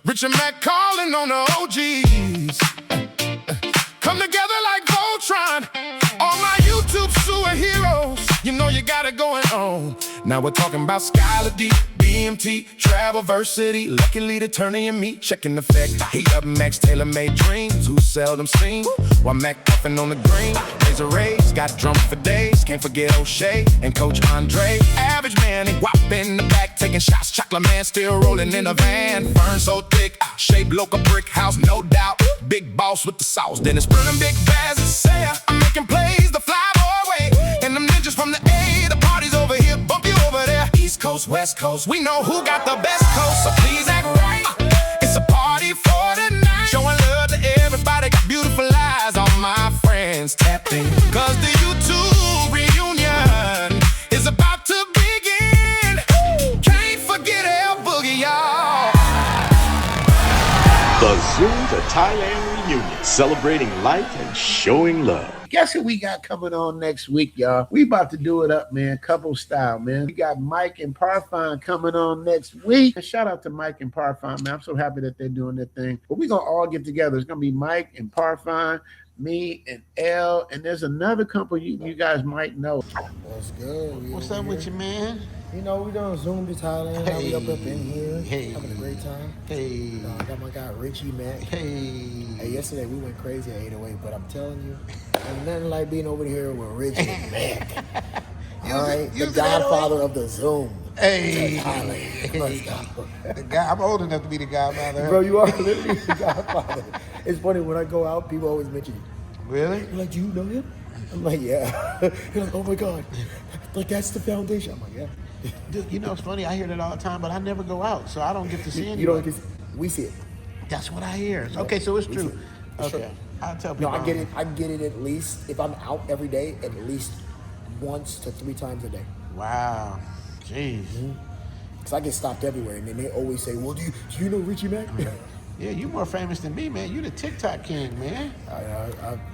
Richard Mack calling on the OGs. Come together like Voltron. All my YouTube superheroes, you know you got it going on. Now we're talking about Skylar D, BMT, Travelversity, luckily to turn in me, checking effect. Heat up Max tailor-made dreams, who seldom seen. While Mac puffing on the green, Razor Rays, got drunk for days. Can't forget O'Shea and Coach Andre. Average man, he whop in the back, taking shots. Chocolate man still rolling in a van. Fern so thick, shaped local brick house, no doubt. Big boss with the sauce, then it's spurling Big Bazz and say I'm making plays the Flyboy Way. And them ninjas from the A, the party's over here, bump you over there. East Coast, West Coast, we know who got the best coast, so please act right. It's a party for the night, showing love to everybody, got beautiful eyes. All my friends tapping, cause the YouTube reunion is about to begin. Can't forget El Boogie, y'all. The Zuri to Thailand reunion, celebrating life and showing love. Guess who we got coming on next week, y'all? We about to do it up, man, couple style, man. We got Mike and Parfine coming on next week. And shout out to Mike and Parfine, man. I'm so happy that they're doing their thing. But we're going to all get together. It's going to be Mike and Parfine, me and L, and there's another couple you guys might know. That's good. What's up with you, man? You know, we done Zoom to Thailand. Now we up in here. Hey. Having a great time. Hey. I got my guy Richie Mack. Hey. Yesterday we went crazy at 808, but I'm telling you, ain't nothing like being over here with Richie Mack. All right, the godfather of the Zoom. Hey. Let's go. The guy, I'm old enough to be the godfather. Bro, you are literally the godfather. It's funny, when I go out, people always mention you. Really? You're like, do you know him? I'm like, yeah. You're like, oh my God. Like, that's the foundation. I'm like, yeah. Dude, you know, it's funny, I hear that all the time, but I never go out, so I don't get to see anything. You don't get we see it. That's what I hear. Okay, so it's true. Okay. Sure. I'll tell people. No, I get it at least, if I'm out every day, at least once to 3 times a day. Wow. Jeez. Because I get stopped everywhere, and then they always say, well, do you know Richie Mack? Yeah, you more famous than me, man. You the TikTok king, man.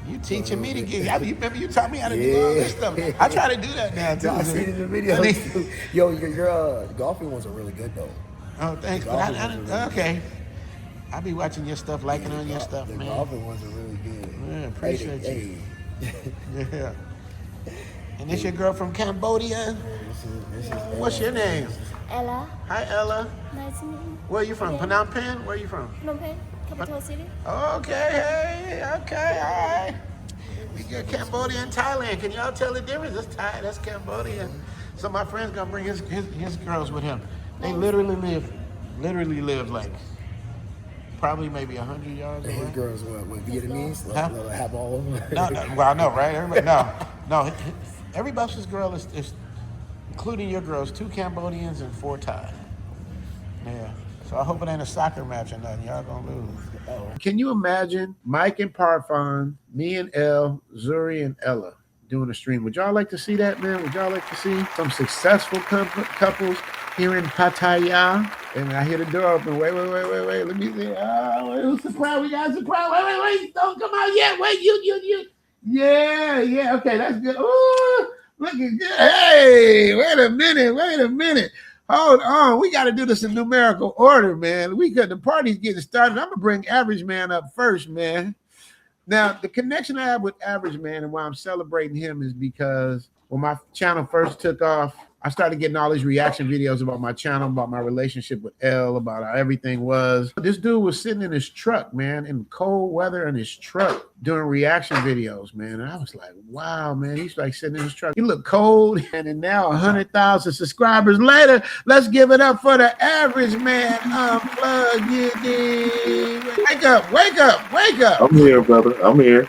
You teaching me to get. You remember you taught me how to do all this stuff. I try to do that now too. I see it in the video. Yo, your golfing ones are really good though. Oh, thanks. Okay. I be watching your stuff, liking on your stuff, man. The golfing ones are really good. Yeah, appreciate you. Yeah. And this your girl from Cambodia? This is What's your name? Ella. Hi, Ella. Nice to meet you. Where are you from? Phnom Penh? Where are you from? Phnom Penh, capital city. Okay, hey, okay, all right. We got Cambodia and Thailand. Can y'all tell the difference? That's Thai, that's Cambodia. So my friend's gonna bring his girls with him. They literally live like probably maybe 100 yards away. His girls what Vietnamese? Huh? Have all of them? No, well, I know, right? Everybody, no. Every Buster's girl is, including your girls, 2 Cambodians and 4 Thai. Yeah. So I hope it ain't a soccer match or nothing. Y'all gonna lose. Can you imagine Mike and Parfine, me and L, Zuri and Ella doing a stream? Would y'all like to see that, man? Would y'all like to see some successful couples here in Pattaya? And I hear the door open. Wait. Let me see. Oh, surprise. We got a surprise. Wait. Don't come out yet. Wait, you. Yeah. Okay, that's good. Ooh, looking good. Hey, wait a minute. Hold on. We got to do this in numerical order, man. The party's getting started. I'm going to bring Average Man up first, man. Now, the connection I have with Average Man and why I'm celebrating him is because when my channel first took off, I started getting all these reaction videos about my channel, about my relationship with Elle, about how everything was. This dude was sitting in his truck, man, in cold weather in his truck doing reaction videos, man. And I was like, wow, man, he's like sitting in his truck. He looked cold, and then now 100,000 subscribers later, let's give it up for the Average Man Unplugged. Wake up. I'm here, brother. I'm here.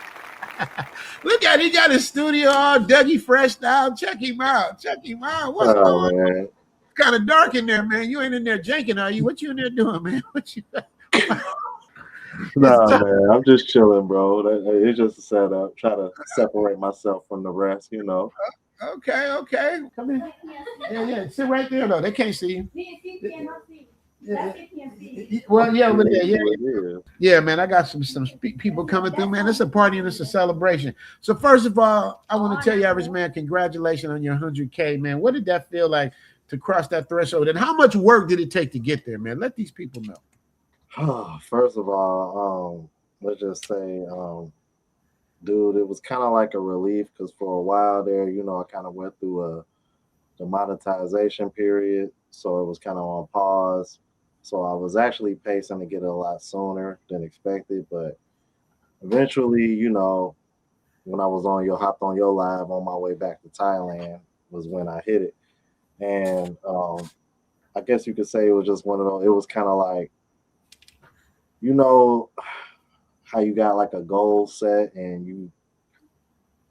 Look at he got his studio all Dougie Fresh style. Check him out. What's going on? It's kind of dark in there, man. You ain't in there janking, are you? What you in there doing, man? Nah, man. I'm just chilling, bro. It's just a setup. Try to separate myself from the rest, you know. Okay. Come in. Yeah. Sit right there, though. They can't see you. Well, yeah, over there. Yeah, man. I got some people coming through, man. It's a party and it's a celebration. So first of all, I want to tell you, Average Man, congratulations on your 100K, man. What did that feel like to cross that threshold? And how much work did it take to get there, man? Let these people know. First of all, let's just say, dude, it was kind of like a relief because for a while there, you know, I kind of went through the monetization period, so it was kind of on pause. So I was actually pacing to get it a lot sooner than expected, but eventually, you know, when I was hopped on your live on my way back to Thailand was when I hit it. And I guess you could say it was just one of those, it was kind of like, you know, how you got like a goal set and you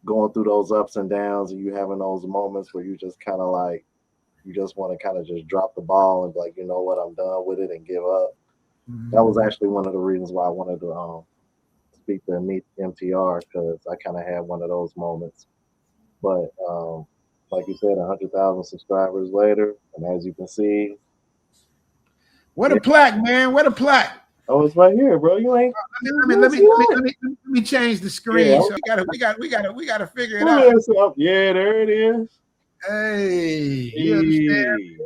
going through those ups and downs and you having those moments where you just kind of like, you just want to kind of just drop the ball and be like, you know what, I'm done with it and give up. That was actually one of the reasons why I wanted to speak to meet MTR, because I kind of had one of those moments. But like you said, 100,000 subscribers later, and as you can see, What a plaque, man! What a plaque! oh, it's right here, bro. You ain't. Let me change the screen. Yeah. So we gotta figure it out. Yeah, there it is. Hey, you understand?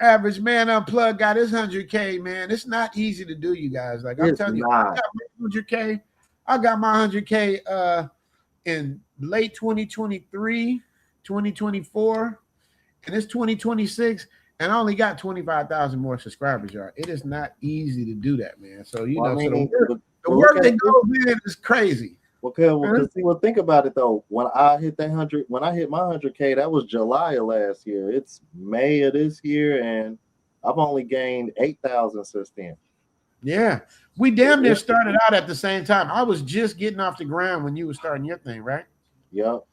Average Man Unplugged got his 100K, man. It's not easy to do, you guys. Like I'm telling you, I got my 100K. I got my 100K in late 2023, 2024, and it's 2026, and I only got 25,000 more subscribers, y'all. It is not easy to do that, man. So you know, I mean, so the work that goes in is crazy. Okay, well, think about it though. When I hit my 100K, that was July of last year. It's May of this year, and I've only gained 8,000 since then. Yeah, we damn near started out at the same time. I was just getting off the ground when you were starting your thing, right? Yep.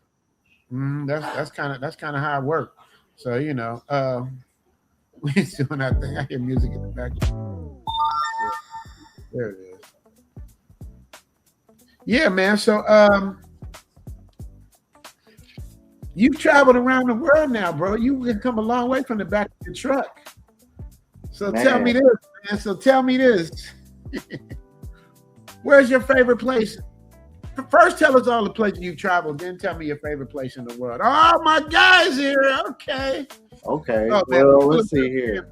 That's kind of how it worked. So you know, we're doing that thing. I hear music in the background. There it is. Yeah, man. So you've traveled around the world now, bro. You can come a long way from the back of the truck. So tell me this, man. So tell me this. Where's your favorite place? First, tell us all the places you've traveled, then tell me your favorite place in the world. Oh, my guy's here. Okay. Okay. Oh, well, let's see here.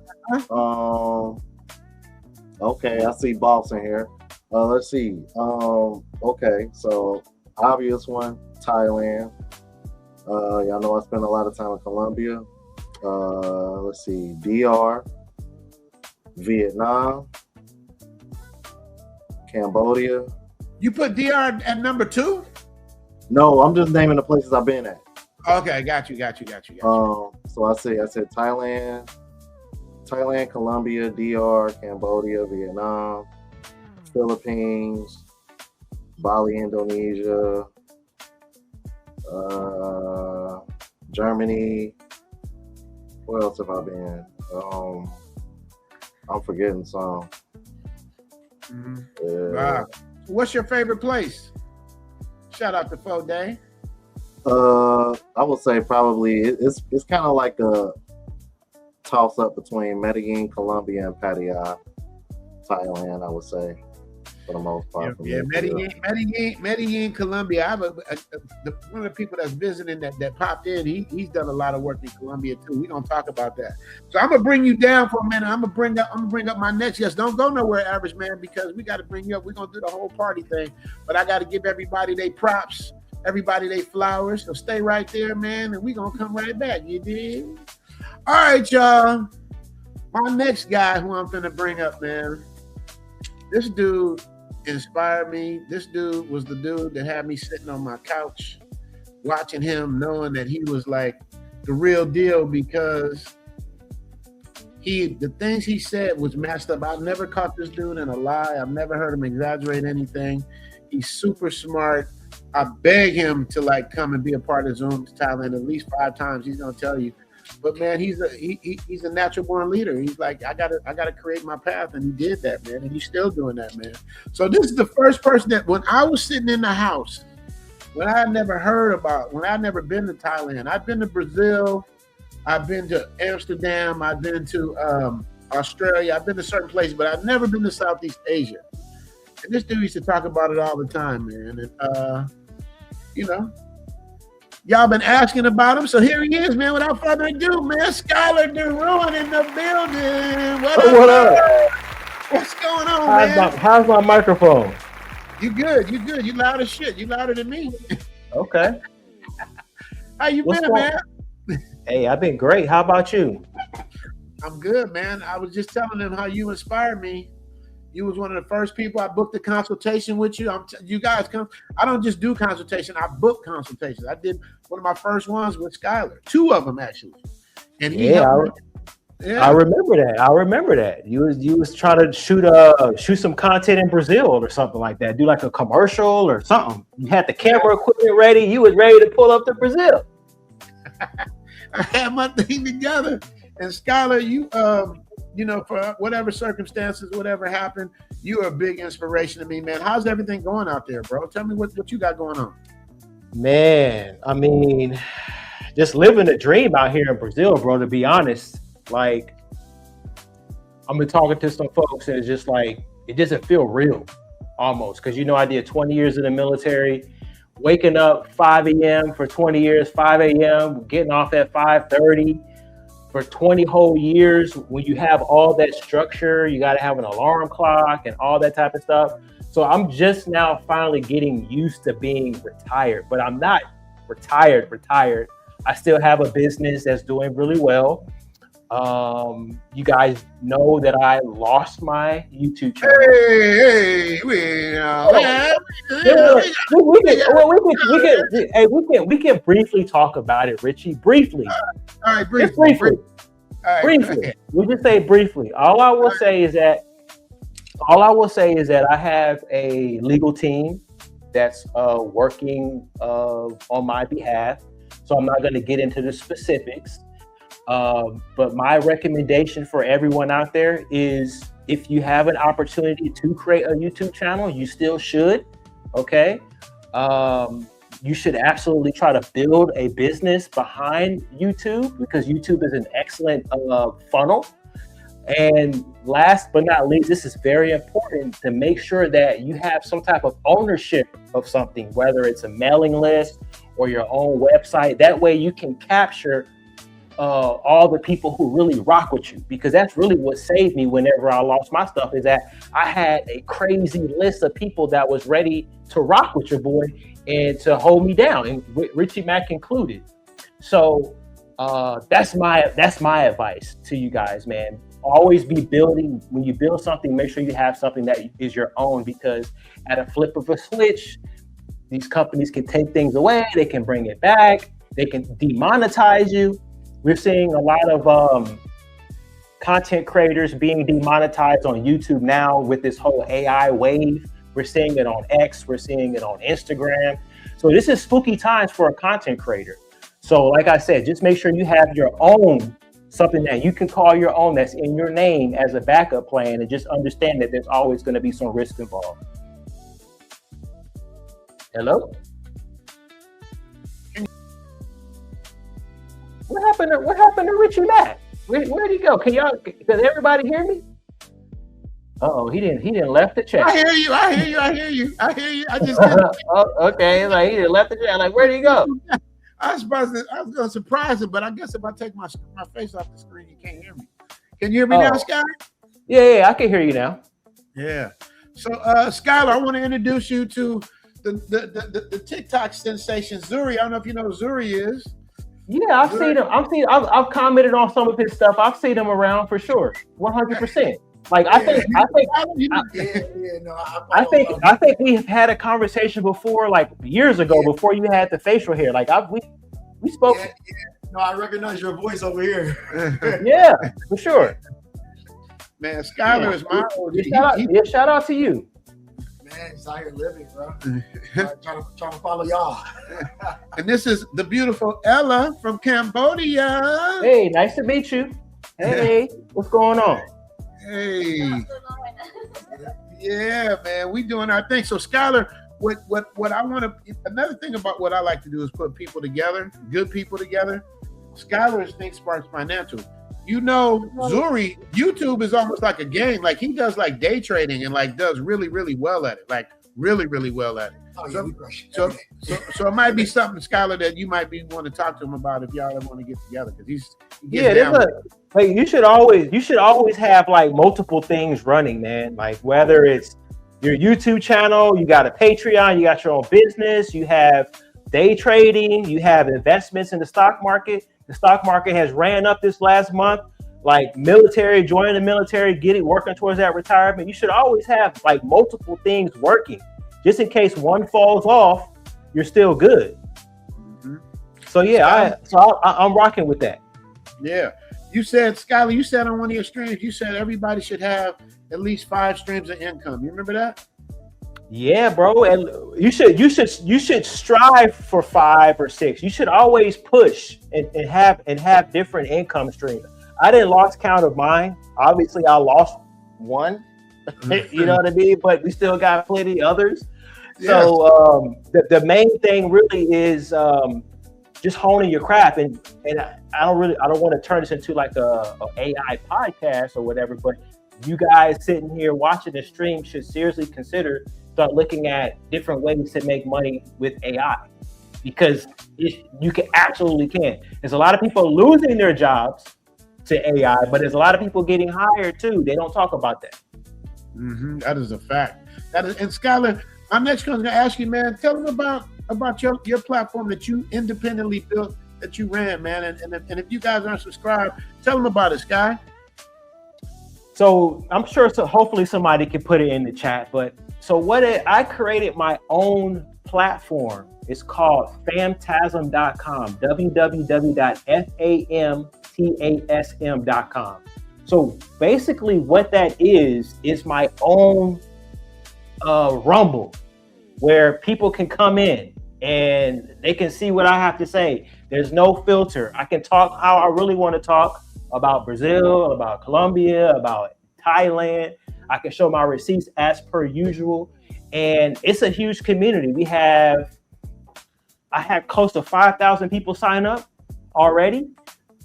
Okay, I see Boss in here. Let's see. Okay, so obvious one, Thailand. Y'all know I spent a lot of time in Colombia. Let's see, DR, Vietnam, Cambodia. You put DR at number 2? No, I'm just naming the places I've been at. Okay, got you. So I said Thailand, Colombia, DR, Cambodia, Vietnam, Philippines, Bali, Indonesia, Germany. Where else have I been? I'm forgetting some. Wow. What's your favorite place? Shout out to Fo Day. I would say probably it's kind of like a toss up between Medellin, Colombia, and Pattaya, Thailand. I would say. For the most part. Yeah, Medellin, Colombia. I have one of the people that's visiting that popped in. He's done a lot of work in Colombia too. We're gonna talk about that. So I'm gonna bring you down for a minute. I'm gonna bring up my next guest. Don't go nowhere, Average Man, because we got to bring you up. We're gonna do the whole party thing, but I got to give everybody their props, everybody their flowers. So stay right there, man, and we're gonna come right back. You dig? All right, y'all. My next guy who I'm gonna bring up, man. This dude inspired me. This dude was the dude that had me sitting on my couch watching him, knowing that he was like the real deal, because the things he said was messed up. I've never caught this dude in a lie. I've never heard him exaggerate anything. He's super smart. I beg him to like come and be a part of Zoom to Thailand at least 5 times. He's gonna tell you. But man, he's a natural born leader. He's like, I gotta create my path, and he did that, man, and he's still doing that, man. So this is the first person that when I was sitting in the house, when I had never heard about, when I'd never been to Thailand, I've been to Brazil, I've been to Amsterdam, I've been to Australia, I've been to certain places, but I've never been to Southeast Asia. And this dude used to talk about it all the time, man. And you know, Y'all been asking about him, so here he is, man. Without further ado, man, Skylar DeRuin in the building. What up? What's going on, man? How's my microphone? You good? You good? You loud as shit. You louder than me. Okay. How you been, man? Hey, I've been great. How about you? I'm good, man. I was just telling them how you inspired me. You was one of the first people I booked a consultation with you. You guys come. I don't just do consultation. I book consultations. I did one of my first ones with Skylar. 2 of them actually. And he I remember that. You was trying to shoot some content in Brazil or something like that. Do like a commercial or something. You had the camera equipment ready. You was ready to pull up to Brazil. I had my thing together. And Skylar, you know, for whatever circumstances, whatever happened, you are a big inspiration to me, man. How's everything going out there, bro? Tell me what you got going on. Man, I mean, just living the dream out here in Brazil, bro, to be honest. Like, I've been talking to some folks and it's just like, it doesn't feel real almost. Because, you know, I did 20 years in the military, waking up 5 a.m. for 20 years, 5 a.m., getting off at 5:30. For 20 whole years, when you have all that structure, you got to have an alarm clock and all that type of stuff. So I'm just now finally getting used to being retired, but I'm not retired. I still have a business that's doing really well. You guys know that I lost my YouTube channel. We can briefly talk about it, Richie. Briefly. All right, briefly. All right, Briefly. We just say briefly. All I will say is that I have a legal team that's working on my behalf. So I'm not going to get into the specifics. But my recommendation for everyone out there is, if you have an opportunity to create a YouTube channel, you still should. Okay. You should absolutely try to build a business behind YouTube, because YouTube is an excellent funnel. And last but not least, this is very important, to make sure that you have some type of ownership of something, whether it's a mailing list or your own website. That way you can capture all the people who really rock with you, because that's really what saved me whenever I lost my stuff, is that I had a crazy list of people that was ready to rock with your boy and to hold me down, and Richie Mack included. So that's my advice to you guys, man. Always be building. When you build something, make sure you have something that is your own, because at a flip of a switch, these companies can take things away, they can bring it back, they can demonetize you. We're seeing a lot of content creators being demonetized on YouTube now with this whole AI wave. We're seeing it on X, we're seeing it on Instagram. So this is spooky times for a content creator. So like I said, just make sure you have your own, something that you can call your own, that's in your name as a backup plan, and just understand that there's always going to be some risk involved. Hello? What happened to Richie Mack? Where'd he go? Does everybody hear me? Uh-oh, he didn't left the chat. I hear you. I just didn't. Oh, okay, like he didn't left the chat. Like, where'd he go? I was gonna surprise him, but I guess if I take my face off the screen, you can't hear me. Can you hear me now, Skylar? Yeah, I can hear you now. Yeah. So Skylar, I want to introduce you to the TikTok sensation Zuri. I don't know if you know who Zuri is. Yeah, I've seen him. I've commented on some of his stuff. I've seen him around for sure, 100%. Like I think we've had a conversation before, like years ago, before you had the facial hair. Like we spoke. Yeah. No, I recognize your voice over here. Yeah, for sure. Man, Skylar is my OG. Shout out to you. Man, he's out here living, bro. trying to follow y'all. And this is the beautiful Ella from Cambodia. Hey, nice to meet you. Hey, what's going on? Hey. Yeah, man, we doing our thing. So Skylar, what I want to, another thing about what I like to do is put people together, good people together. Skylar is Think Sparks Financial. You know, Zuri, YouTube is almost like a game. Like he does like day trading and like does really, really well at it. Like really, really well at it. Oh yeah, So- we crush it. So, every day. so it might be something, Skylar, that you might be want to talk to him about if y'all ever want to get together, because he Yeah, gets there's down. like you should always have like multiple things running, man. Like whether it's your YouTube channel, you got a Patreon, you got your own business, you have day trading, you have investments in the stock market. The stock market has ran up this last month. Like military, joining the military, working towards that retirement. You should always have like multiple things working, just in case one falls off, you're still good. Mhm. So yeah, I'm rocking with that. Yeah. You said, Skylar, you said on one of your streams, you said everybody should have at least 5 streams of income. You remember that? Yeah, bro, and you should strive for 5 or 6. You should always push and have different income streams. I didn't lose count of mine. Obviously, I lost one. You know what I mean? But we still got plenty others. Yeah. So the main thing really is just honing your craft. And I don't want to turn this into like a AI podcast or whatever. But you guys sitting here watching the stream should seriously consider start looking at different ways to make money with AI, because you can absolutely can. There's a lot of people losing their jobs to AI, but there's a lot of people getting hired too. They don't talk about that. Mm-hmm. That is a fact. And Skylar, my next one's gonna ask you, man. Tell them about your platform that you independently built, that you ran, man. And if you guys aren't subscribed, tell them about it, Sky. So I'm sure, hopefully somebody can put it in the chat. But I created my own platform. It's called Famtasm.com. www.famtasm.com. So basically, what that is my own Rumble, where people can come in and they can see what I have to say. There's no filter. I can talk how I really want to talk about Brazil, about Colombia, about Thailand. I can show my receipts as per usual. And it's a huge community. I had close to 5,000 people sign up already.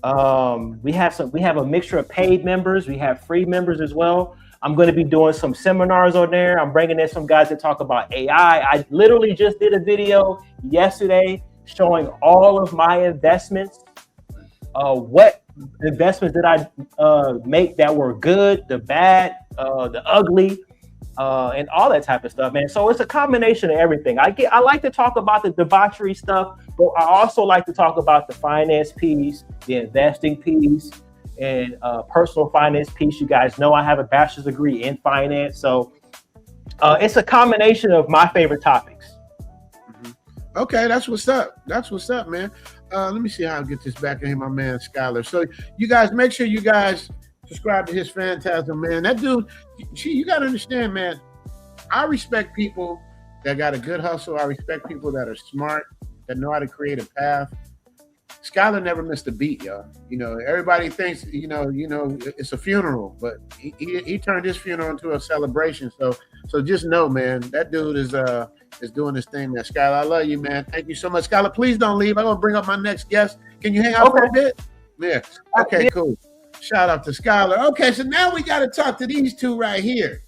We have a mixture of paid members. We have free members as well. I'm going to be doing some seminars on there. I'm bringing in some guys to talk about AI. I literally just did a video yesterday showing all of my investments. What investments did I make that were good, the bad, the ugly, and all that type of stuff, man. So it's a combination of everything. I like to talk about the debauchery stuff, but I also like to talk about the finance piece, the investing piece, and personal finance piece. You guys know I have a bachelor's degree in finance, so it's a combination of my favorite topics. Okay, that's what's up. That's what's up, man. Let me see how I get this back in here, my man Skylar. So you guys, make sure you guys subscribe to his Phantasm, man. That dude, you got to understand, man. I respect people that got a good hustle. I respect people that are smart, that know how to create a path. Skylar never missed a beat, y'all. You know, everybody thinks, you know, it's a funeral, but he turned his funeral into a celebration. So just know, man, that dude is doing his thing, man. Skylar, I love you, man. Thank you so much. Skylar, please don't leave. I'm gonna bring up my next guest. Can you hang out for a bit? Yeah. Okay, cool. Shout out to Skylar. Okay, so now we got to talk to these two right here,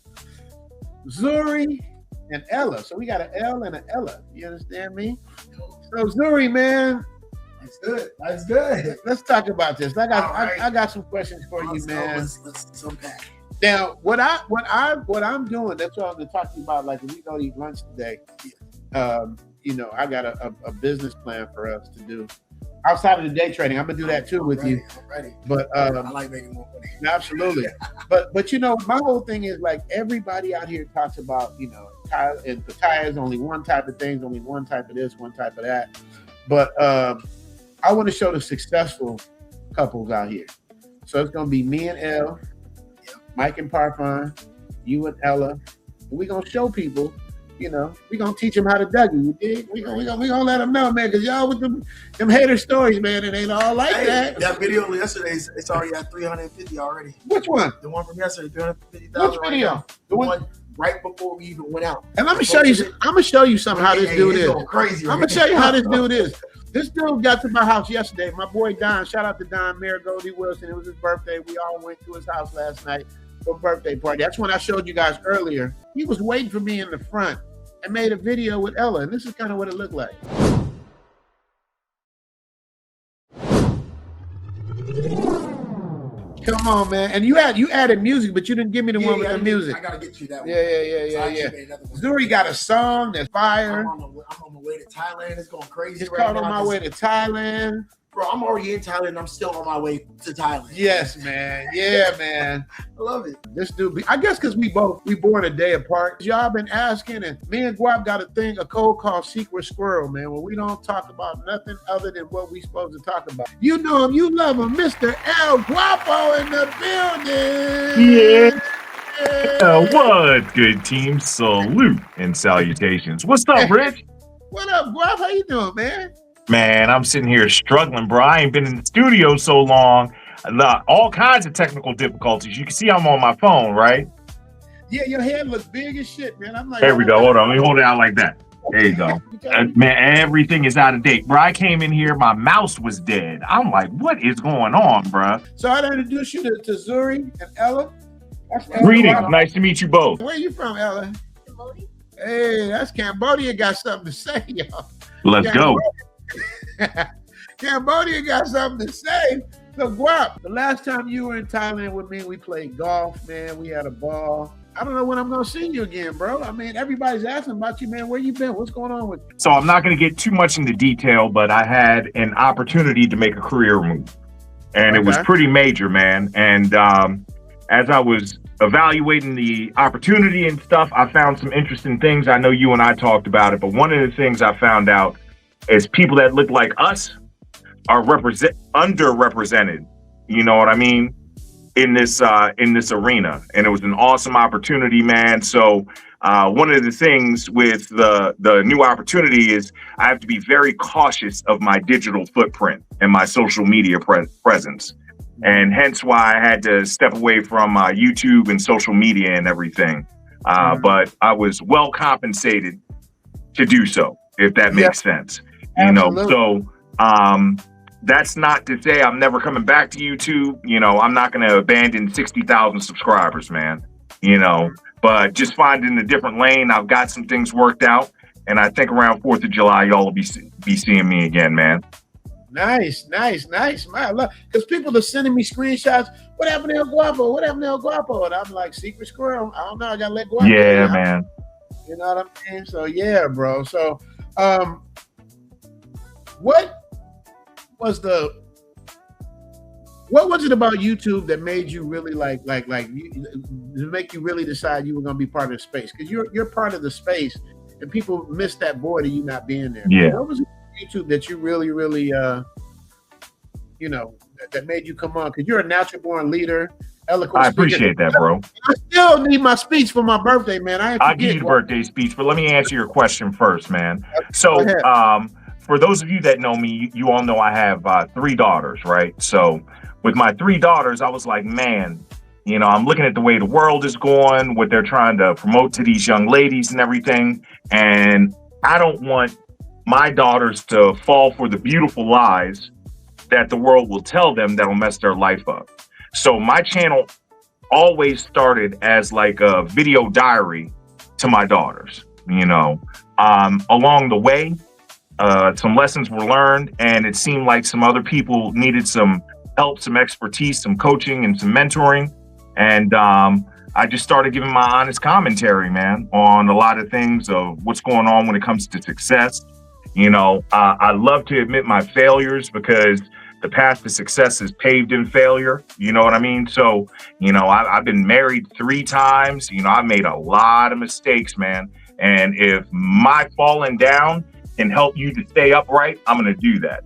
Zuri and Ella. So we got an L and an Ella. You understand me? So Zuri, man. That's good. That's good. Let's talk about this. I got some questions for you, man. Let's unpack. Now, what I'm doing, that's what I'm going to talk to you about. Like, if we go to eat lunch today, you know, I got a business plan for us to do outside of the day trading. I'm gonna do that too with you. Ready. But I like making more money. Absolutely. But you know, my whole thing is like everybody out here talks about, you know, and the tires only one type of things, only one type of this, one type of that. But I want to show the successful couples out here. So it's gonna be me and Elle, Mike and Parfum, you and Ella. And we're gonna show people, you know, we're gonna teach them how to Dougie. You dig? We gonna let them know, man, because y'all with them hater stories, man, it ain't all like that. That video yesterday, it's already at 350 already. Which one? The one from yesterday, 350,000. Which video? Right, the one right before we even went out. And I'm gonna show you something how this dude is. Crazy. I'm gonna show you how this dude is. This dude got to my house yesterday. My boy Don, shout out to Don Marigold Wilson. It was his birthday. We all went to his house last night for a birthday party. That's when I showed you guys earlier. He was waiting for me in the front and made a video with Ella, and this is kind of what it looked like. Come on, man. And you added music, but you didn't give me the one with the music. I gotta get you that one. Yeah. Zuri got a song that's fire. I'm on my way to Thailand. It's going crazy. It's right called now. On My Way to Thailand. Bro, I'm already in Thailand. I'm still on my way to Thailand. Yes, man. Yeah, man. I love it. This dude, I guess because we born a day apart. Y'all been asking, and me and Guap got a code called Secret Squirrel, man, where we don't talk about nothing other than what we supposed to talk about. You know him, you love him, Mr. L. Guapo in the building. Yeah. What good team? Salute and salutations. What's up, Rich? What up, Guap? How you doing, man? Man, I'm sitting here struggling, bro. I ain't been in the studio so long. All kinds of technical difficulties. You can see I'm on my phone, right? Yeah, your head looks big as shit, man. I'm like, there we go. Hold on. Let me hold it out like that. There you go. Man, everything is out of date. Bro, I came in here, my mouse was dead. I'm like, what is going on, bro? So I'd introduce you to Zuri and Ella. Greetings. Nice to meet you both. Where you from, Ella? Cambodia? Hey, that's Cambodia got something to say, y'all. Let's go. Cambodia got something to say. So, Guap, the last time you were in Thailand with me, we played golf, man. We had a ball. I don't know when I'm going to see you again, bro. I mean, everybody's asking about you, man. Where you been? What's going on with you? So I'm not going to get too much into detail, but I had an opportunity to make a career move. And it was pretty major, man. And as I was evaluating the opportunity and stuff, I found some interesting things. I know you and I talked about it, but one of the things I found out is people that look like us are underrepresented. You know what I mean? In this arena. And it was an awesome opportunity, man. So one of the things with the new opportunity is I have to be very cautious of my digital footprint and my social media presence. And hence why I had to step away from YouTube and social media and everything. But I was well compensated to do so, if that makes sense. You know, so that's not to say I'm never coming back to YouTube. You know, I'm not going to abandon 60,000 subscribers, man. You know, but just finding a different lane. I've got some things worked out, and I think around 4th of July, y'all will be seeing me again, man. Nice, man. Because people are sending me screenshots. What happened to El Guapo? What happened to El Guapo? And I'm like, Secret Squirrel. I don't know. I got to let Guapo. Yeah, man. You know what I'm saying? So, yeah, bro. So, what was it about YouTube that made you really to make you really decide you were going to be part of the space? Because you're part of the space, and people miss that void of you not being there. Yeah. What was it about YouTube that you really, that made you come on? Because you're a natural born leader. Eloquent I appreciate that, bro. I still need my speech for my birthday, man. I'll give you the birthday speech, but let me answer your question first, man. So, for those of you that know me, you all know I have 3 daughters, right? So with my 3 daughters, I was like, man, you know, I'm looking at the way the world is going, what they're trying to promote to these young ladies and everything. And I don't want my daughters to fall for the beautiful lies that the world will tell them that'll mess their life up. So my channel always started as like a video diary to my daughters, you know. Along the way, some lessons were learned, and it seemed like some other people needed some help, some expertise, some coaching, and some mentoring. And I just started giving my honest commentary, man, on a lot of things of what's going on when it comes to success. You know, I love to admit my failures because the path to success is paved in failure. You know what I mean? So, you know, I've been married 3 times. You know, I've made a lot of mistakes, man. And if my falling down can help you to stay upright, I'm going to do that.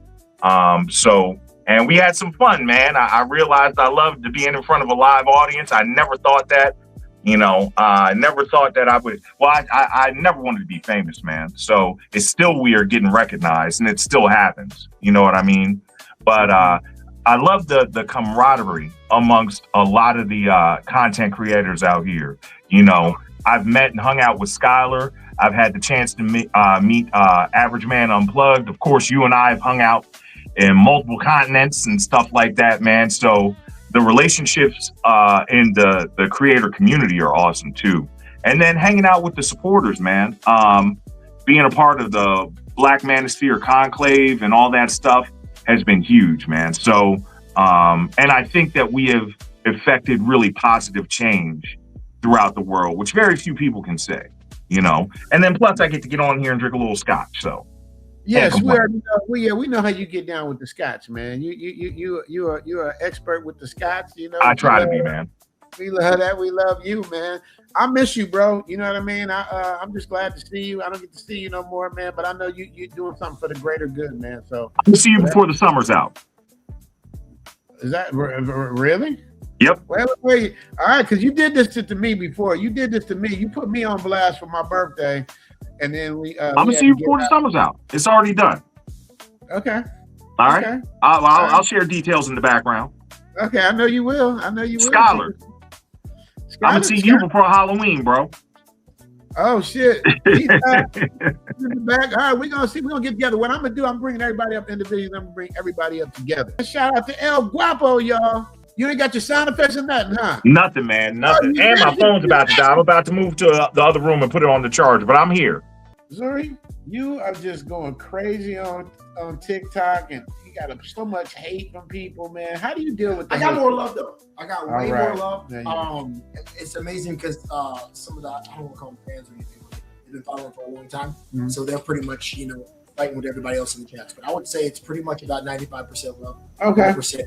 And we had some fun, man. I realized I loved to be in front of a live audience. I never thought that, you know, I never thought that I would. Well, I never wanted to be famous, man. So it's still weird getting recognized, and it still happens. You know what I mean? But I love the camaraderie amongst a lot of the content creators out here. You know, I've met and hung out with Skylar. I've had the chance to meet Average Man Unplugged. Of course, you and I have hung out in multiple continents and stuff like that, man. So the relationships in the creator community are awesome too. And then hanging out with the supporters, man. Being a part of the Black Manosphere Conclave and all that stuff has been huge, man. So, and I think that we have effected really positive change throughout the world, which very few people can say, you know. And then plus I get to get on here and drink a little scotch, so. Yes, we already know. We know how you get down with the scotch, man. You're an expert with the scotch, you know. I try to be, man. We love that. We love you, man. I miss you, bro. You know what I mean? I'm just glad to see you. I don't get to see you no more, man. But I know you're doing something for the greater good, man. So I'll see you before the summer's out. Is that really? Yep. Wait. All right, because you did this to me before. You did this to me. You put me on blast for my birthday, and then I'm gonna see you before the summer's out. It's already done. Okay. All right. Okay. I'll share details in the background. Okay, I know you will. Skylar. I'm gonna see you before Halloween, bro. Oh shit! He's in the back. All right, we're gonna get together. What I'm gonna do, I'm bringing everybody up individually. I'm gonna bring everybody up together. Shout out to El Guapo, y'all. You ain't got your sound effects or nothing, huh? Nothing, man. Nothing. And my phone's about to die. I'm about to move to the other room and put it on the charger, but I'm here. Zuri, you are just going crazy on TikTok, and you got so much hate from people, man. How do you deal with that? I got more love though. I got way more love. Yeah. It's amazing because some of the, I don't want to call them fans or anything, but they've been following for a long time, so they're pretty much fighting with everybody else in the chats. But I would say it's pretty much about 95% love, 5%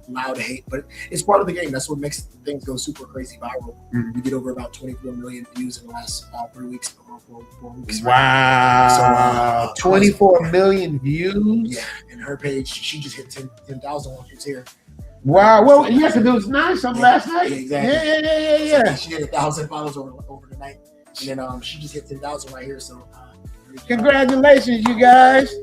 loud hate. But it's part of the game. That's what makes things go super crazy viral. We get over about 24 million views in the last 3 weeks. 4 weeks. Wow. So 24 million views? Yeah. And her page, she just hit 10,000 while she's here. Wow. Well, yes, it was nice. Last night. Exactly. Yeah. So she hit 1,000 followers over the night. And then she just hit 10,000 right here. So congratulations, you guys.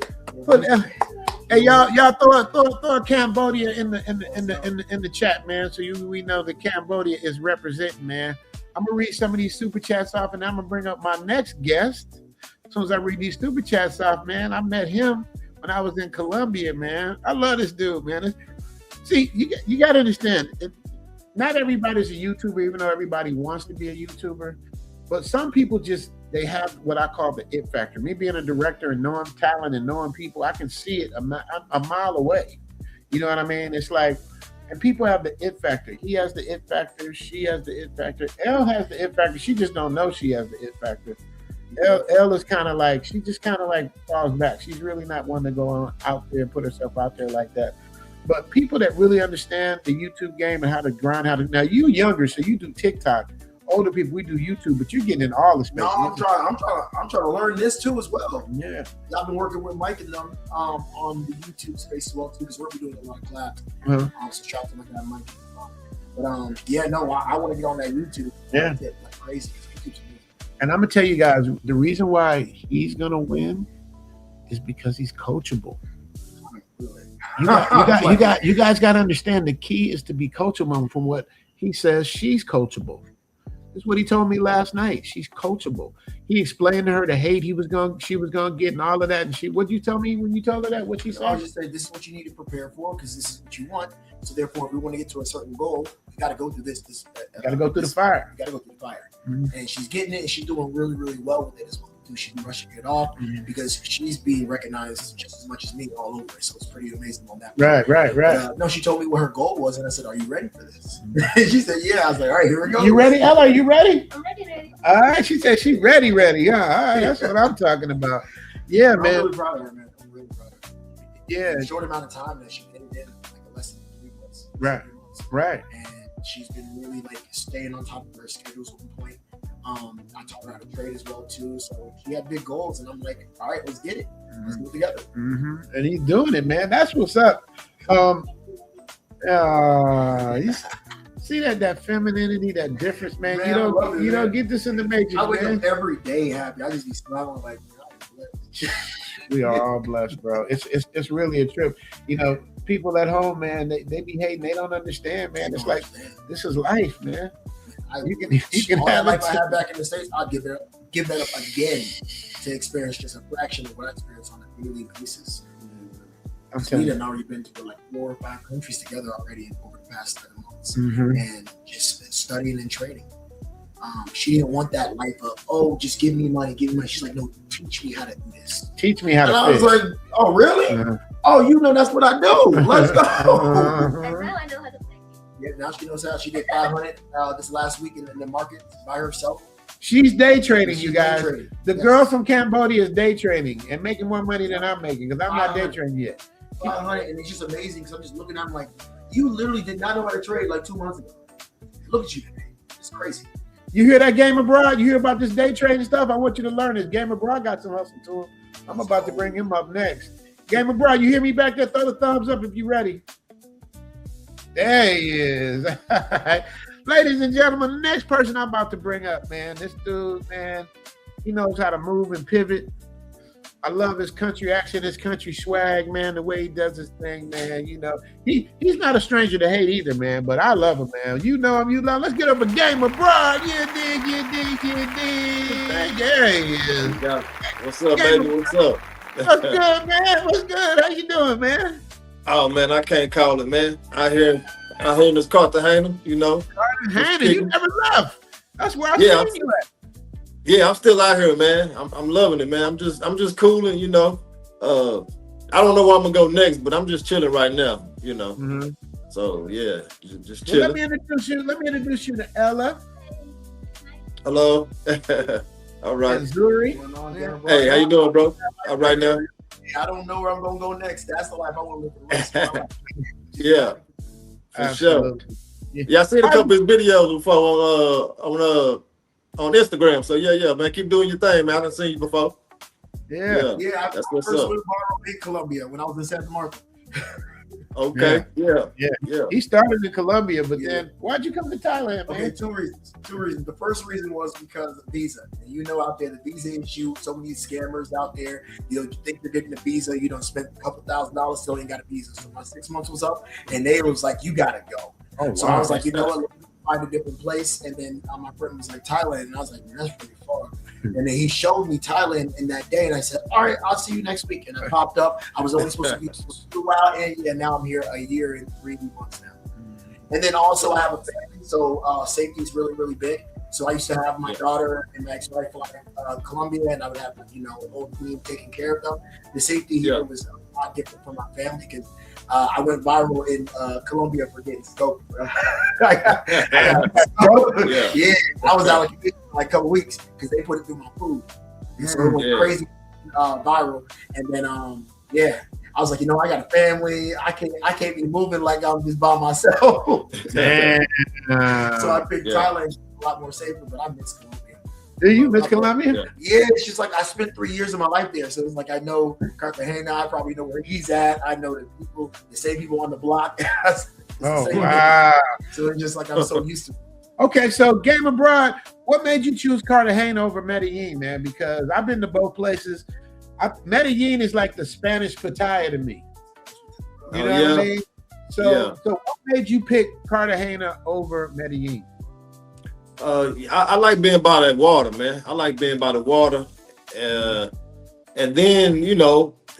Hey, y'all throw Cambodia in the chat, man. So we know that Cambodia is representing, man. I'm gonna read some of these super chats off, and I'm gonna bring up my next guest. As soon as I read these super chats off, man, I met him when I was in Colombia, man. I love this dude, man. See, you gotta understand, not everybody's a YouTuber, even though everybody wants to be a YouTuber. But some people they have what I call the it factor. Me being a director and knowing talent and knowing people, I can see it a mile away. You know what I mean? It's like, and people have the it factor. He has the it factor. She has the it factor. Elle has the it factor. She just don't know she has the it factor. Elle is kind of like, she just kind of like falls back. She's really not one to go out there and put herself out there like that. But people that really understand the YouTube game and how to grind, now you younger, so you do TikTok. Older people, we do YouTube, but you're getting in all the space. No, I'm trying to learn this too as well. Yeah, I've been working with Mike and them on the YouTube space as well too, because we're doing a lot of collabs. So shout out to Mike and Mike. I want to get on that YouTube. Yeah, like crazy. And I'm gonna tell you guys, the reason why he's gonna win is because he's coachable. You guys got to understand, the key is to be coachable. From what he says, she's coachable. This is what he told me last night. She's coachable. He explained to her the hate she was gonna get and all of that. And what'd you tell me when you told her that? What she said? I just said, this is what you need to prepare for, because this is what you want. So therefore, if we want to get to a certain goal, you got to go through this. Got to go through the fire. You got to go through the fire. And she's getting it, and she's doing really, really well with it as well. She's brushing it off because she's being recognized just as much as me all over it. So it's pretty amazing on that. Right. No, she told me what her goal was, and I said, "Are you ready for this?" She said, "Yeah." I was like, "All right, here we go." You ready, Ella? Are you ready? I'm ready. All right. She said she's ready. Yeah. All right. That's what I'm talking about. Yeah, man. I'm really proud of her, man. I'm really proud of her. Yeah. In a short amount of time that she did it in, like less than 3 months. Right. And she's been really like staying on top of her schedules on point. I taught her how to trade as well too, so she had big goals, and I'm like, all right, let's get it. Let's do it together. And he's doing it, man. That's what's up. You see that femininity, that difference, man. You don't get this in the Matrix, I wake man. up every day happy. I just be smiling like, we are all blessed, bro. It's really a trip. People at home, man, they be hating. They don't understand, man. It's like, this is life, man. You can have life I had back in the States. I'll give that up again to experience just a fraction of what I experience on a daily basis. We done already been to like 4 or 5 countries together already over the past 7 months, and just studying and training. She didn't want that life of, oh, just give me money. She's like, no, teach me how to do this. Teach me how to I was fish. like, oh, really? Uh-huh. Oh, you know that's what I do. Let's go. Uh-huh. And now I know how to play. Yeah, now she knows how. She did 500 this last week in the market by herself. She's day trading, you She's guys. day trading. The girl from Cambodia is day trading and making more money than I'm making because I'm not day 500. trading yet. 500, and it's just amazing because I'm just looking at them like, you literally did not know how to trade like 2 months ago. Look at you today. It's crazy. You hear that Game Abroad? You hear about this day trading stuff? I want you to learn this. Game Abroad got some hustle to him. I'm about to bring him up next. Game Abroad, you hear me back there? Throw the thumbs up if you're ready. There he is. Ladies and gentlemen, the next person I'm about to bring up, man, this dude, man, he knows how to move and pivot. I love his country accent, his country swag, man, the way he does his thing, man. You know, he's not a stranger to hate either, man, but I love him, man. You know him, you love him. Let's get up a Game Abroad. You dig. There he is. What's up, baby? What's up? What's good, man? What's good? How you doing, man? Oh, man, I can't call it, man. Out here in this Cartagena, you know. Cartagena, you never left. That's where I Yeah, seen you at. Yeah, I'm still out here, man. I'm loving it, man. I'm just cooling, you know. I don't know where I'm gonna go next, but I'm just chilling right now, you know. Mm-hmm. So yeah, just Well, chilling. let me introduce you to Ella Hello. All right. and Zuri. Hey, how you doing, bro? All right now. I don't know where I'm gonna go next. That's the life I want to live for the rest of my life. Yeah, for sure. Absolutely. Yeah, I seen a couple of his videos before on Instagram. So yeah, man, keep doing your thing, man. I done seen you before. Yeah. Yeah, That's I what's first up. went viral in Colombia when I was in Santa Marta. Okay. Yeah. He started in Colombia, but then why'd you come to Thailand, man? Okay, two reasons. The first reason was because of visa. And you know, out there, the visa issue, so many scammers out there. You think you're getting a visa, you don't spend a couple $1,000, still ain't got a visa. So my 6 months was up, and they was like, you gotta go. Oh, So wow. I was like, you know what, let me find a different place. And then my friend was like, Thailand. And I was like, man, that's pretty far. And then he showed me Thailand in that day, and I said, all right, I'll see you next week. And I popped up. I was only supposed to be throughout, and now I'm here a year and 3 months now. And then also I have a family, so safety is really, really big. So I used to have my daughter and my ex-wife fly Colombia, and I would have, old team taking care of them. The safety here was a lot different from my family because I went viral in Colombia for getting scoped. Yeah, I was out like a couple weeks because they put it through my food. And so it went crazy viral. And then I was like, I got a family. I can't be moving like I'm just by myself. Damn. So I picked Thailand, a lot more safer, but I miss Colombia. Do you miss Colombia? Yeah, it's just like I spent 3 years of my life there. So it's like I know Cartagena, I probably know where he's at. I know the same people on the block. Oh, wow. So it's just like I'm so used to it. Okay, so Game Abroad, what made you choose Cartagena over Medellin, man? Because I've been to both places. Medellin is like the Spanish Pattaya to me. You know what I mean? So what made you pick Cartagena over Medellin? I like being by that water, man. I like being by the water. And then,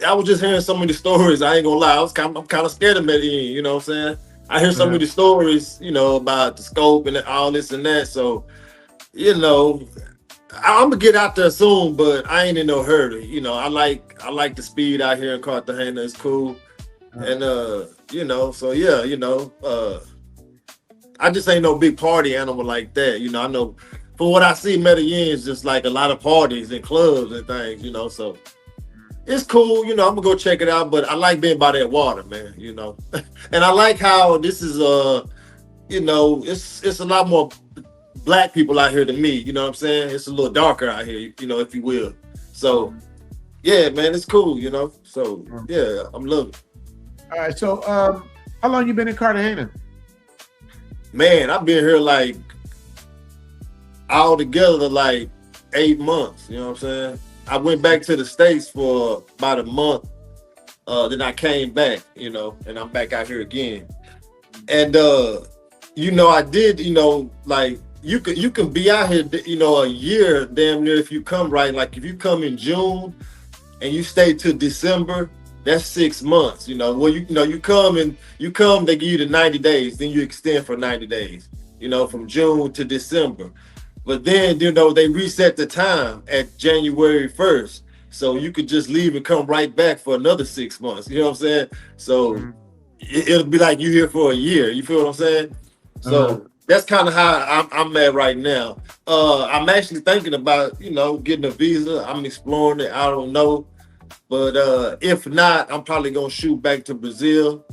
I was just hearing so many stories. I ain't gonna lie. I'm kind of scared of Medellin, you know what I'm saying? I hear so many stories, about the scope and all this and that. So, I'm gonna get out there soon, but I ain't in no hurry. I like the speed out here in Cartagena. It's cool. And I just ain't no big party animal like that. I know for what I see, Medellin is just like a lot of parties and clubs and things, so it's cool, I'm gonna go check it out, but I like being by that water, man, And I like how this is it's a lot more black people out here than me, you know what I'm saying? It's a little darker out here, if you will. So yeah, man, it's cool, So yeah, I'm loving it. All right, so how long you been in Cartagena? Man, I've been here like all together like 8 months, you know what I'm saying? I went back to the States for about a month. Then I came back, and I'm back out here again. And I did, like you can be out here, a year damn near if you come right. Like if you come in June and you stay till December, that's 6 months, Well, you come, they give you the 90 days, then you extend for 90 days, from June to December. But then, they reset the time at January 1st. So you could just leave and come right back for another 6 months. You know what I'm saying? So it'll be like you here for a year. You feel what I'm saying? So that's kind of how I'm at right now. I'm actually thinking about, getting a visa. I'm exploring it. I don't know. But if not, I'm probably going to shoot back to Brazil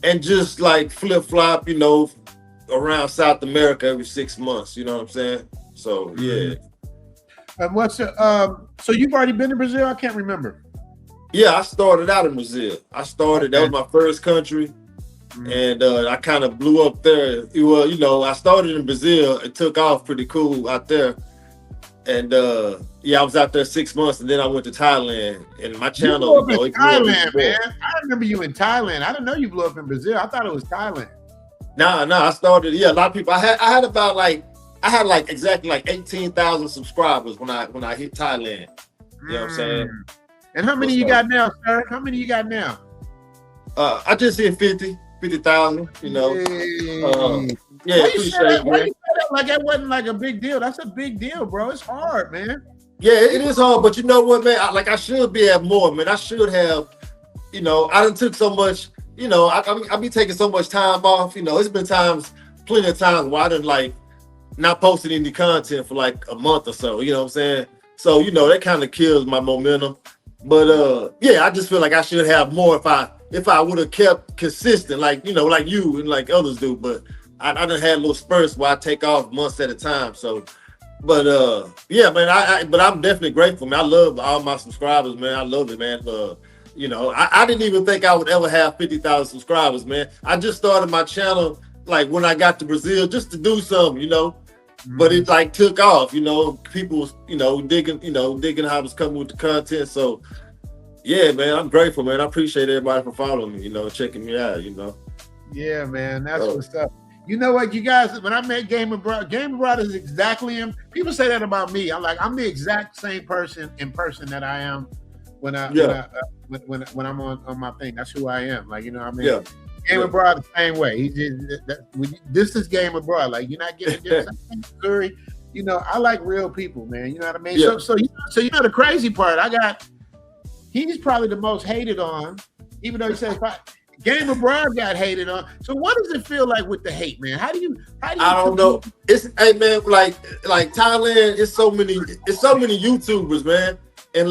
and just like flip-flop, around South America every 6 months. You know what I'm saying? So, yeah. And so you've already been to Brazil? I can't remember. Yeah, I started out in Brazil. That was my first country. And I kind of blew up there. Well, I started in Brazil. It took off pretty cool out there. And I was out there 6 months, and then I went to Thailand. And my channel, blew up in Thailand, man. I remember you in Thailand. I didn't know you blew up in Brazil. I thought it was Thailand. Nah, I started. Yeah, a lot of people. I had about exactly 18,000 subscribers when I hit Thailand. You know what I'm saying? And how many you got now, sir? How many you got now? I just hit 50,000. Why you say that like that wasn't like a big deal? That's a big deal, bro. It's hard, man. Yeah, it is hard, but you know what, man? I should be at more, man. I should have. I done took so much. I be taking so much time off. It's been plenty of times where I done not posted any content for like a month or so. You know what I'm saying? So that kind of kills my momentum. But I just feel like I should have more if I would have kept consistent, like you and like others do. But I done had little spurts where I take off months at a time. So, but man, but I'm definitely grateful, man. I love all my subscribers, man. I love it, man. I didn't even think I would ever have 50,000 subscribers, man. I just started my channel like when I got to Brazil just to do something, But it took off, people was, digging how I was coming with the content. So yeah, man, I'm grateful, man. I appreciate everybody for following me, checking me out, Yeah, man, that's what's up. You know what, you guys, when I met Game Abroad is exactly him. People say that about me. I'm the exact same person in person that I am when I'm on my thing. That's who I am. Yeah. Game Abroad the same way. This is Game Abroad. You're not getting this. Zuri. I like real people, man. You know what I mean? Yeah. So the crazy part, he's probably the most hated on, even though he says Game Abroad got hated on. So what does it feel like with the hate, man? How do you I don't know. Hey man, like Thailand, it's so many YouTubers, man. And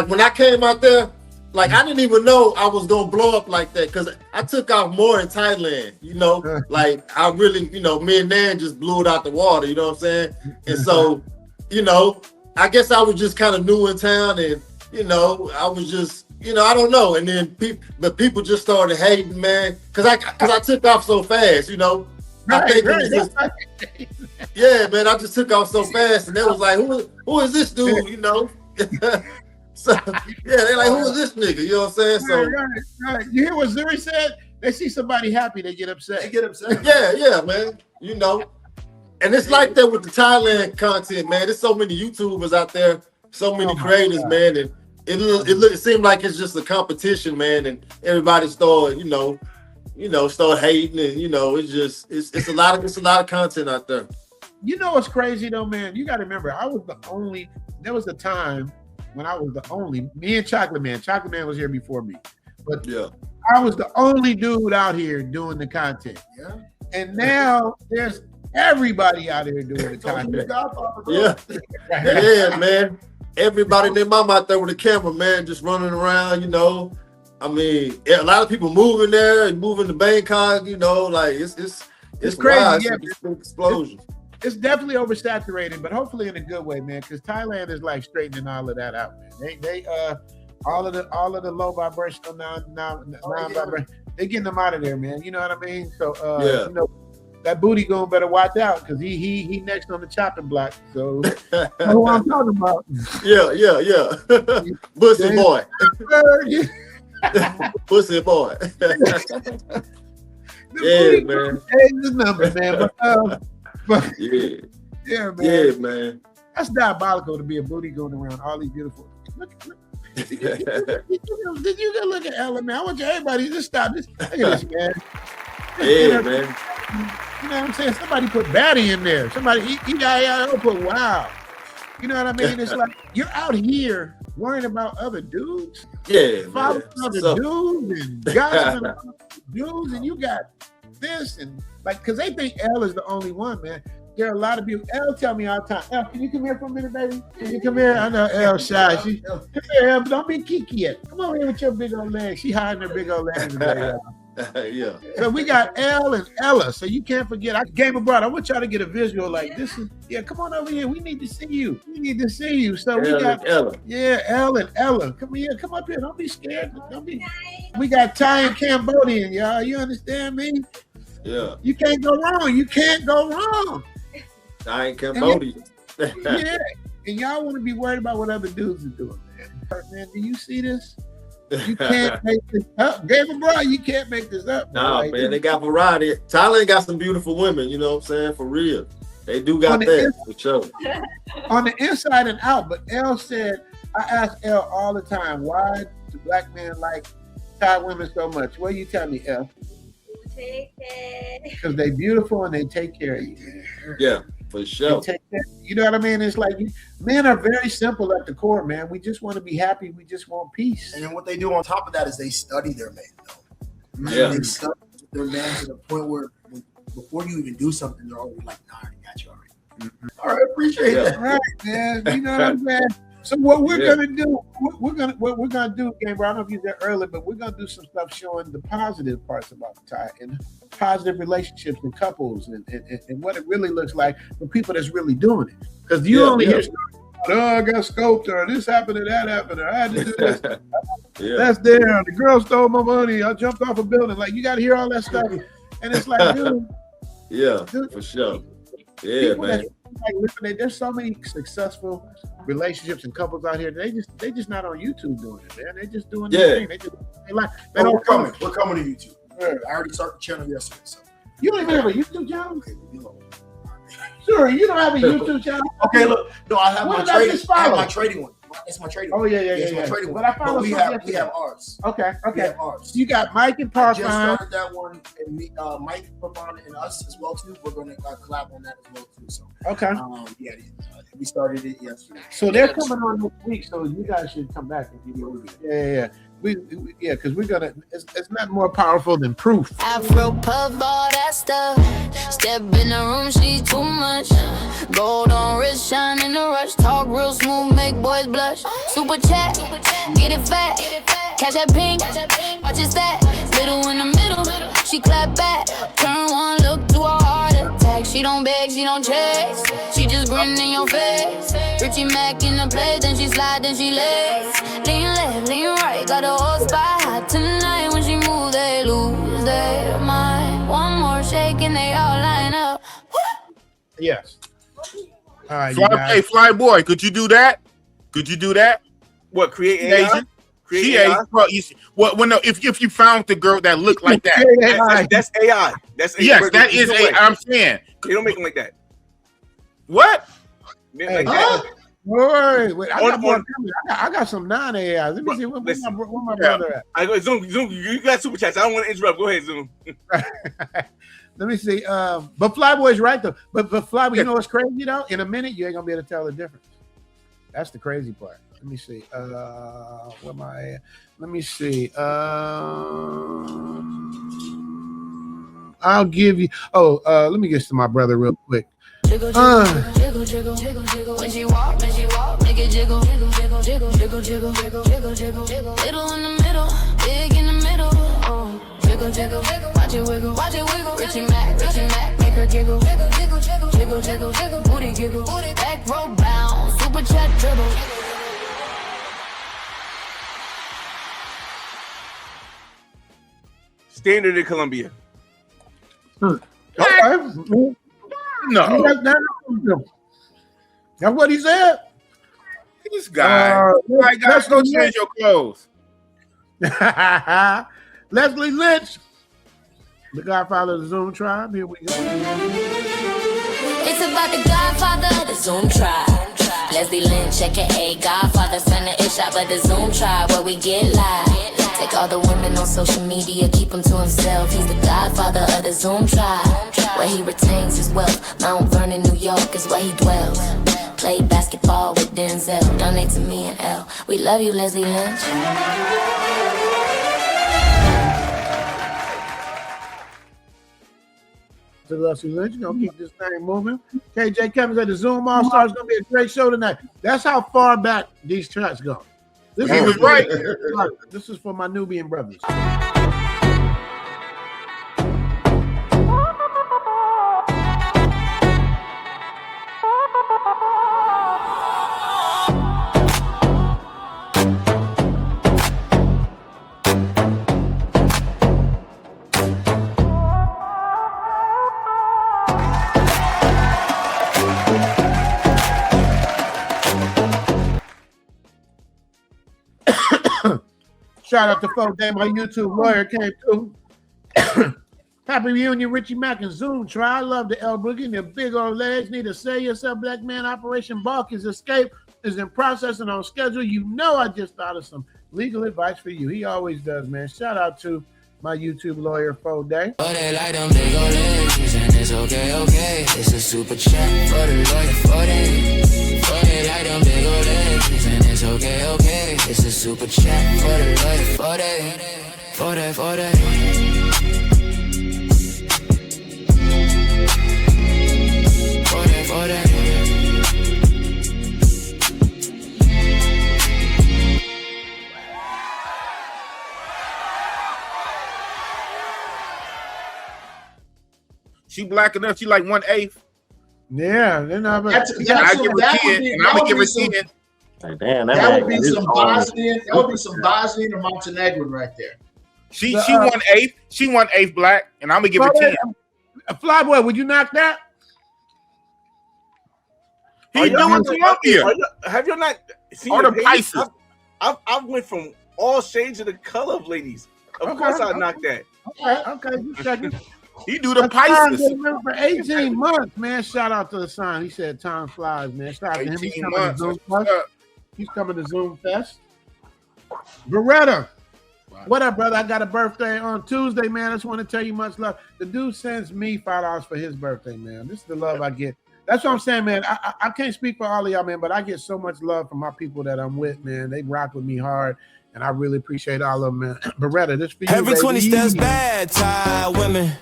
when I came out there, I didn't even know I was gonna blow up like that because I took off more in Thailand, I really, me and Nan just blew it out the water, you know what I'm saying? And so, I guess I was just kind of new in town and, I was just, I don't know. And then people just started hating, man, because I took off so fast, Yeah, man, I just took off so fast and they was like, who is this dude, So yeah, they're like, who is this nigga? You know what I'm saying? So right. You hear what Zuri said? They see somebody happy, they get upset. Yeah, man. And it's like that with the Thailand content, man. There's so many YouTubers out there, so many creators, man, and it seemed like it's just a competition, man, and everybody started, start hating, and it's a lot of content out there. What's crazy though, man? You got to remember, there was a time when I was the only, me and Chocolate Man was here before me, but yeah, I was the only dude out here doing the content. Yeah. And now there's everybody out here doing the content. Yeah, man. Everybody and their mama out there with a camera, man, just running around, I mean, a lot of people moving there and moving to Bangkok, it's crazy. Wild. Yeah, it's an explosion. It's definitely oversaturated, but hopefully in a good way, man. Because Thailand is straightening all of that out, man. They all of the low vibrational non-vibration, they getting them out of there, man. You know what I mean? So that booty going better watch out because he next on the chopping block. So you know who I'm talking about? Yeah. Pussy boy. Pussy boy. Yeah, man. This number, man. But yeah, man. Yeah, man. That's diabolical to be a booty going around all these beautiful. Look. Did you go look at Ella, man? I want you everybody to stop this. Look at this, man. Yeah, man. You know what I'm saying? Somebody put Batty in there. Somebody EIL put Wow. You know what I mean? It's like you're out here worrying about other dudes. Yeah, following man. other dudes and gossiping about dudes, and you got this and like because they think L is the only one, man. There are a lot of people. L tell me all the time, L, can you come here for a minute, baby? Can you come here? I know L shy. Come here, L, don't be kiki yet. Come over here with your big old legs. She hiding her big old legs. Yeah. So we got L and Ella. So you can't forget. I came abroad. I want y'all to get a visual like this is. Yeah, come on over here. We need to see you. We need to see you. So we got Ella. Yeah, L and Ella. Come here. Come up here. Don't be scared. Don't be. We got Thai and Cambodian, y'all. You understand me? Yeah. You can't go wrong. You can't go wrong. I ain't Cambodian. Yeah. And y'all want to be worried about what other dudes are doing, man. Man, do you see this? You can't make this up. Gabriel Brown, you can't make this up. Nah, like, man, they got variety. Thailand got some beautiful women, you know what I'm saying? For real. They do got that, for sure. On the inside and out, but L said, I ask L all the time, why do black men like Thai women so much? What do you tell me, L? Because they beautiful and they take care of you. Yeah, for sure. You know what I mean? It's like men are very simple at the core, man. We just want to be happy. We just want peace. And then what they do on top of that is they study their man, though. Yeah. They study their man to the point where before you even do something, they're already like, nah, I already got you already. All right, appreciate that. Right, man. You know what I'm saying? So what we're gonna do, what we're gonna do, Gabriel, I don't know if you did earlier, but we're gonna do some stuff showing the positive parts about Thai and positive relationships and couples and what it really looks like for people that's really doing it. Because you only hear stories about, I got scoped or this happened or that happened or I had to do this. That's there. The girl stole my money. I jumped off a building. Like you gotta hear all that stuff. And it's like, dude. Yeah, for sure. Yeah, man. Like, there's so many successful relationships and couples out here. They just not on YouTube doing it, man. They just doing their thing. We're coming to YouTube. I already started the channel yesterday. So you don't even have a YouTube channel? Okay, sure, you don't have a YouTube channel. Okay, look, no, I have my trading. I have my trading one. It's my trading. Oh yeah. It's my trading one. But I follow we have ours. Okay. We have ours. You got Mike and Parfum. Just started that one, and me, Mike, Parfum, and us as well too. We're going to collab on that as well too. So okay. We started it yesterday. So they're coming on next week. So you guys should come back and give you Yeah. Because we're gonna. It's not more powerful than proof. Afro puff, all that stuff. Step in the room, she too much. Gold on wrist, shine in the rush. Talk real smooth, make boys blush. Super chat, get it fat. Catch that pink, watch it stack. Little in the middle, she clap back. Turn one, look to a heart attack. She don't beg, she don't chase. She just grin in your face. Richie Mac in the place, then she slide, then she lays. Lean left, lean right, got a whole spot hot tonight. When she move, they lose their mind. One more shake and they all line up. Yes. All right, Hey, Flyboy, could you do that? What, create AI? If you found the girl that looked like that. That's AI. That's AI. Yes, that is AI. I'm saying. They don't make them like that. What? Hey, wait, I got some non-AIs. Let me see where my brother at. I go Zoom. You got super chats. I don't want to interrupt. Go ahead, Zoom. Let me see. But Flyboy's right though. But Flyboy, you know what's crazy though? In a minute, you ain't gonna be able to tell the difference. That's the crazy part. Let me see. Where am I at? Let me see. I'll give you. Let me get to my brother real quick. Jiggle, jiggle, jiggle, jiggle, jiggle. When she walk, make it jiggle, jiggle, jiggle, jiggle, jiggle, jiggle, jiggle, jiggle, jiggle, jiggle. Little in the middle, big in the middle. Jiggle, jiggle, jiggle, watch it wiggle, Richie Mac, make her giggle, jiggle, jiggle, jiggle, jiggle, jiggle, jiggle, booty giggle, back row bound, super chat dribble. Standard in Colombia. Okay. No. That's what he said. This guy. Let's go change your clothes. Leslie Lynch, the Godfather of the Zoom Tribe. Here we go. It's about the Godfather of the Zoom Tribe. Leslie Lynch, aka Godfather, spend the ish out, but the Zoom Tribe where we get live. Take all the women on social media, keep him to himself. He's the godfather of the Zoom tribe, where he retains his wealth. Mount Vernon, New York is where he dwells. Played basketball with Denzel. Donate to me and L. We love you, Leslie Lynch. To Leslie Lynch, gonna keep this thing moving. KJ Kevin's at the Zoom All Stars. Gonna be a great show tonight. That's how far back these tracks go. He was right. This is for my Nubian brothers. Shout out to Folk Day, my YouTube lawyer came through. Happy reunion, Richie Mack and Zoom try. I love the L Boogie and the big old legs. Need to say yourself, black man. Operation Balkans escape is in process and on schedule. You know I just thought of some legal advice for you. He always does, man. Shout out to my YouTube lawyer, Folk Day. Oh, they like them big old legs, and it's okay, okay. It's a super chat for the lawyer, for they. Oh, they like them big old legs, and it's okay, okay. It's a super chat for the lawyer, for they. For they, for they. For they, for they. She black enough. She like 1/8. Yeah, they're not. I give her 10, and I'm gonna give her 10. Like, damn, that would be some Bosnian. That would be some Bosnian or Montenegrin right there. She 1/8. She 1/8 black, and I'm gonna give her 10. Flyboy, would you knock that? He doing Colombia. Have you not seen Or the page? Pisces? I went from all shades of the color of ladies. Of course, I knocked that. Okay, just checking. He do the Pisces Pisces. for 18 months, man. Shout out to the son. He said time flies, man. Shout out to him. He's coming to Zoom Fest. He's coming to Zoom Fest. Beretta. What up, brother? I got a birthday on Tuesday, man. I just want to tell you much love. The dude sends me $5 for his birthday, man. This is the love I get. That's what I'm saying, man. I can't speak for all of y'all, man, but I get so much love from my people that I'm with, man. They rock with me hard, and I really appreciate all of them, man. Beretta, this for you, Every baby. 20 steps bad, Thai women.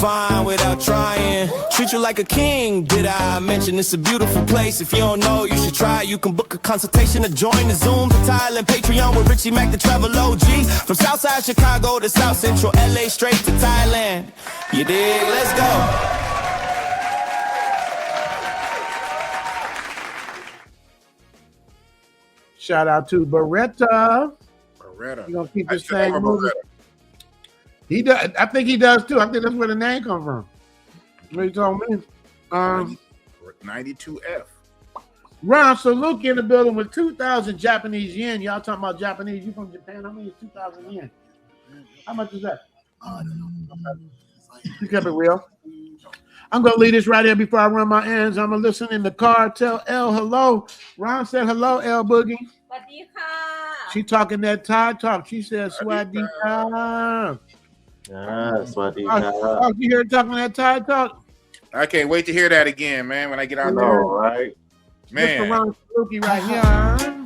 Fine without trying. Treat you like a king, did I mention it's a beautiful place? If you don't know, you should try. You can book a consultation to join the Zoom to Thailand Patreon with Richie Mack, the travel OG. From Southside Chicago to South Central LA, straight to Thailand. You dig? Let's go. Shout out to Beretta. Beretta. You're gonna keep this thing moving. He does. I think he does too. I think that's where the name comes from. What you told me? 92F. Ron Saluki in the building with 2,000 Japanese yen. Y'all talking about Japanese? You from Japan? How many is 2,000 yen? How much is that? I don't know. You kept it real. I'm gonna leave this right here before I run my errands. I'm gonna listen in the car. Tell L hello. Ron said hello, L Boogie. She talking that Thai talk. She said Swadika. Swadika. Oh, you hear her talking that Thai talk? I can't wait to hear that again, man. When I get out there, right? Man, Mr. Ron Saluki right here.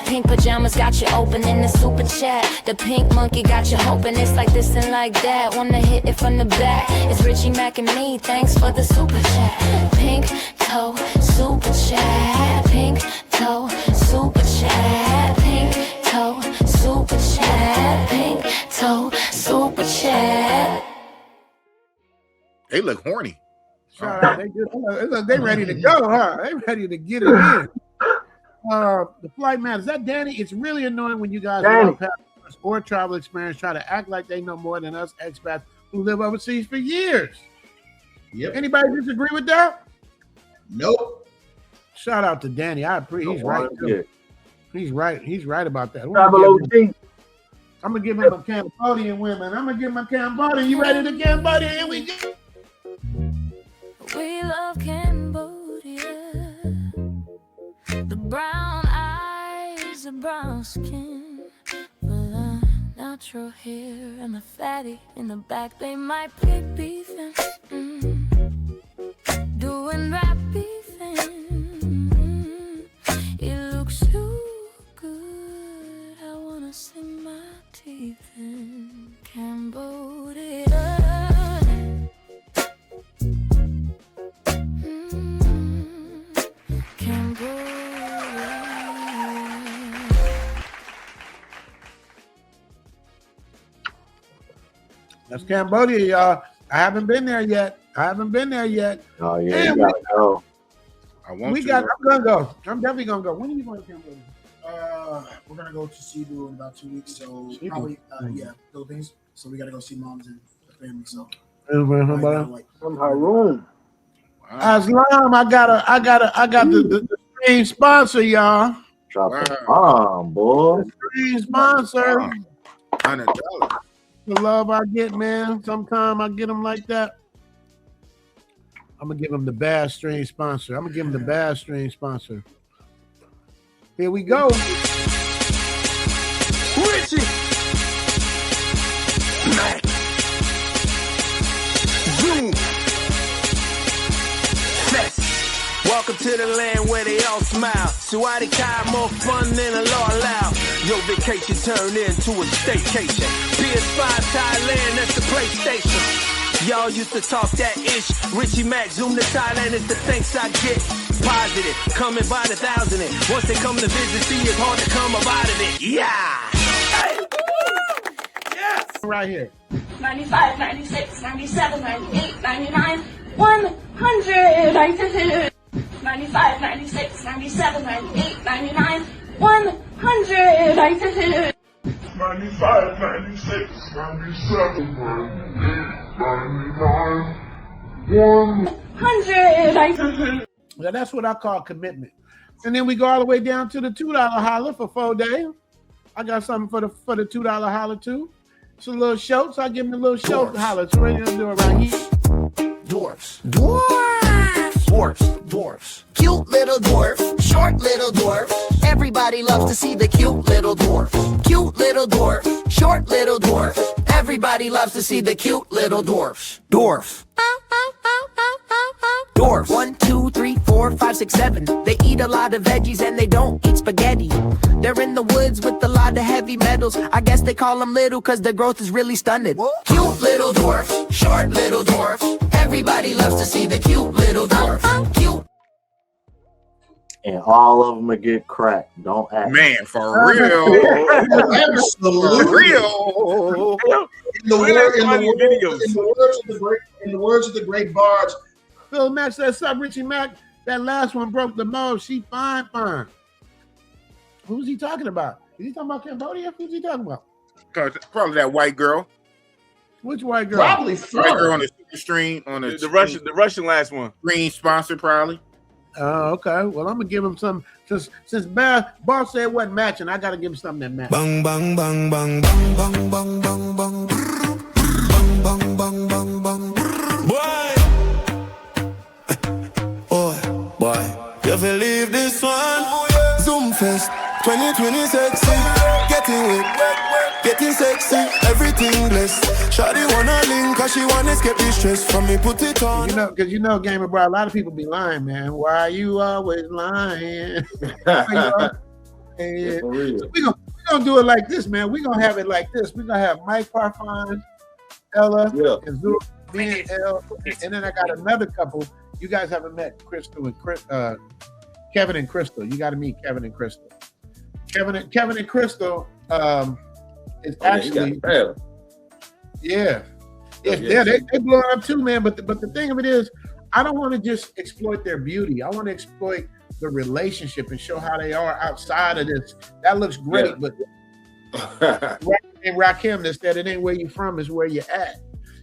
Pink pajamas got you open in the super chat. The pink monkey got you hoping it's like this and like that. Wanna hit it from the back. It's Richie Mack and me. Thanks for the super chat. Pink toe super chat. Pink toe super chat. Pink toe super chat. Pink toe super chat. they look horny. They ready to go, huh? They ready to get it in. The flight man, is that Danny? It's really annoying when you guys or travel experience try to act like they know more than us expats who live overseas for years. Yep. Anybody disagree with that? Nope. Shout out to Danny. I appreciate he's right. Too. He's right. He's right about that. Travel OG. I'm gonna give him a Cambodian women. I'm gonna give him a Cambodian. You ready to Cambodian? Here we go. We love Cambodia. The brown eyes, the brown skin, the natural hair and the fatty in the back. They might be beefing, doing rap beefing. It looks so good, I wanna sink my teeth in Cambodia. That's Cambodia, y'all. I haven't been there yet. Oh yeah, And you gotta go. I'm I'm gonna go. I'm definitely gonna go. When are you going to Cambodia? We're gonna go to Cebu in about 2 weeks, so Cebu. probably Philippines. So we gotta go see moms and the family. So From Haroon. Aslam, I got the stream sponsor, y'all. Drop a bomb, boy. The stream sponsor. $100. The love I get, man. Sometimes I get them like that. I'm gonna give him the Bazz stream sponsor. Here we go. Richie. Mac. Zoom. Fest. Welcome to the land where they all smile. So I got more fun than a law allow. Your vacation turned into a staycation. PS5 Thailand, that's the PlayStation. Y'all used to talk that ish. Richie Mac, zoom to Thailand is the thanks I get. Positive, coming by the thousand. Once they come to visit, see it's hard to come up out of it. Yeah! Yes! Right here. 95, 96, 97, 98, 99, 100. 95, 96, 97, 98, 99, 100. 95, 96, 97, 98, 99, 100. Now that's what I call commitment. And then we go all the way down to the $2 holler for 4 days. I got something for the $2 holler too. It's a little show, so I give him a little show holler. So we're gonna do it right here. Dwarfs. Cute little dwarf, short little dwarf. Everybody loves to see the cute little dwarf. Cute little dwarf, short little dwarf. Everybody loves to see the cute little dwarfs. Dwarf. Dwarf. 1, 2, 3, 4, 5, 6, 7. They eat a lot of veggies and they don't eat spaghetti. They're in the woods with a lot of heavy metals. I guess they call them little cause their growth is really stunted. Cute little dwarf, short little dwarf. Everybody loves to see the cute little dwarf. Cute. And all of them will get cracked. Don't act. Man, for real. Absolutely. In the words of the great bards, Phil Mack said, "What's up, Richie Mack? That last one broke the mold. She fine. Who's he talking about? Is he talking about Cambodia? Who's he talking about? Probably that white girl. Which white girl? probably White girl on Fern. the stream on the The Russian last one. green sponsor probably. Oh, okay. Well, I'm gonna give him some since Boss said it wasn't matching. I gotta give him something that matches. Bang bang bang bang bang bang bang bang bang bang bang bang bang. Boy, you feel leave this one. Zoom Fest 2020 sexy, getting wet, getting sexy, everything blessed. Shawty wanna link cause she wanna escape the stress from me, put it on. Because Gamer Bro, a lot of people be lying, man. Why you always lying? Yeah, for real. So we gonna do it like this, man. We're gonna have it like this. We're gonna have Mike Parfon, Ella, and Zuri, me and Elle, and then I got another couple. You guys haven't met Crystal and Kevin and Crystal. You got to meet Kevin and Crystal. Kevin and Crystal is actually they blowing up too, man. But the thing of it is, I don't want to just exploit their beauty. I want to exploit the relationship and show how they are outside of this. That looks great, but in Rakim, that it ain't where you from, is where you're at.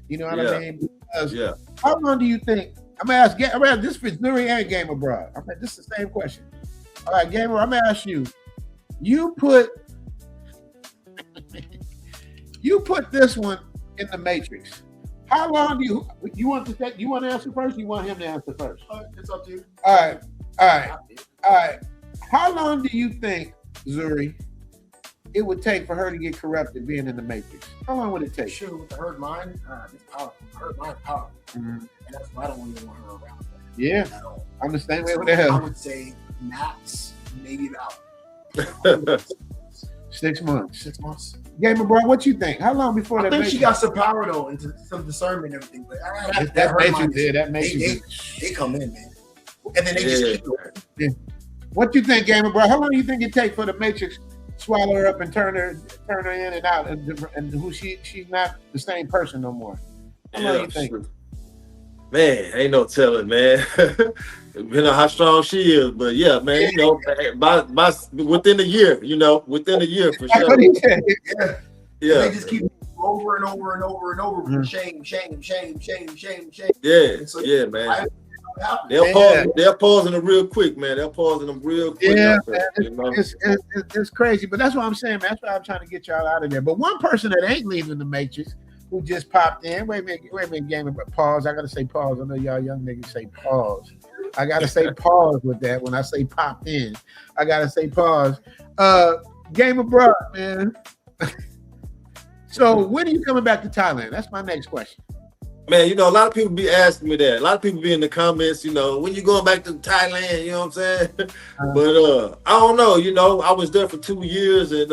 You know what I mean? Because how long do you think? I'm gonna ask this for Zuri and Game Abroad. This is the same question. All right, Gamer, I'm gonna ask you. You put You put this one in the Matrix. How long do you want to take? You want to answer first? Or you want him to answer first? It's up to you. All right. How long do you think, Zuri, it would take for her to get corrupted being in the Matrix? How long would it take? Sure, with the herd mind, it's powerful. Herd mind, powerful, and that's why I don't even want her around. Yeah, I'm the same way So with the hell. I would say max, maybe about 6 months. 6 months. Gamer bro, what you think? How long before I that? think Matrix? she got some power though, into some discernment and everything. But That herd Matrix, mind is- that Matrix. They come in, man, and then they just keep going. Yeah. What you think, Gamer bro? How long do you think it take for the Matrix swallow her up and turn her in and out, and who she's not the same person no more? How long do you think? Man, ain't no telling, man. Depending on how strong she is, but yeah, man, you know, by within a year, for sure. What he said. Yeah. They just keep over and over and over and over. Shame. Yeah, And so, yeah, man. happens. They're pausing them real quick, man. They're pausing them real quick. Yeah, out there, you know? it's crazy, but that's what I'm saying, man. That's why I'm trying to get y'all out of there. But one person that ain't leaving the Matrix, who just popped in. Wait a minute, gamer, but pause. I gotta say pause. I know y'all young niggas say pause. I gotta say pause with that when I say popped in. I gotta say pause. Gamer bro, man. So when are you coming back to Thailand? That's my next question. Man, you know, a lot of people be asking me that. A lot of people be in the comments, you know, when you going back to Thailand, you know what I'm saying? But I don't know, you know, I was there for 2 years and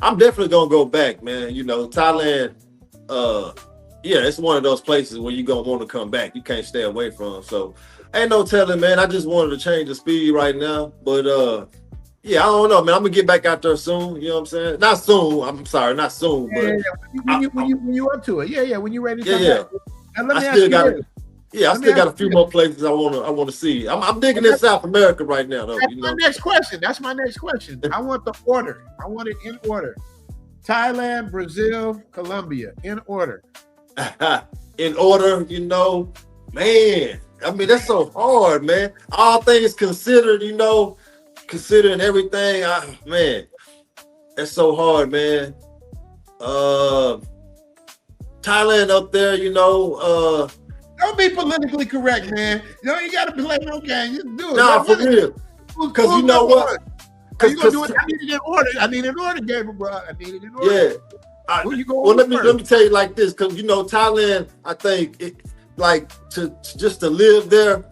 I'm definitely gonna go back, man. You know, Thailand, yeah, it's one of those places where you gonna want to come back. You can't stay away from. So ain't no telling, man. I just wanted to change the speed right now. But yeah, I don't know, man. I'm gonna get back out there soon. You know what I'm saying? Not soon. I'm sorry, not soon. But When you up to it, yeah, when you ready to come yeah. back. Now, let me I ask still you got this. I still got a few more places I want to see. I'm digging in South America right now, though. That's You my know, next question. That's my next question. I want the order. I want it in order. Thailand, Brazil, Colombia, in order. in order, you know, man. I mean, that's so hard, man. All things considered, you know, considering everything, man, that's so hard, man. Thailand up there, you know. Don't be politically correct, man. You know, you gotta play no game. Just do it. Nah, for real. Because you know what? You gonna do it? I need it in order. I need it in order, Gabriel, bro. I need it in order. Yeah. Where you going Well, let me first? tell you like this, because you know, Thailand, I think it, like to just to live there,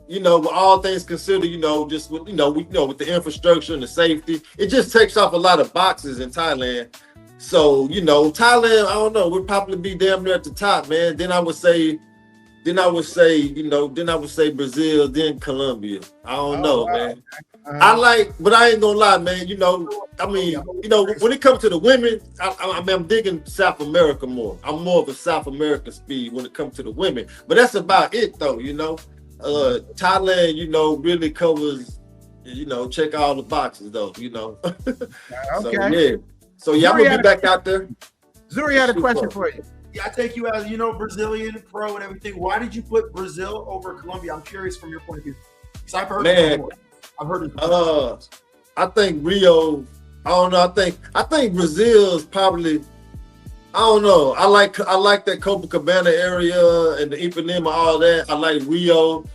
you know, with all things considered, you know, just with with the infrastructure and the safety, it just takes off a lot of boxes in Thailand. So, you know, Thailand, I don't know, would probably be damn near at the top, man. Then I would say Brazil, then Colombia. I don't know, man. But I ain't gonna lie, man. You know, I mean, you know, when it comes to the women, I mean, I'm digging South America more. I'm more of a South American speed when it comes to the women. But that's about it, though. You know, Thailand, you know, really covers. You know, check all the boxes, though. You know. Okay. So yeah, I'm gonna be back out there. Zuri had a question for you. Yeah, I take you as, you know, Brazilian pro and everything. Why did you put Brazil over Colombia? I'm curious from your point of view. Because I've heard it before. I've heard it before. I think Rio. I don't know. I think Brazil is probably. I don't know. I like that Copacabana area and the Ipanema, all that. I like Rio.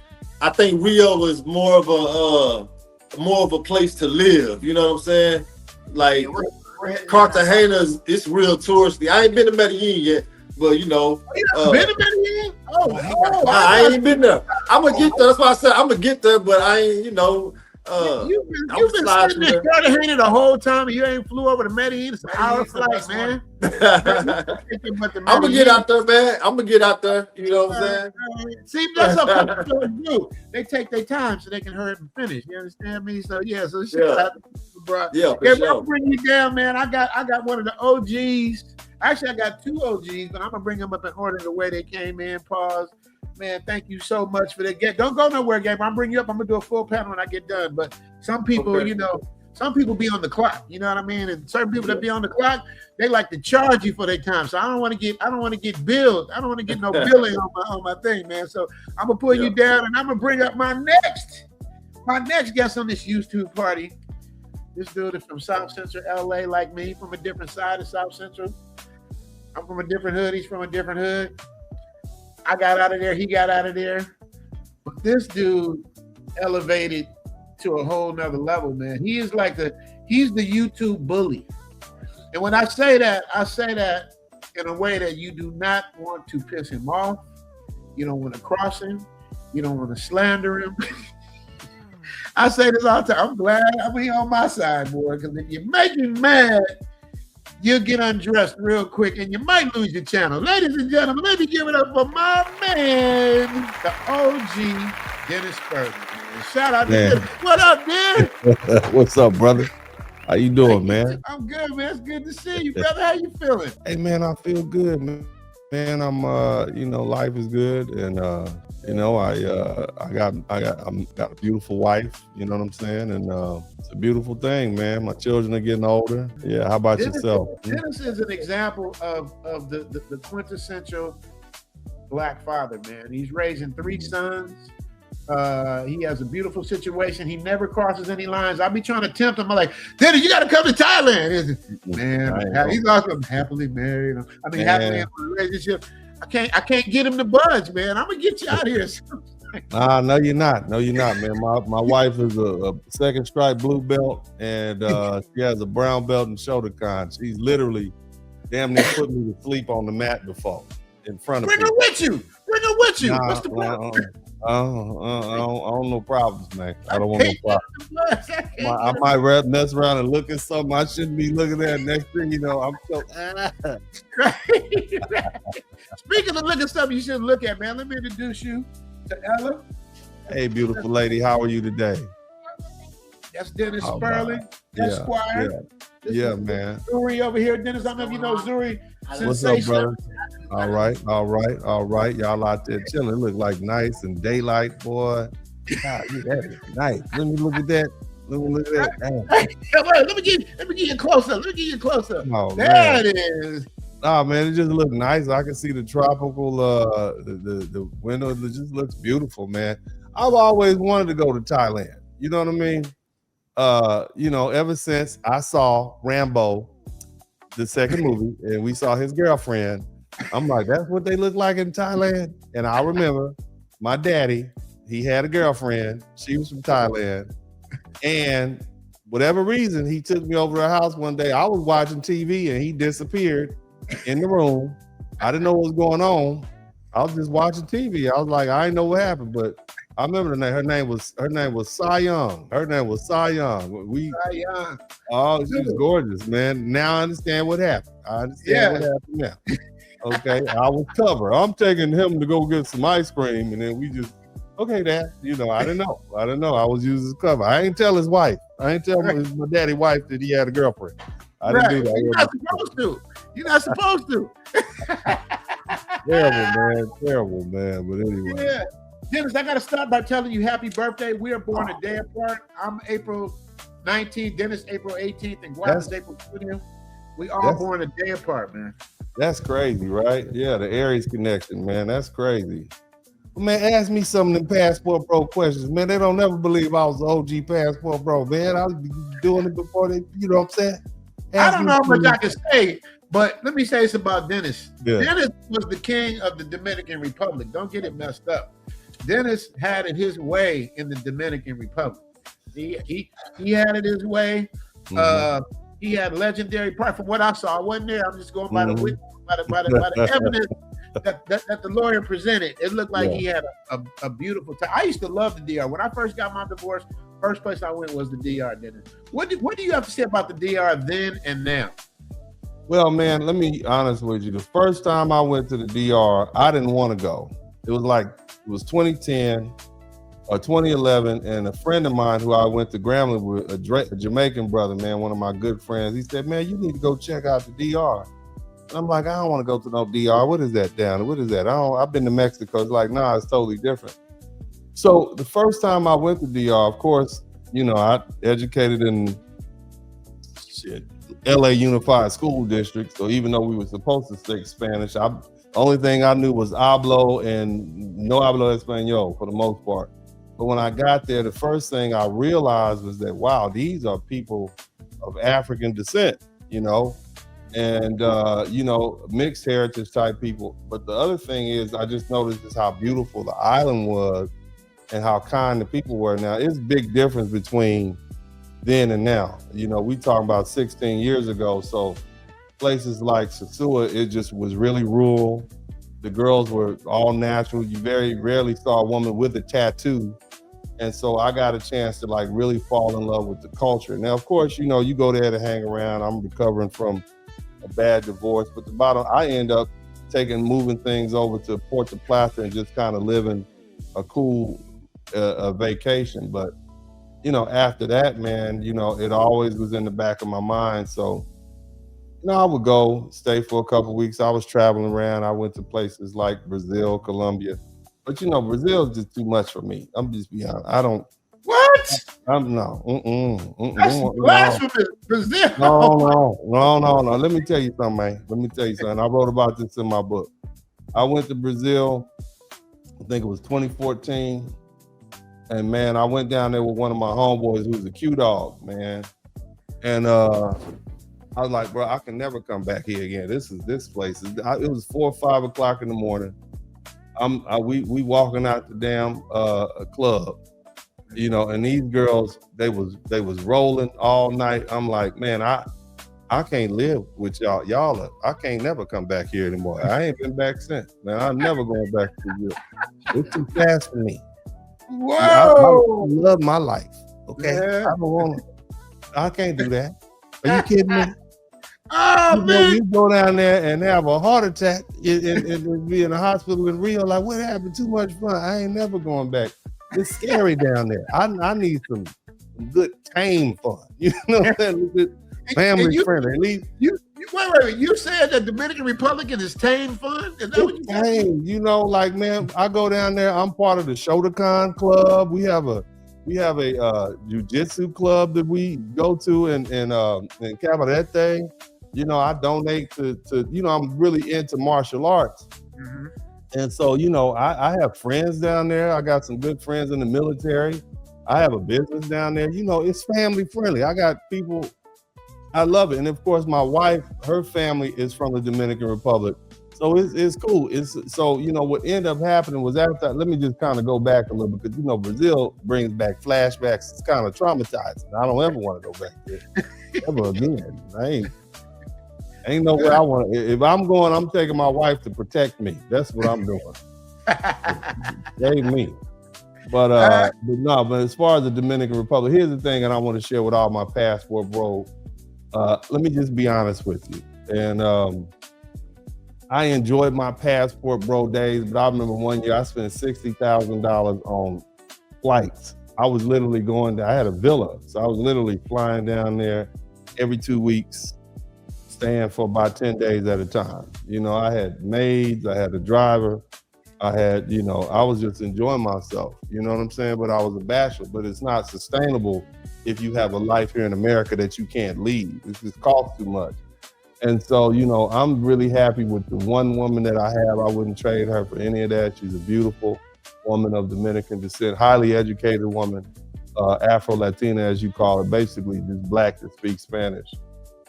I think Rio is more of a place to live. You know what I'm saying? Like Cartagena, it's real touristy. I ain't been to Medellin yet. But you know, been to Medellin? I ain't been there. I'm gonna get there. That's why I said I'm gonna get there, but I ain't, you know. You've been sitting in Cartagena the whole time, and you ain't flew over to Medellin. It's an hour flight, man. I'm gonna get out there, man. I'm gonna get out there. You know what I'm saying? See, that's what people do. They take their time so they can hurry up and finish. You understand me? So yeah, so shit out to people, bro. Yeah, for sure. I'll bring you down, man. I got one of the OGs. Actually, I got two OGs, but I'm gonna bring them up in order the way they came in. Pause. Man, thank you so much for that. Don't go nowhere, Gabe. I'm bringing you up. I'm gonna do a full panel when I get done. But some people, you know, some people be on the clock. You know what I mean? And certain people that be on the clock, they like to charge you for their time. So I don't want to get billed. I don't want to get no billing on my thing, man. So I'm gonna pull you down, and I'm gonna bring up my next guest on this YouTube party. This dude is from South Central LA, like me, from a different side of South Central. I'm from a different hood. He's from a different hood. I got out of there. He got out of there. But this dude elevated to a whole nother level, man. He's the YouTube bully. And when I say that in a way that you do not want to piss him off. You don't want to cross him. You don't want to slander him. I say this all the time. I'm glad I'm here on my side, boy, because if you make me mad, you'll get undressed real quick and you might lose your channel. Ladies and gentlemen, let me give it up for my man, the OG Dennis Fern. Shout out to Dennis. What up, man? What's up, brother? How you doing, man? I'm good, man. It's good to see you, brother. How you feeling? Hey, man, I feel good, man. Man, I'm life is good, and I got a beautiful wife. You know what I'm saying? And it's a beautiful thing, man. My children are getting older. Yeah. How about yourself? Dennis is an example of the quintessential Black father, man. He's raising 3 sons. He has a beautiful situation. He never crosses any lines. I be trying to tempt him. I'm like, Dennis, you got to come to Thailand. Man, he's also happily married. Happily in a relationship. I can't get him to budge, man. I'm gonna get you out of here. No, you're not. No, you're not, man. My wife is a 2nd stripe blue belt, and she has a brown belt in Shotokan. She's literally damn near put me to sleep on the mat before in front of me. Bring her with you. Nah, What's the problem? I don't know problems, man. I don't want no problems. I might mess around and look at something I shouldn't be looking at. Next thing you know, I'm so. Speaking of looking at something you shouldn't look at, man, let me introduce you to Ella. Hey, beautiful lady, how are you today? That's Dennis Spurling, Esquire. Yeah, man. Zuri over here. Dennis, I don't know if you know Zuri. What's up, brother? All right. Y'all out there chilling. Look like nice and daylight, boy. God, that is nice. Let me look at that. Let me get you closer. Oh, there it is. Oh man, it just looks nice. I can see the tropical the window. It just looks beautiful, man. I've always wanted to go to Thailand. You know what I mean? Ever since I saw Rambo, the 2nd movie, and we saw his girlfriend, I'm like, that's what they look like in Thailand. And I remember my daddy, he had a girlfriend. She was from Thailand. And whatever reason, he took me over to her house one day. I was watching TV and he disappeared in the room. I didn't know what was going on. I was just watching TV. I was like, I didn't know what happened, but I remember the name. Her name was Sayong. Oh, she was gorgeous, man. Now I understand what happened. What happened now. Okay, I was covered. I'm taking him to go get some ice cream, and then we just, okay, Dad. I didn't know. I was using his cover. I ain't tell his wife. I ain't tell my daddy's wife that he had a girlfriend. I didn't do that. You're not supposed to. Terrible, man. But anyway. Yeah. Dennis, I got to start by telling you happy birthday. We are born a day apart. I'm April 19th, Dennis April 18th, and Guapo's April 20th. We all born a day apart, man. That's crazy, right? Yeah, the Aries connection, man. That's crazy. Well, man, ask me some of them Passport Bro questions, man. They don't never believe I was the OG Passport Bro, man. I was doing it before they, you know what I'm saying? I don't know how much I can say, but let me say this about Dennis. Yeah. Dennis was the king of the Dominican Republic. Don't get it messed up. Dennis had it his way in the Dominican Republic. He had it his way. He had legendary part. From what I saw, I wasn't there. I'm just going by the evidence that the lawyer presented. It looked like he had a beautiful time. I used to love the DR. When I first got my divorce, first place I went was the DR. Dennis, what do you have to say about the DR then and now? Well, man, let me be honest with you. The first time I went to the DR, I didn't want to go. It was 2010 or 2011, and a friend of mine who I went to Grambling with, a Jamaican brother, man, one of my good friends, he said, man, you need to go check out the DR. And I'm like, I don't want to go to no DR. What is that down? What is that? I've been to Mexico. It's like, nah, it's totally different. So the first time I went to DR, of course, I educated in LA Unified School District. So even though we were supposed to speak Spanish, only thing I knew was hablo and no hablo español for the most part. But when I got there, the first thing I realized was that, wow, these are people of African descent, and mixed heritage type people. But the other thing is, I just noticed is how beautiful the island was and how kind the people were. Now, it's a big difference between then and now. We talking about 16 years ago, so places like Sosua, it just was really rural. The girls were all natural. You very rarely saw a woman with a tattoo. And so I got a chance to like really fall in love with the culture. Now, of course, you go there to hang around. I'm recovering from a bad divorce, but I end up moving things over to Puerto Plata and just kind of living a cool vacation. But, after that, man, it always was in the back of my mind. So, I would go stay for a couple of weeks. I was traveling around. I went to places like Brazil, Colombia. But Brazil is just too much for me. I'm just being honest. I don't. What? I'm no. That's blasphemous. Brazil. No. Let me tell you something, man. I wrote about this in my book. I went to Brazil. I think it was 2014. And man, I went down there with one of my homeboys who's a Q dog, man. And I was like, bro, I can never come back here again. This place. It was 4 or 5 o'clock in the morning. We walking out the damn club, and these girls, they was rolling all night. I'm like, man, I can't live with y'all. I can't never come back here anymore. I ain't been back since. Man, I'm never going back to Europe. It's too fast for me. Whoa! I love my life. Okay, Yeah. I don't want to. I can't do that. Are you kidding me? Oh, man. You go down there and have a heart attack and be in the hospital in Rio. Like, what happened? Too much fun. I ain't never going back. It's scary down there. I need some good tame fun. You know what I'm saying? Family friendly. At least Wait. You said the Dominican Republic is tame fun? Is that what you said? tame. Like, man, I go down there. I'm part of the Shotokan club. We have a jiu-jitsu club that we go to in Cabarete. I donate to I'm really into martial arts. Mm-hmm. And so, I have friends down there. I got some good friends in the military. I have a business down there. It's family friendly. I got people. I love it. And of course, my wife, her family is from the Dominican Republic. So it's cool. What ended up happening was after that, let me just kind of go back a little bit, because, Brazil brings back flashbacks. It's kind of traumatizing. I don't ever want to go back there ever again. Ain't nowhere I want to. If I'm going, I'm taking my wife to protect me. That's what I'm doing. Save me. But as far as the Dominican Republic, here's the thing, and I want to share with all my passport bro. Let me just be honest with you. And I enjoyed my passport bro days, but I remember one year I spent $60,000 on flights. I was literally I had a villa, so I was literally flying down there every 2 weeks, staying for about 10 days at a time. I had maids, I had a driver, I was just enjoying myself, you know what I'm saying? But I was a bachelor, but it's not sustainable if you have a life here in America that you can't leave. It just costs too much. And so, I'm really happy with the one woman that I have. I wouldn't trade her for any of that. She's a beautiful woman of Dominican descent, highly educated woman, Afro-Latina, as you call it, basically just Black that speaks Spanish,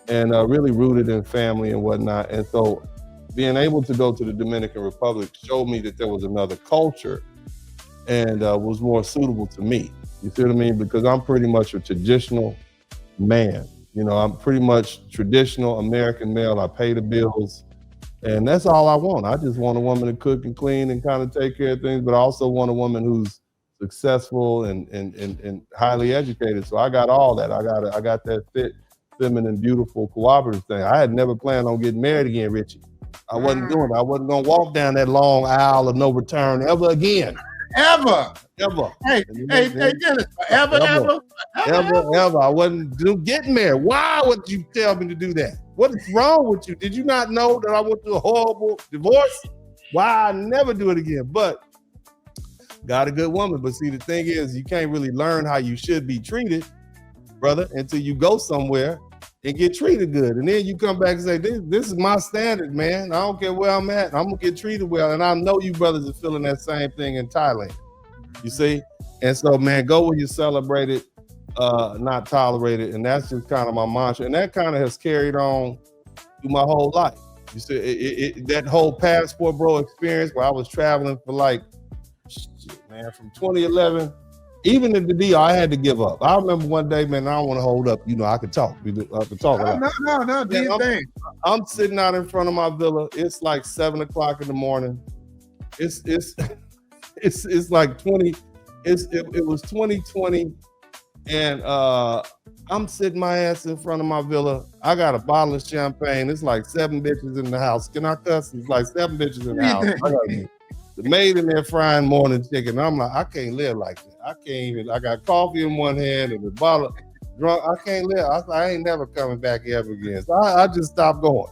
and really rooted in family and whatnot. And so being able to go to the Dominican Republic showed me that there was another culture and was more suitable to me. You see what I mean? Because I'm pretty much a traditional man. I'm pretty much traditional American male. I pay the bills, and that's all I want. I just want a woman to cook and clean and kind of take care of things, but I also want a woman who's successful and highly educated. So I got all that. I got that fit, feminine, beautiful, cooperative thing. I had never planned on getting married again, Richie. I wasn't doing it. I wasn't gonna walk down that long aisle of no return ever again. Ever. Hey, Dennis, ever. I wasn't getting married. Why would you tell me to do that? What is wrong with you? Did you not know that I went through a horrible divorce? Why I never do it again? But got a good woman. But see, the thing is, you can't really learn how you should be treated, brother, until you go somewhere and get treated good. And then you come back and say, this is my standard, man. I don't care where I'm at. I'm going to get treated well. And I know you brothers are feeling that same thing in Thailand. You see? And so, man, go where you celebrate it, not tolerate it. And that's just kind of my mantra. And that kind of has carried on through my whole life. You see, that whole passport bro experience where I was traveling for like, man, from 2011, even in the DR, I had to give up. I remember one day, man, I don't want to hold up. You know, I could talk. I could talk a lot. No, do your thing. I'm sitting out in front of my villa. It's like 7 o'clock in the morning. It's like 20. It was 2020, and I'm sitting my ass in front of my villa. I got a bottle of champagne. It's like 7 bitches in the house. Can I cuss? It's like 7 bitches in the house. I got the maid in there frying morning chicken. I'm like, I can't live like that. I can't even. I got coffee in one hand and a bottle drunk. I can't live. I ain't never coming back ever again. So I just stopped going.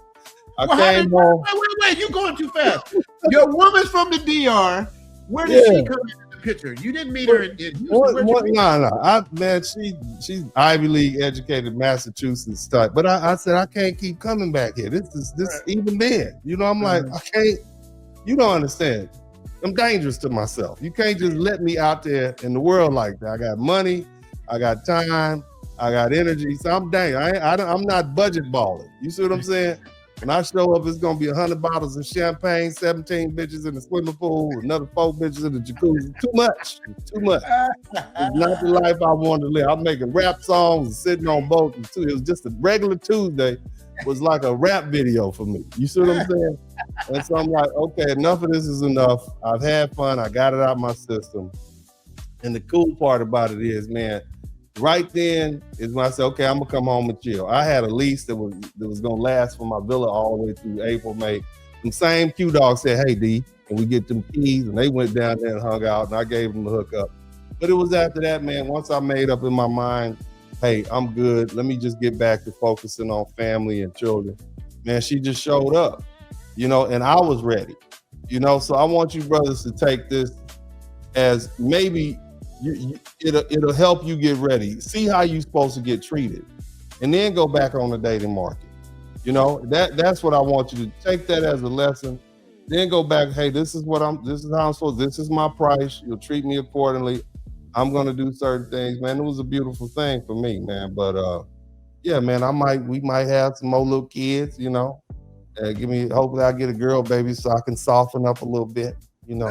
I came home. Wait, you going too fast. Your woman's from the DR. Where did she come into the picture? You didn't meet her in Houston. No. Man, she's Ivy League educated, Massachusetts type. But I said I can't keep coming back here. This even then. You know, I'm like, I can't. You don't understand. I'm dangerous to myself. You can't just let me out there in the world like that. I got money, I got time, I got energy. So I'm dangerous. I'm not budget balling. You see what I'm saying? When I show up, it's gonna be 100 bottles of champagne, 17 bitches in the swimming pool, another 4 bitches in the jacuzzi. Too much. It's not the life I wanted to live. I'm making rap songs and sitting on boats. It was just a regular Tuesday. Was like a rap video for me. You see what I'm saying? And so I'm like, okay, enough of this is enough. I've had fun. I got it out of my system. And the cool part about it is, man, right then is when I said, okay, I'm gonna come home and chill. I had a lease that was gonna last for my villa all the way through April, May. The same Q Dog said, hey D, can we get them keys? And they went down there and hung out, and I gave them the hookup. But it was after that, man, once I made up in my mind, hey, I'm good. Let me just get back to focusing on family and children. Man, she just showed up, you know, and I was ready, you know. So I want you brothers to take this as maybe it'll help you get ready. See how you're supposed to get treated, and then go back on the dating market. You know, that's what I want you to take that as a lesson. Then go back. Hey, this is how I'm supposed. This is my price. You'll treat me accordingly. I'm gonna do certain things, man. It was a beautiful thing for me, man. But yeah, man, we might have some more little kids, you know. Hopefully I get a girl baby so I can soften up a little bit, you know.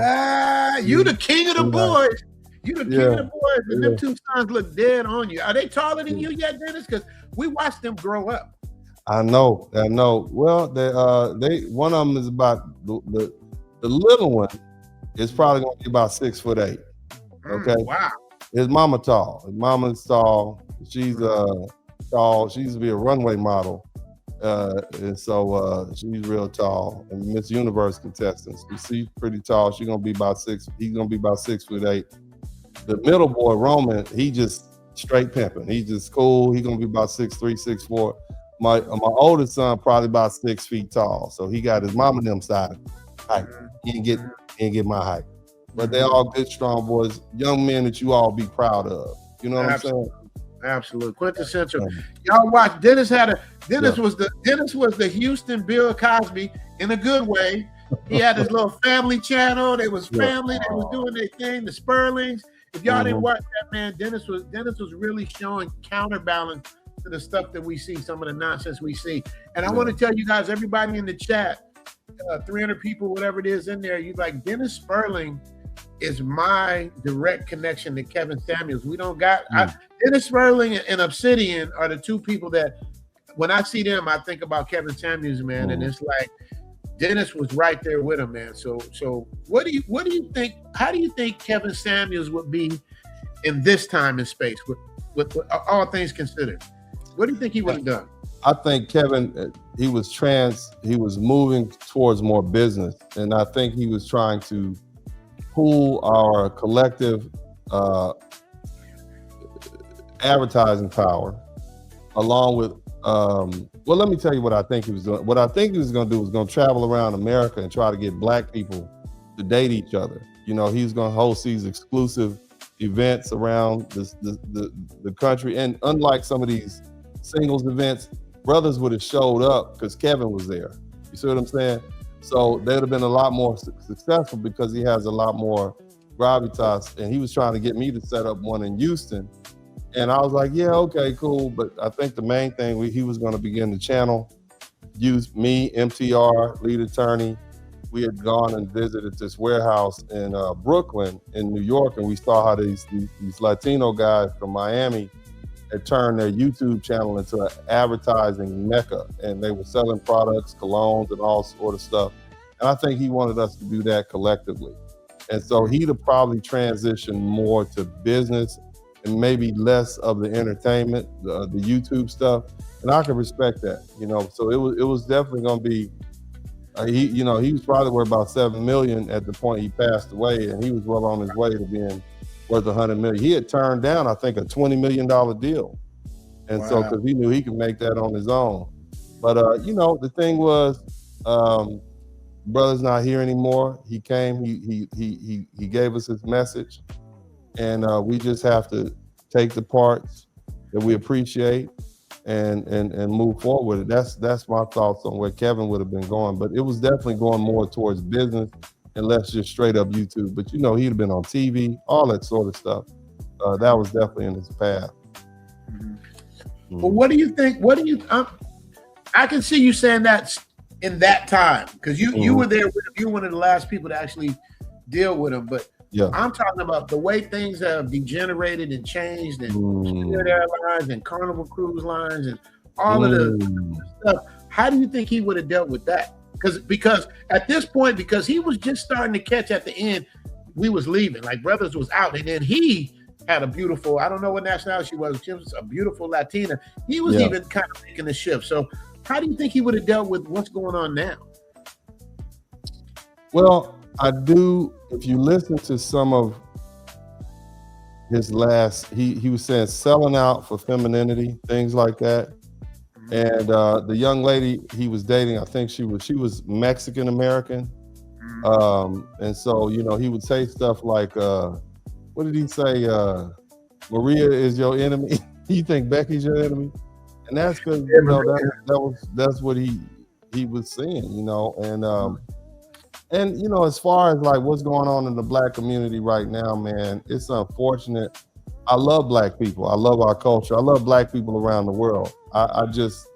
You the king of the boys. You the king of the boys, and them 2 sons look dead on you. Are they taller than you yet, Dennis? Because we watched them grow up. I know. Well, they one of them is about the little one is probably gonna be about 6'8". Okay. Wow. His mama tall. His mama's tall. She's tall. She used to be a runway model. And so she's real tall. And Miss Universe contestants. She's pretty tall. She's gonna be about 6. He's gonna be about 6'8". The middle boy, Roman, he just straight pimping. He's just cool. He's gonna be about 6'3", 6'4". My oldest son probably about 6 feet tall. So he got his mama them side height. He didn't get my height. But they're all good, strong boys, young men that you all be proud of. You know what I'm saying? Absolutely, quintessential. Y'all watch. Dennis was the Houston Bill Cosby in a good way. He had his little family channel. They was family. They was doing their thing. The Spurlings. If y'all didn't watch that, man, Dennis was really showing counterbalance to the stuff that we see, some of the nonsense we see. And I want to tell you guys, everybody in the chat, 300 people, whatever it is in there, you like Dennis Spurling is my direct connection to Kevin Samuels. We don't got Dennis Spurling and Obsidian are the 2 people that when I see them, I think about Kevin Samuels, man. And it's like Dennis was right there with him, man. So what do you think? How do you think Kevin Samuels would be in this time and space with all things considered? What do you think he would have done? I think Kevin, he was moving towards more business, and I think he was trying to pool our collective advertising power along with well, let me tell you what I think he was doing. What I think he was going to do was going to travel around America and try to get black people to date each other. You know, he's going to host these exclusive events around the country. And unlike some of these singles events, brothers would have showed up because Kevin was there. You see what I'm saying? So they'd have been a lot more successful because he has a lot more gravitas. And he was trying to get me to set up one in Houston. And I was like, yeah, okay, cool. But I think the main thing, he was going to begin to channel used me, MTR, lead attorney. We had gone and visited this warehouse in Brooklyn in New York, and we saw how these Latino guys from Miami had turned their YouTube channel into an advertising mecca, and they were selling products, colognes, and all sort of stuff. And I think he wanted us to do that collectively. And so he'd have probably transitioned more to business and maybe less of the entertainment, the YouTube stuff. And I can respect that, you know. So it was definitely going to be. He was probably worth about $7 million at the point he passed away, and he was well on his way to being worth $100 million. He had turned down, I think, a $20 million deal, and so because he knew he could make that on his own. But the thing was, brother's not here anymore. He came, he gave us his message, and we just have to take the parts that we appreciate and move forward with it. That's my thoughts on where Kevin would have been going, but it was definitely going more towards business and less just straight up YouTube. But he'd have been on TV, all that sort of stuff. That was definitely in his path. Well, what do you think? I can see you saying that in that time because you were there with him. You were one of the last people to actually deal with him, but yeah, I'm talking about the way things have degenerated and changed, and Spirit Airlines and Carnival Cruise Lines and all of the stuff. How do you think he would have dealt with that? Because at this point, because he was just starting to catch at the end, we was leaving. Like Brothers was out, and then he had a beautiful, I don't know what nationality she was. She was a beautiful Latina. He was even kind of making the shift. So how do you think he would have dealt with what's going on now? Well, I do. If you listen to some of his last, he was saying selling out for femininity, things like that. And the young lady he was dating, I think she was Mexican American. And so, he would say stuff like, what did he say? Maria is your enemy. You think Becky's your enemy? And that's because that's what he was saying, and as far as like what's going on in the Black community right now, man, it's unfortunate. I love Black people. I love our culture. I love Black people around the world. I just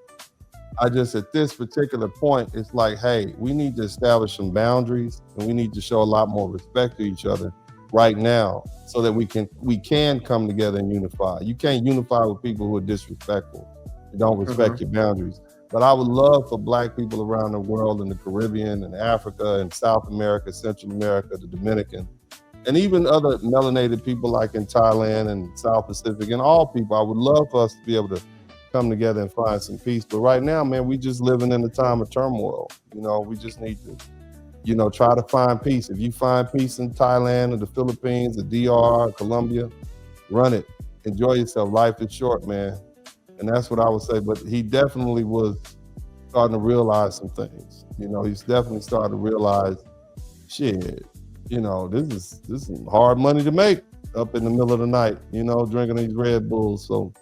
at this particular point, it's like, hey, we need to establish some boundaries, and we need to show a lot more respect to each other right now, so that we can come together and unify. You can't unify with people who are disrespectful and don't respect your boundaries. But I would love for Black people around the world, in the Caribbean and Africa and South America, Central America, the Dominican, and even other melanated people like in Thailand and South Pacific, and all people, I would love for us to be able to come together and find some peace. But right now, man, we just living in a time of turmoil. We just need to, try to find peace. If you find peace in Thailand or the Philippines, or DR, or Colombia, run it. Enjoy yourself. Life is short, man. And that's what I would say. But he definitely was starting to realize some things. He's definitely starting to realize, shit, this is hard money to make up in the middle of the night, drinking these Red Bulls. So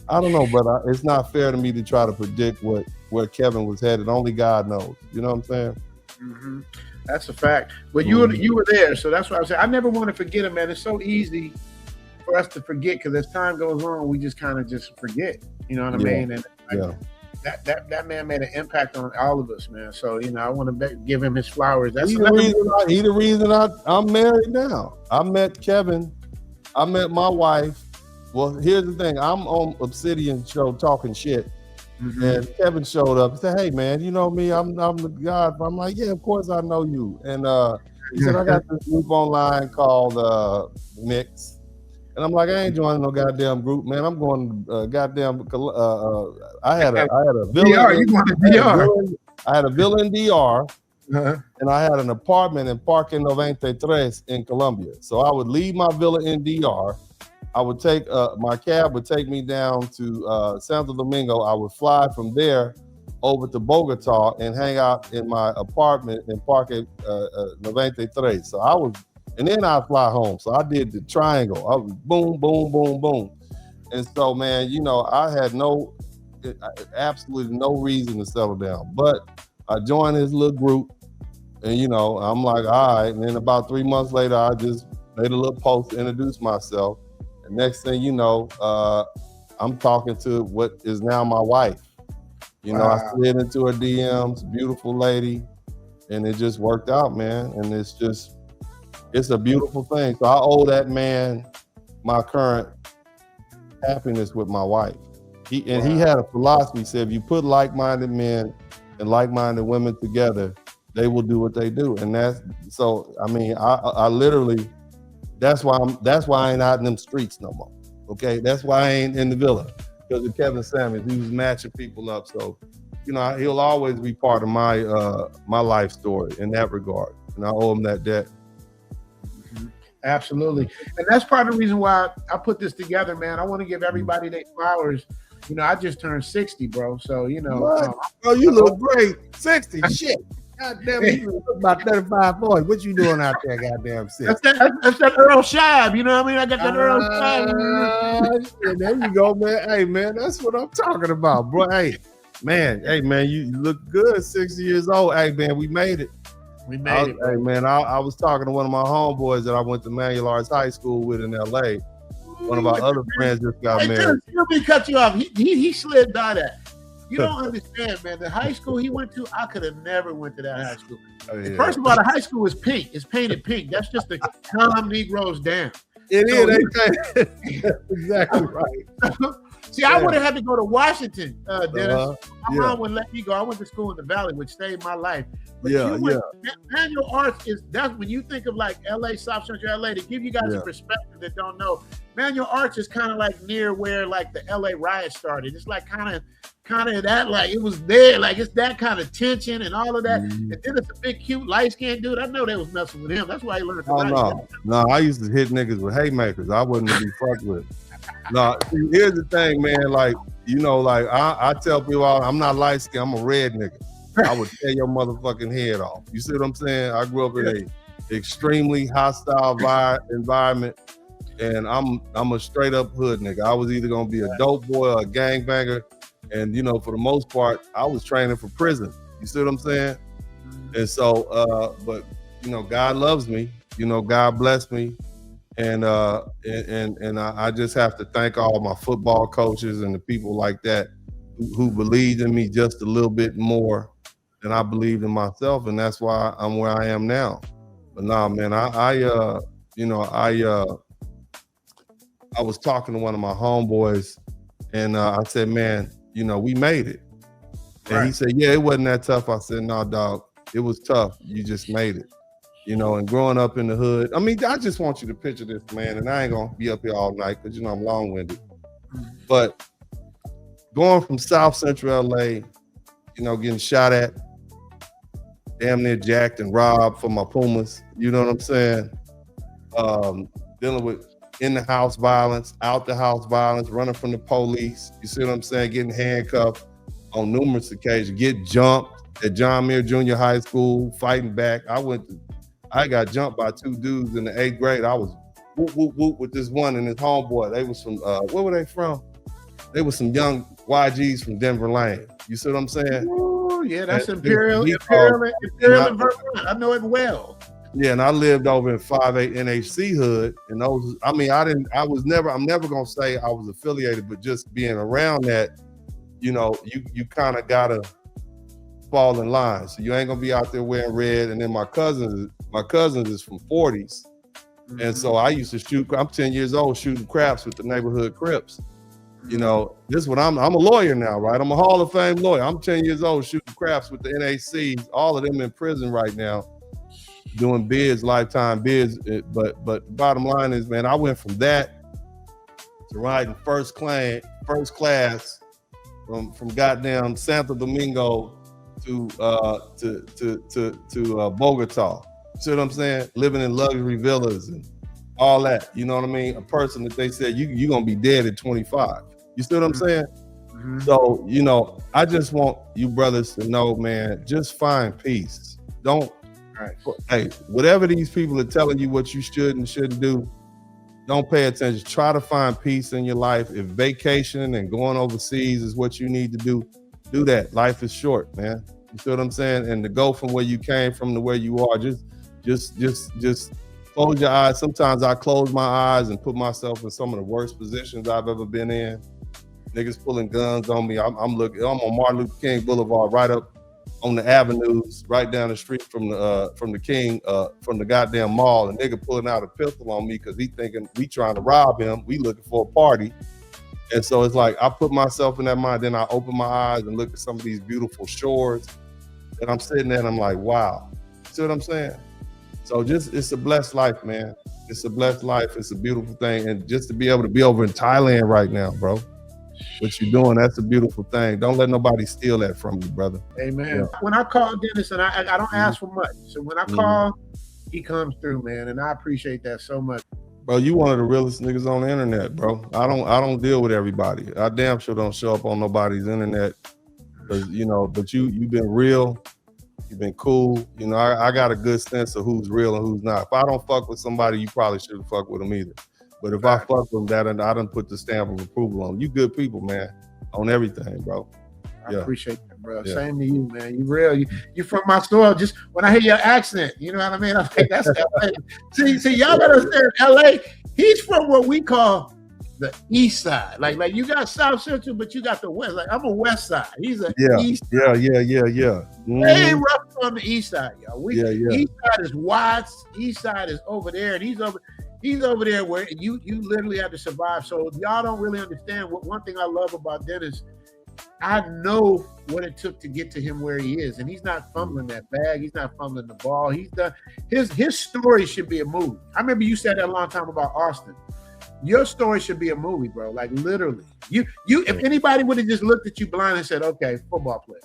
I don't know, but it's not fair to me to try to predict where Kevin was headed. Only God knows. You know what I'm saying? Mm-hmm. That's a fact. But you were there, so that's why I say I never want to forget him, man. It's so easy for us to forget because as time goes on, we just kind of just forget. You know what I mean? And that man made an impact on all of us, man. So I want to give him his flowers. That's the reason I'm married now. I met Kevin. I met my wife. Well, here's the thing. I'm on Obsidian show talking shit. And Kevin showed up. He said, "Hey, man, you know me? I'm the God." I'm like, "Yeah, of course I know you." And he said, "I got this group online called Mix." And I'm like, "I ain't joining no goddamn group, man. I'm going to goddamn." I had a villa. I had a villa in DR, and I had an apartment in Parque 93 in Colombia. So I would leave my villa in DR. I would take my cab would take me down to Santo Domingo. I would fly from there over to Bogota and hang out in my apartment in Parque 93. So and then I'd fly home. So I did the triangle. I was boom, boom, boom, boom. And so, man, I had absolutely no reason to settle down. But I joined his little group, and I'm like, all right. And then about 3 months later, I just made a little post to introduce myself. And next thing you know, I'm talking to what is now my wife. You know, I slid into her DMs, beautiful lady, and it just worked out, man. And it's a beautiful thing. So I owe that man my current happiness with my wife. He had a philosophy. He said, if you put like-minded men and like-minded women together, they will do what they do. And that's so. I mean, I literally. That's why I ain't out in them streets no more. Okay, that's why I ain't in the villa, because of Kevin Samuels. He was matching people up. So, you know, he'll always be part of my my life story in that regard, and I owe him that debt. Absolutely. And that's part of the reason why I put this together, man. I want to give everybody their flowers. You know, I just turned 60, bro. So, you know. Oh, you look great. 60, shit. God damn it, you look about 35, 40. What you doing out there, goddamn 60? That's that Earl Shab, you know what I mean? I got that Earl Shab. There you go, man. Hey, man, that's what I'm talking about, bro. Hey, man, you look good, 60 years old. Hey, man, we made it. We made it. Hey, man, I was talking to one of my homeboys that I went to Manual Arts High School with in L.A. One of our other friends just got married. Let me cut you off. He slid by that. You don't understand, man. The high school he went to, I could have never went to that high school. Oh, yeah. First of all, the high school is pink. It's painted pink. That's just to calm Negroes down. It is. Exactly right. See, I would have had to go to Washington, Dennis. My mom wouldn't let me go. I went to school in the Valley, which saved my life. But Manual Arts that's when you think of like LA, South Central LA, to give you guys a perspective that don't know. Manual Arts is kind of like near where like the LA riot started. It's like kind of that, like it was there, like it's that kind of tension and all of that. And then it's a big, cute, light-skinned dude. I know they was messing with him. That's why he learned to write. No, I used to hit niggas with haymakers. I wouldn't be fucked with. No, here's the thing, man. Like, you know, like I tell people, I'm not light skinned, I'm a red nigga. I would tear your motherfucking head off. You see what I'm saying? I grew up in a extremely hostile environment, and I'm a straight up hood nigga. I was either gonna be a dope boy or a gangbanger, and you know, for the most part, I was training for prison. You see what I'm saying? And so, but you know, God loves me. You know, God bless me. And I just have to thank all my football coaches and the people like that who believed in me just a little bit more than I believed in myself, and that's why I'm where I am now. But nah, man, I was talking to one of my homeboys, and I said, man, you know, we made it. And he said, yeah, it wasn't that tough. I said, no, dog, it was tough. You just made it. You know, and growing up in the hood, I mean, I just want you to picture this, man, and I ain't gonna be up here all night because, you know, I'm long-winded. But going from South Central LA, you know, getting shot at, damn near jacked and robbed for my Pumas, you know what I'm saying? Dealing with in-the-house violence, out-the-house violence, running from the police, you see what I'm saying? Getting handcuffed on numerous occasions, get jumped at John Muir Junior High School, fighting back. I got jumped by two dudes in the 8th grade. I was whoop, whoop, whoop with this one and his homeboy. They was from, where were they from? They were some young YGs from Denver Lane. You see what I'm saying? Oh, yeah, that's Imperial in Vermont. I know it well. Yeah, and I lived over in 5-8 NHC hood. And those, I mean, I'm never gonna say I was affiliated, but just being around that, you know, you kind of gotta fall in line. So you ain't gonna be out there wearing red. And then my cousins is from 40s. And so I used to shoot, I'm 10 years old shooting craps with the neighborhood Crips. You know, this is what I'm a lawyer now, right? I'm a Hall of Fame lawyer. I'm 10 years old shooting craps with the NACs, all of them in prison right now, doing bids, lifetime bids. But the bottom line is, man, I went from that to riding first class from goddamn Santo Domingo to Bogota. See what I'm saying? Living in luxury villas and all that. You know what I mean? A person that they said you're gonna be dead at 25. You see what I'm saying? So, you know, I just want you brothers to know, man, just find peace. Don't hey, whatever these people are telling you what you should and shouldn't do, don't pay attention. Try to find peace in your life. If vacationing and going overseas is what you need to do that. Life is short, man. You see what I'm saying? And to go from where you came from to where you are, just close your eyes. Sometimes I close my eyes and put myself in some of the worst positions I've ever been in. Niggas pulling guns on me. I'm on Martin Luther King Boulevard, right up on the avenues, right down the street from the goddamn mall. And nigga pulling out a pistol on me because he thinking we trying to rob him. We looking for a party. And so it's like I put myself in that mind. Then I open my eyes and look at some of these beautiful shores. And I'm sitting there and I'm like, wow. See what I'm saying? So it's a blessed life, man. It's a blessed life. It's a beautiful thing. And just to be able to be over in Thailand right now, bro. What you're doing, that's a beautiful thing. Don't let nobody steal that from you, brother. Amen. Yeah. When I call Dennis, and I don't ask for much. So when I call, he comes through, man. And I appreciate that so much. Bro, you one of the realest niggas on the internet, bro. I don't deal with everybody. I damn sure don't show up on nobody's internet. But you've been real. You've been cool. You know, I got a good sense of who's real and who's not. If I don't fuck with somebody, you probably shouldn't fuck with them either. But if I fuck with them, I done put the stamp of approval on you. Good people, man, on everything, bro. I appreciate that, bro. Yeah. Same to you, man. You real. You from my soil. Just when I hear your accent, you know what I mean? I'm like, that's LA. See, y'all gotta understand, LA, he's from what we call the east side. Like you got South Central, but you got the west. Like I'm a west side. He's a east side. Yeah. They ain't rough on the east side, y'all. East side is Watts, east side is over there, and he's over there where you literally have to survive. So y'all don't really understand one thing I love about Dennis. I know what it took to get to him where he is, and he's not fumbling that bag. He's not fumbling the ball. He's done. His story should be a movie. I remember you said that a long time about Austin. Your story should be a movie, bro. Like literally, you. If anybody would have just looked at you blind and said, "Okay, football player,"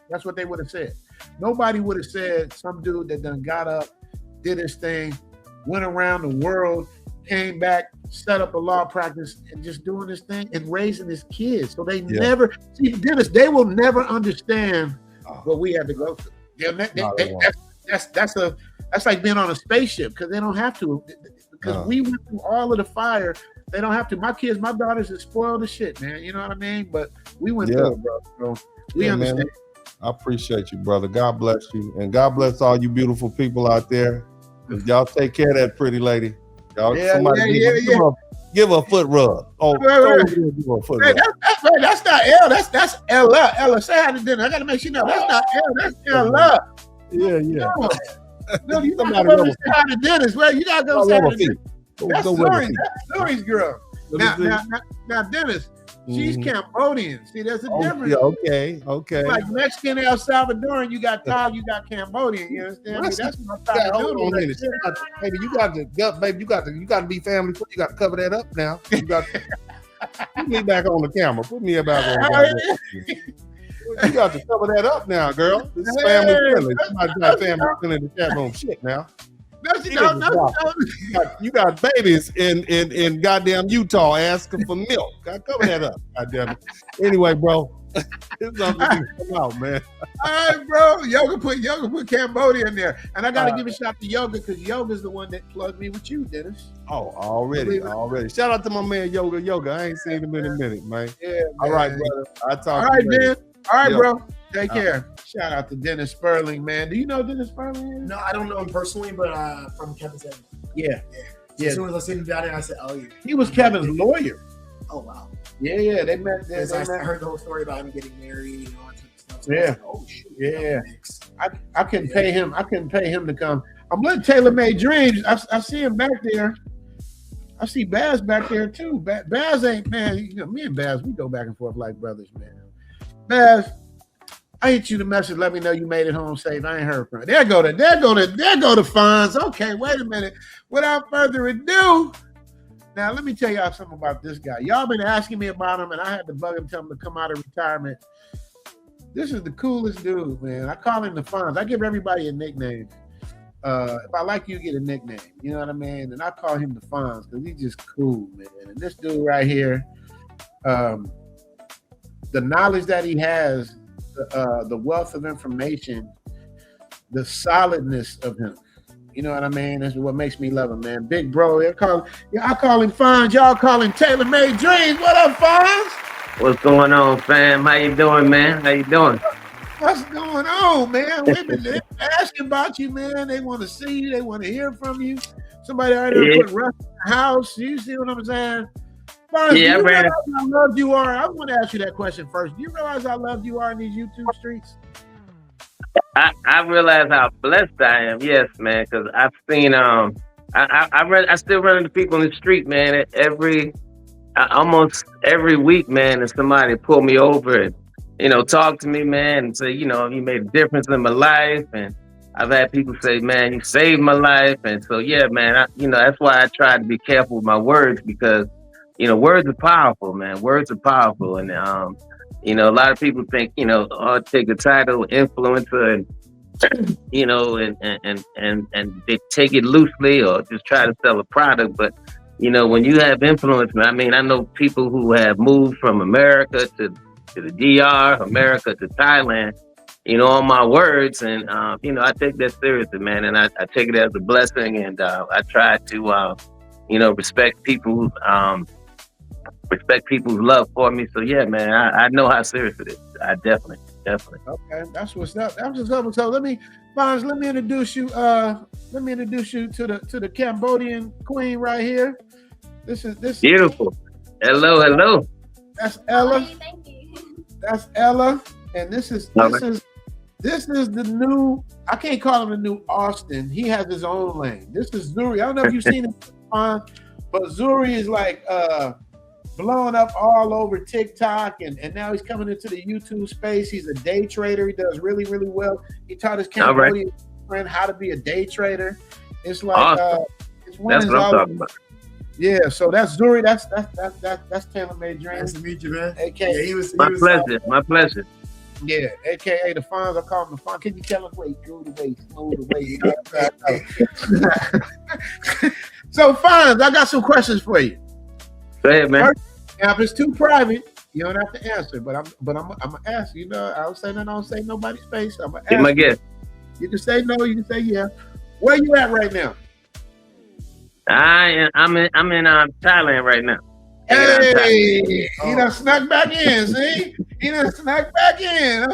that's what they would have said. Nobody would have said some dude that done got up, did his thing, went around the world, came back, set up a law practice, and just doing this thing and raising his kids. So they never see Dennis. They will never understand what we had to go through. That's like being on a spaceship because they don't have to. Because we went through all of the fire. They don't have to. My kids, my daughters are spoiled as shit, man. You know what I mean? But we went through it, bro. So we understand. Man, I appreciate you, brother. God bless you. And God bless all you beautiful people out there. Y'all take care of that pretty lady. Y'all, give her a foot rub. Give her a foot rub. That's not L. That's Ella. Ella, say hi to dinner. I got to make sure you know that's not L. That's Ella. Yeah. No, you got to go say hi to Dennis. Well, you got to go say hi to Dennis. That's Zuri. That's Zuri's girl. Now, Dennis, she's Cambodian. See, there's a difference. Okay. Like Mexican, El Salvadoran, you got Thai, you got Cambodian. You understand me? That's what I'm trying to do. Baby, you got to be family. You got to cover that up now. You got to put me back on the camera. Put me back on the camera. You got to cover that up now, girl. This is family friendly. Somebody got family friendly in the chat room. Shit now. You got babies in goddamn Utah asking for milk. I cover that up. Goddamn it. Anyway, bro, it's something to come out, man. All right, bro. Yoga put Cambodia in there, and I gotta give a shout to Yoga because Yoga's the one that plugged me with you, Dennis. Oh, already. Shout out to my man Yoga. I ain't seen him in a minute, man. Yeah. Man. All right, brother. I talk. All right, man. All right, bro. Take care. Shout out to Dennis Spurling, man. Do you know Dennis Spurling? No, I don't know him personally, but from Kevin's end. Yeah. As soon as I seen him down there, I said, "Oh yeah." He was Kevin's lawyer. Oh wow. Yeah. They met. I heard the whole story about him getting married and all that type of stuff. So yeah. Like, oh shoot. Yeah. I couldn't pay him. I couldn't pay him to come. I'm letting Taylor Made Dreams. I see him back there. I see Bazz back there too. Bazz ain't, man. You know, me and Bazz, we go back and forth like brothers, man. Bazz, I hit you the message. Let me know you made it home safe. I ain't heard from it. There go the funds. Okay, wait a minute. Without further ado, now let me tell y'all something about this guy. Y'all been asking me about him, and I had to bug him, tell him to come out of retirement. This is the coolest dude, man. I call him the funds. I give everybody a nickname. If I like you, get a nickname. You know what I mean? And I call him the Fonz because he's just cool, man. And this dude right here, the knowledge that he has, the wealth of information, the solidness of him. You know what I mean? That's what makes me love him, man. Big bro. I call him Fonz. Y'all call him Taylor Made Dreams. What up, Fonz? What's going on, fam? How you doing, man? How you doing? What's going on, man? Women asking about you, man. They want to see you. They want to hear from you. Somebody already put Russ in the house. You see what I'm saying? Fonz, do Yeah, you I ran. realize how loved you are? I want to ask you that question first. Do you realize how loved you are in these YouTube streets? I realize how blessed I am. Yes, man, because I've seen I still run into people in the street, man. Almost every week, man, and somebody pull me over and talk to me, man, and say, you made a difference in my life. And I've had people say, man, you saved my life. And so, yeah, man, that's why I try to be careful with my words, because words are powerful, man. Words are powerful, and a lot of people think, I'll take a title, influencer, and and they take it loosely or just try to sell a product. But when you have influence, I mean, I know people who have moved from America to the DR, America to Thailand, on my words, and I take that seriously, man, and I take it as a blessing, and I try to respect people's love for me. So yeah, man, I know how serious it is. I definitely. Okay, that's what's up. That's what's up. So let me introduce you. Let me introduce you to the Cambodian queen right here. This beautiful. Hello. That's Ella. Thank you. That's Ella, and this is the new. I can't call him the new Austin. He has his own lane. This is Zuri. I don't know if you've seen him, but Zuri is like blowing up all over TikTok, and now he's coming into the YouTube space. He's a day trader. He does really, really well. He taught his Cambodian friend how to be a day trader. It's like awesome. That's what I'm talking about. Yeah, so that's Zuri. That's Taylor Made Dreams. Nice to meet you, man. AKA, my pleasure. Yeah, AKA the Fonz. I call him the Fonz. Can you tell him wait, smooth the way? So Fonz, I got some questions for you. Go ahead, man. Now, if it's too private, you don't have to answer. But I'm gonna ask you. I don't say nothing. I don't say nobody's face. I'm gonna ask. My guess. You can say no. You can say yeah. Where you at right now? I'm in Thailand right now. Hey, he done snuck back in. See, he done snuck back in.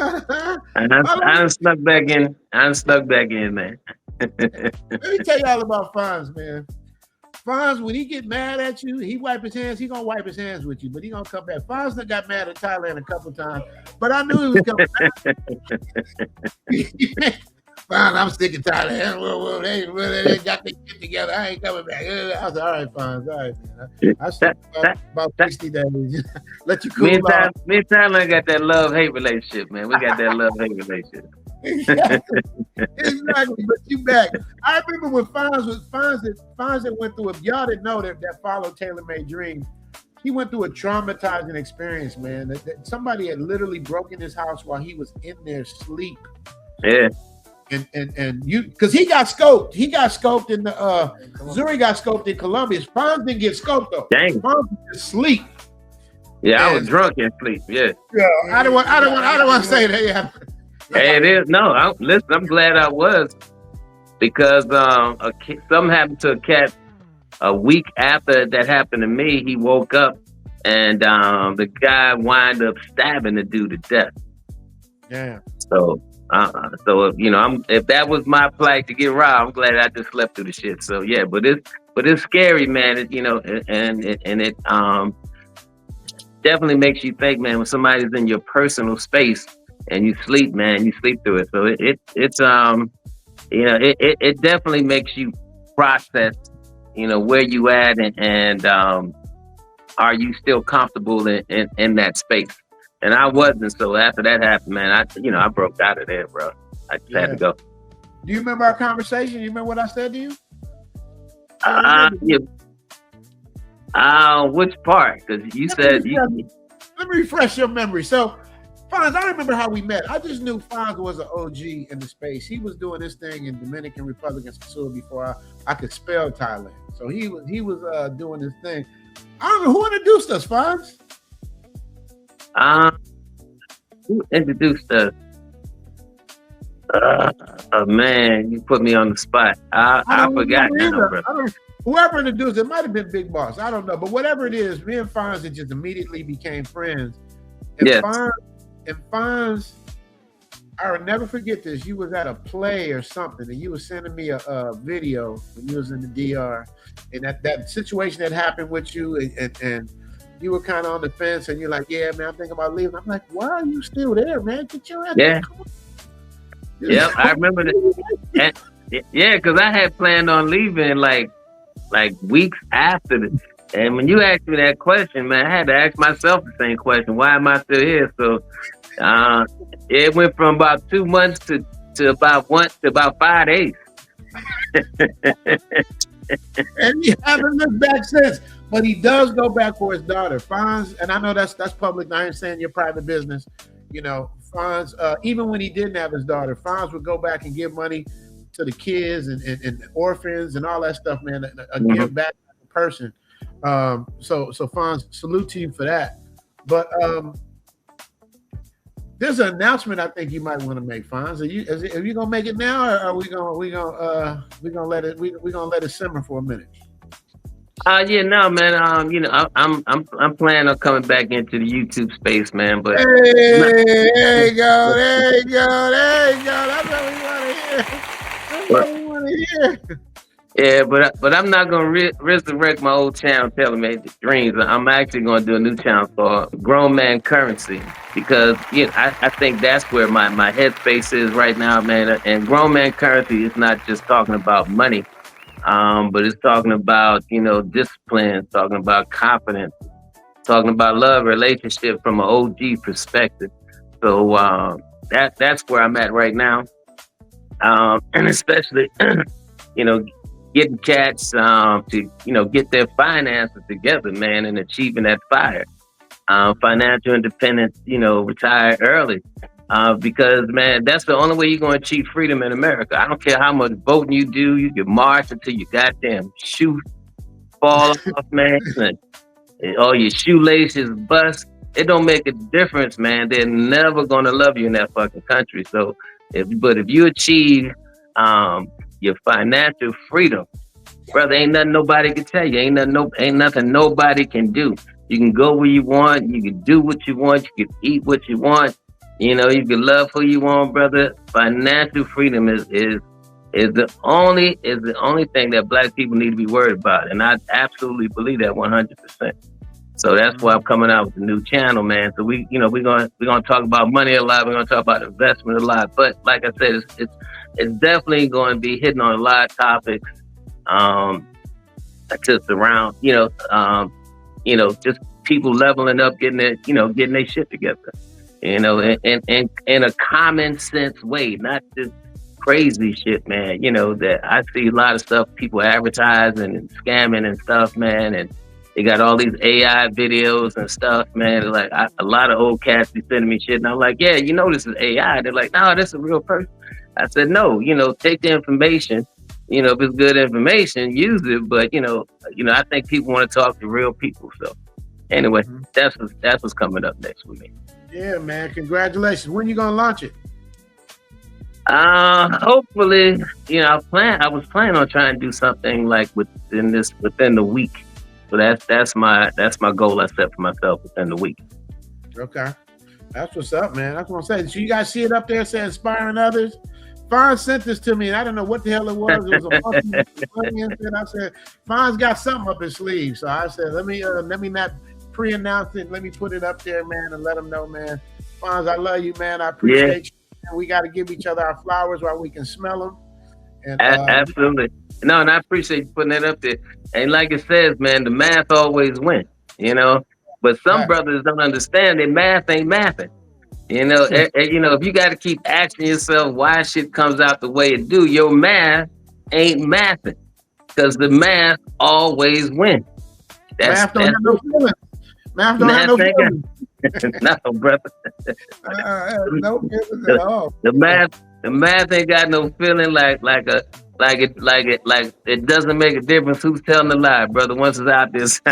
I done snuck back in. Man. Let me tell you all about Fonz, man. Fonz, when he get mad at you, he wipe his hands. He gonna wipe his hands with you, but he gonna come back. Fonz done got mad at Thailand a couple times, but I knew he was coming back. Fonz, I'm sticking Thailand. Whoa, they got their shit together. I ain't coming back. I was all right, Fonz. All right, man. I stuck about 60 days. Let you cool off. Me and Thailand got that love-hate relationship, man. We got that love-hate relationship. Exactly, but you back. I remember when Fonz went through. If y'all didn't know that followed Taylor Made Dreams, he went through a traumatizing experience, man. That somebody had literally broken his house while he was in there sleep. Yeah. And you, because he got scoped. He got scoped in the Zuri got scoped in Colombia. Fonz didn't get scoped though. Dang. Fonz just sleep. Yeah, I was drunk in sleep. Yeah. Yeah. I don't want to say that. Yeah. Hey, it is. No, I'm glad I was, because something happened to a cat a week after that happened to me. He woke up and the guy wound up stabbing the dude to death. Yeah. So if that was my plight to get robbed, I'm glad I just slept through the shit. So yeah, but it's scary, man. And it definitely makes you think, man, when somebody's in your personal space and you sleep, man, you sleep through it. So it definitely makes you process, where you at and are you still comfortable in that space? And I wasn't. So after that happened, man, I broke out of there, bro. I just had to go. Do you remember our conversation? You remember what I said to you? Which part? Because you said let me refresh your memory. So, Fonz, I remember how we met. I just knew Fonz was an OG in the space. He was doing this thing in Dominican Republic and Sicily before I could spell Thailand. So he was doing this thing. I don't know who introduced us, Fonz. Who introduced us? Man, you put me on the spot. I forgot now, bro. Whoever introduced it might have been Big Boss. I don't know, but whatever it is, me and Fonz just immediately became friends. And yes. Fonz, I will never forget this. You was at a play or something, and you was sending me a video when you was in the DR, and that situation that happened with you, and you were kind of on the fence, and you're like, "Yeah, man, I'm thinking about leaving." I'm like, "Why are you still there, man? Get your ass." Yeah. Yep, I remember that. Yeah, because I had planned on leaving like weeks after this. And when you asked me that question, man, I had to ask myself the same question: why am I still here? So it went from about 2 months to about 5 days. And he haven't looked back since. But he does go back for his daughter. Fonz, and I know that's public. I ain't saying your private business. You know, Fonz, even when he didn't have his daughter, Fonz would go back and give money to the kids and orphans and all that stuff, man. Give back to the person. So Fonz, salute to you for that. But there's an announcement I think you might want to make, Fonz. Are you gonna make it now, or are we gonna let it simmer for a minute? Yeah, no, man. You know, I'm planning on coming back into the YouTube space, man. But there you go. That's what we want to hear. Yeah, but I'm not gonna resurrect my old channel, Telemed Dreams. I'm actually gonna do a new channel called Grown Man Currency, because I think that's where my headspace is right now, man. And Grown Man Currency is not just talking about money. But it's talking about, discipline, talking about confidence, talking about love, relationship from an OG perspective. So that's where I'm at right now. And especially, getting cats to, get their finances together, man, and achieving that fire. Financial independence, retire early. Because, man, that's the only way you're going to achieve freedom in America. I don't care how much voting you do. You can march until your goddamn shoe fall off, man. And all your shoelaces bust. It don't make a difference, man. They're never going to love you in that fucking country. So, if you achieve your financial freedom, brother, ain't nothing nobody can tell you. Ain't nothing nobody can do. You can go where you want. You can do what you want. You can eat what you want. You can love who you want, brother. Financial freedom is the only thing that Black people need to be worried about, and I absolutely believe that 100%. So that's why I'm coming out with a new channel, man. So we're gonna talk about money a lot. We're gonna talk about investment a lot. But like I said, it's definitely going to be hitting on a lot of topics, just around just people leveling up, getting their shit together. In a common sense way, not just crazy shit, man. That I see a lot of stuff people advertising and scamming and stuff, man. And they got all these AI videos and stuff, man. Like a lot of old cats be sending me shit, and I'm like, yeah, this is AI. They're like, no, this is a real person. I said, no, take the information. If it's good information, use it. But I think people want to talk to real people. So anyway, that's what's coming up next with me. Yeah, man. Congratulations. When you gonna launch it? Hopefully, I was planning on trying to do something like within the week. So that's my goal I set for myself within the week. Okay. That's what's up, man. That's what I'm saying. So you guys see it up there saying inspiring others? Fern sent this to me, and I don't know what the hell it was. It was a monkey. I said, Fern's got something up his sleeve. So I said, let me not pre-announce it. Let me put it up there, man, and let them know, man. Fonz, I love you, man. I appreciate you. Man. We got to give each other our flowers while we can smell them. And, absolutely. No, and I appreciate you putting that up there. And like it says, man, the math always wins, But some brothers don't understand that math ain't mathing. If you got to keep asking yourself why shit comes out the way it do, your math ain't mathing. Because the math always wins. Math don't have no feelings. Math don't have no feelings. No, brother. No feelings at all. The math ain't got no feeling like it doesn't make a difference who's telling the lie, brother. Once it's out there, so,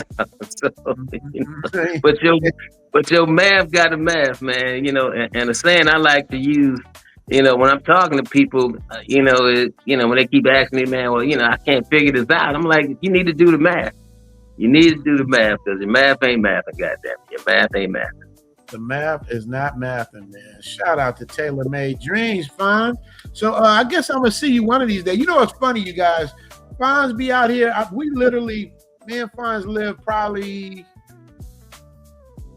but your math got a math, man. And the saying I like to use, when I'm talking to people, when they keep asking me, man, well, I can't figure this out. I'm like, you need to do the math. You need to do the math because your math ain't mathing, goddamn. Your math ain't mathing. The math is not mathing, man. Shout out to Taylor Made Dreams, Fon. So I guess I'm gonna see you one of these days. What's funny, you guys? Fonz be out here. We literally, me and Fonz live probably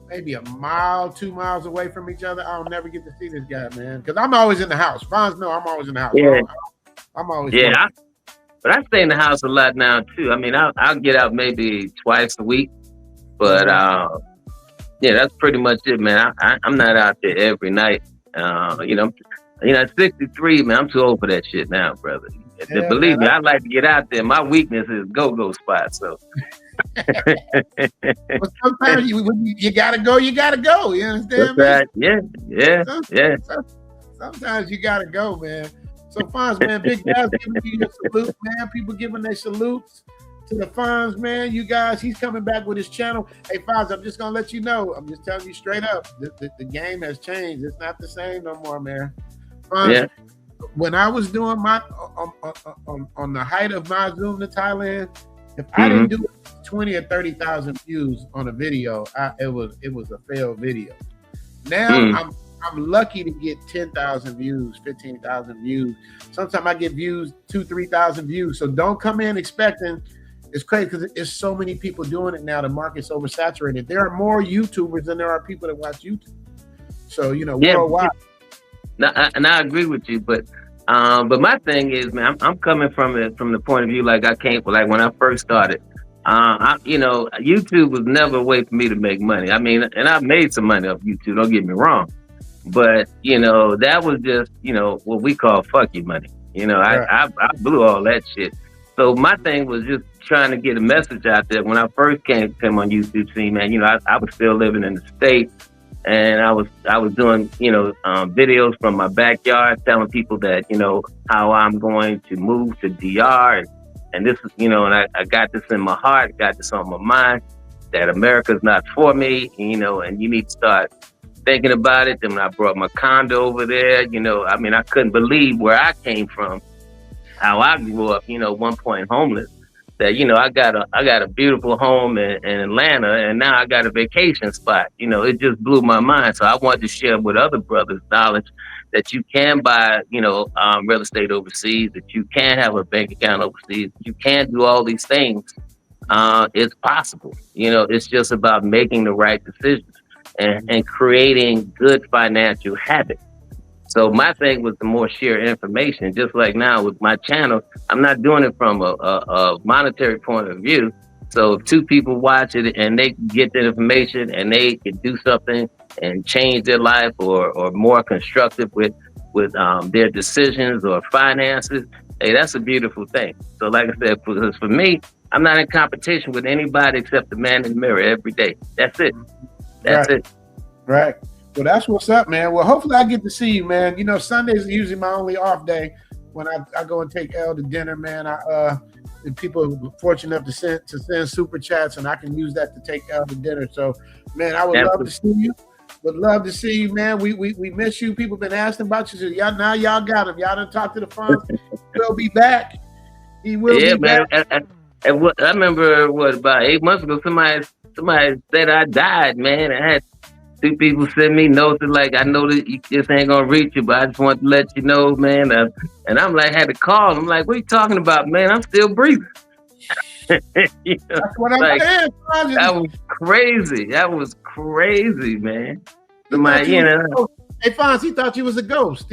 maybe a mile, 2 miles away from each other. I'll never get to see this guy, man, because I'm always in the house. Fonz, no, I'm always in the house. Yeah. I'm always But I stay in the house a lot now too. I mean, I'll get out maybe twice a week, but yeah, that's pretty much it, man. I'm not out there every night. At 63, man, I'm too old for that shit now, brother. Yeah, believe me, I like to get out there. My weakness is go-go spot, so. But sometimes you gotta go. You gotta go. You understand, man? Yeah. Sometimes you gotta go, man. So Fonz, man, Big Bazz giving you your salute, man. People giving their salutes to the Fonz, man. You guys, he's coming back with his channel. Hey, Fonz, I'm just gonna let you know. I'm just telling you straight up. The game has changed. It's not the same no more, man. Fonz, when I was doing my on the height of my Zoom to Thailand, if I didn't do 20 or 30,000 views on a video, it was a failed video. Now I'm lucky to get 10,000 views, 15,000 views. Sometimes I get views 2,000-3,000 views. So don't come in expecting. It's crazy because there's so many people doing it now. The market's oversaturated. There are more YouTubers than there are people that watch YouTube. So worldwide. And I agree with you, but my thing is, man, I'm coming from the point of view like when I first started. YouTube was never a way for me to make money. I mean, and I've made some money off YouTube. Don't get me wrong, but that was just what we call fuck you money. I blew all that shit. So my thing was just trying to get a message out there. When I first came on YouTube scene, man, I was still living in the States. And I was doing, videos from my backyard, telling people that, how I'm going to move to DR. And this is, and I got this in my heart, got this on my mind, that America's not for me, and you need to start thinking about it. Then when I brought my condo over there, I couldn't believe where I came from, how I grew up, one point homeless. That I got a beautiful home in Atlanta, and now I got a vacation spot. It just blew my mind. So I wanted to share with other brothers knowledge that you can buy real estate overseas, that you can have a bank account overseas, you can do all these things. It's possible. It's just about making the right decisions and creating good financial habits. So my thing was to more share information, just like now with my channel. I'm not doing it from a monetary point of view. So if two people watch it and they get the information and they can do something and change their life or more constructive with their decisions or finances, hey, that's a beautiful thing. So like I said, for me, I'm not in competition with anybody except the man in the mirror every day. That's it. That's it. Right. Well, that's what's up, man. Well, hopefully I get to see you, man. Sundays are usually my only off day when I go and take Elle to dinner, man. And people are fortunate enough to send super chats, and I can use that to take Elle to dinner. So, man, I would love to see you. Would love to see you, man. We miss you. People been asking about you. So y'all got him. Y'all done talked to the Fonz. He'll be back. He will be back. I remember about 8 months ago, somebody said I died, man. I had 2 people send me notes like, I know that you just ain't gonna reach you, but I just want to let you know, man. And I'm like, had to call. I'm like, what are you talking about, man? I'm still breathing. That's what I'm saying. That was crazy. That was crazy, man. Somebody, Hey, Fonz, he thought you was a ghost.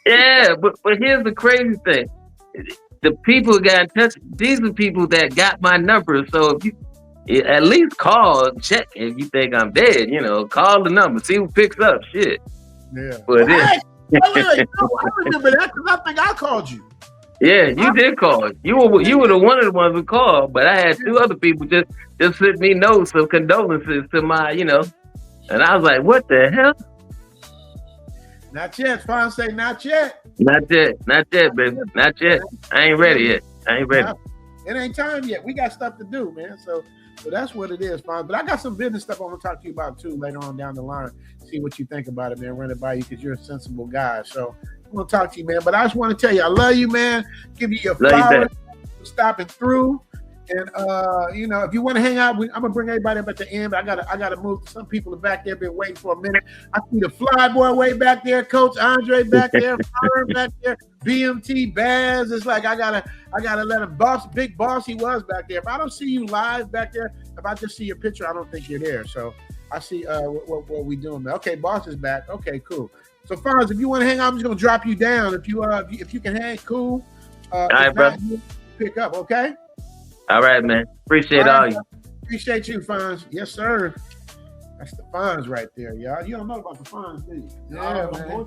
Yeah, but here's the crazy thing. The people got in touch. These are people that got my number. So if you at least call, check if you think I'm dead. Call the number, see who picks up. Shit. Yeah. But wait, no, I remember that because I think I called you. Yeah, you did call. You were the one of the ones who called, but I had 2 other people just sent me notes of condolences to my, and I was like, what the hell? Not yet. Fonz say not yet. Not yet, baby. Not yet. I ain't ready yet. I ain't ready. It ain't time yet. We got stuff to do, man. So that's what it is, Fonz. But I got some business stuff I want to talk to you about too later on down the line. See what you think about it, man. Run it by you because you're a sensible guy. So I'm gonna talk to you, man. But I just want to tell you, I love you, man. Give you your flowers for stopping through. And if you want to hang out, I'm gonna bring everybody up at the end. But I gotta move. Some people are back there, been waiting for a minute. I see the Flyboy Way back there, Coach Andre back there, Fern back there, BMT Bazz. It's like I gotta let him big boss he was back there. If I don't see you live back there, if I just see your picture, I don't think you're there. So I see what we doing, man. Okay, boss is back. Okay, cool. So Fonz, if you want to hang out, I'm just gonna drop you down. If you can hang, cool. All right, bro. Pick up, okay? All right, man. Appreciate all you. Appreciate you, Fonz. Yes, sir. That's the Fonz right there, y'all. You don't know about the Fonz, do you? Yeah, man.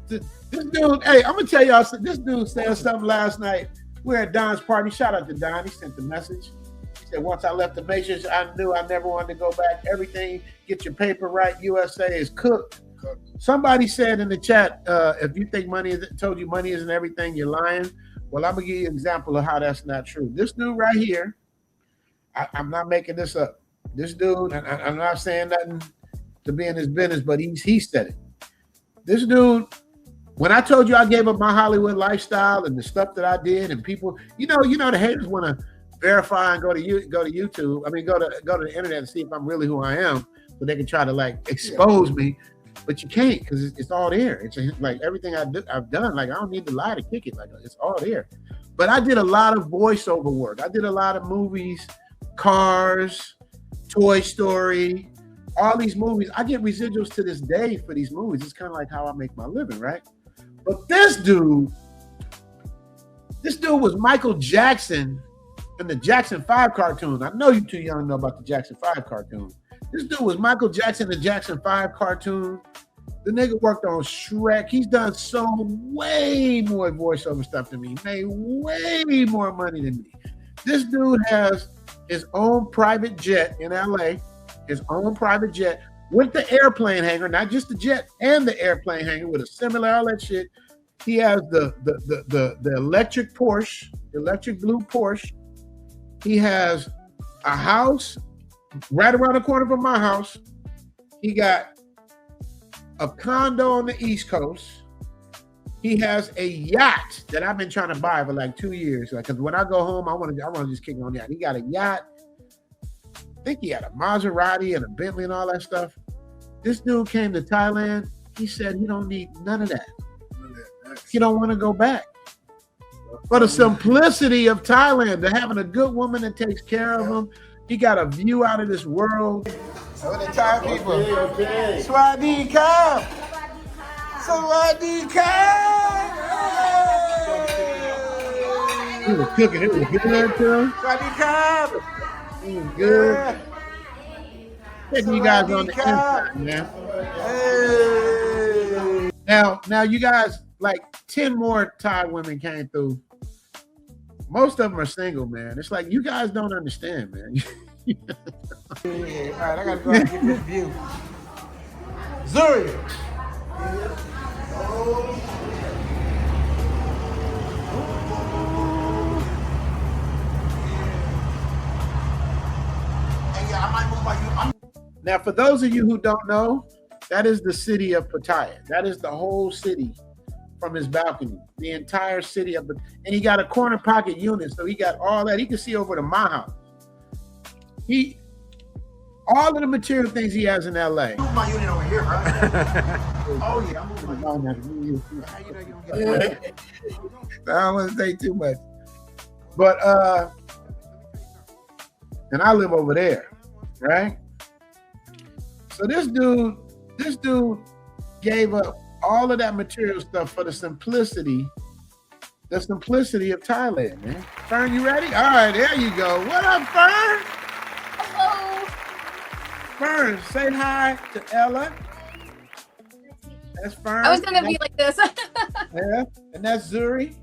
This dude, hey, I'm gonna tell y'all. This dude said something last night. We were at Don's party. Shout out to Don. He sent the message. He said, once I left the Matrix, I knew I never wanted to go back. Everything, get your paper right. USA is cooked. Somebody said in the chat, if you think money isn't everything, you're lying. Well, I'm gonna give you an example of how that's not true. This dude right here, I'm not making this up. This dude, and I'm not saying nothing to be in his business, but he said it. This dude, when I told you I gave up my Hollywood lifestyle and the stuff that I did, and people, you know, the haters want to verify and go to YouTube. I mean, go to the internet and see if I'm really who I am, so they can try to like expose me. But you can't, because it's all there. It's like everything I've done. Like I don't need to lie to kick it. Like it's all there. But I did a lot of voiceover work. I did a lot of movies, Cars, Toy Story, all these movies. I get residuals to this day for these movies. It's kind of like how I make my living, right? But this dude was Michael Jackson in the Jackson 5 cartoon. I know you're too young to know about the Jackson 5 cartoon. This dude was Michael Jackson in the Jackson 5 cartoon. The nigga worked on Shrek. He's done way more voiceover stuff than me. Made way more money than me. This dude has his own private jet in LA, his own private jet with the airplane hangar, not just the jet and the airplane hangar with a similar, all that shit. He has the electric Porsche, electric blue Porsche. He has a house right around the corner from my house. He got a condo on the East Coast. He has a yacht that I've been trying to buy for like 2 years. Because when I go home, I want to just kick on the yacht. He got a yacht. I think he had a Maserati and a Bentley and all that stuff. This dude came to Thailand. He said he don't need none of that. He don't want to go back. For the simplicity of Thailand, to having a good woman that takes care of him. He got a view out of this world. So the Thai people. Swadee Ka. Swadee Ka. He was cooking. It was good too. Swadee Ka. It was good. Taking you guys on the inside, man. Hey. Now you guys, like 10 more Thai women came through. Most of them are single, man. It's like you guys don't understand, man. All right, I gotta go and get this view. Zuri. Now, for those of you who don't know, that is the city of Pattaya. That is the whole city from his balcony. The entire city of and he got a corner pocket unit, so he got all that. He can see over to my house. All of the material things he has in LA. Move my unit over here, right? Oh yeah, I'm moving my unit. How you know you don't get it? I don't want to say too much. But and I live over there, right? So this dude gave up all of that material stuff for the simplicity of Thailand, man. Fern, you ready? All right, there you go. What up, Fern? Hello. Fern, say hi to Ella. That's Fern. I was gonna be like this. Yeah, and that's Zuri.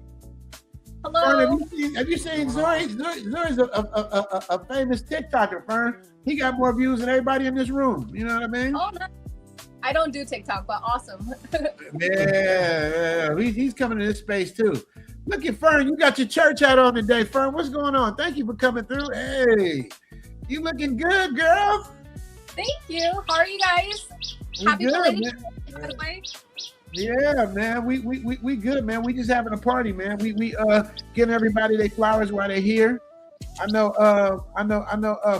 Hello. Fern, have you seen Zuri? Zuri's a famous TikToker, Fern. He got more views than everybody in this room. You know what I mean? Oh, no. I don't do TikTok, but awesome. Yeah, he's coming to this space too. Look at Fern, you got your church hat on today, Fern. What's going on? Thank you for coming through. Hey, you looking good, girl. Thank you. How are you guys? Happy belated, by the way. Yeah, man. We good, man. We just having a party, man. We giving everybody their flowers while they're here. I know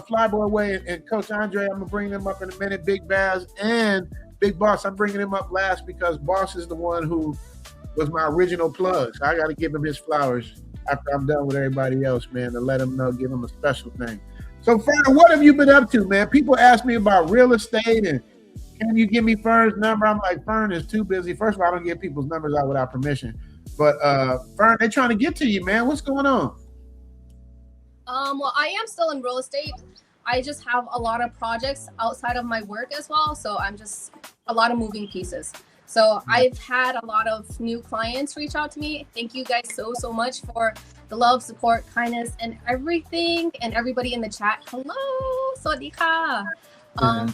Flyboy Way and Coach Andre, I'm gonna bring them up in a minute. Big Bazz and Big Boss, I'm bringing him up last because Boss is the one who was my original plug. So I got to give him his flowers after I'm done with everybody else, man, to let him know, give him a special thing. So, Fern, what have you been up to, man? People ask me about real estate and can you give me Fern's number? I'm like, Fern is too busy. First of all, I don't give people's numbers out without permission. But Fern, they're trying to get to you, man. What's going on? Well, I am still in real estate. I just have a lot of projects outside of my work as well. So I'm just a lot of moving pieces. So I've had a lot of new clients reach out to me. Thank you guys so much for the love, support, kindness, and everything. And everybody in the chat. Hello, sawadika.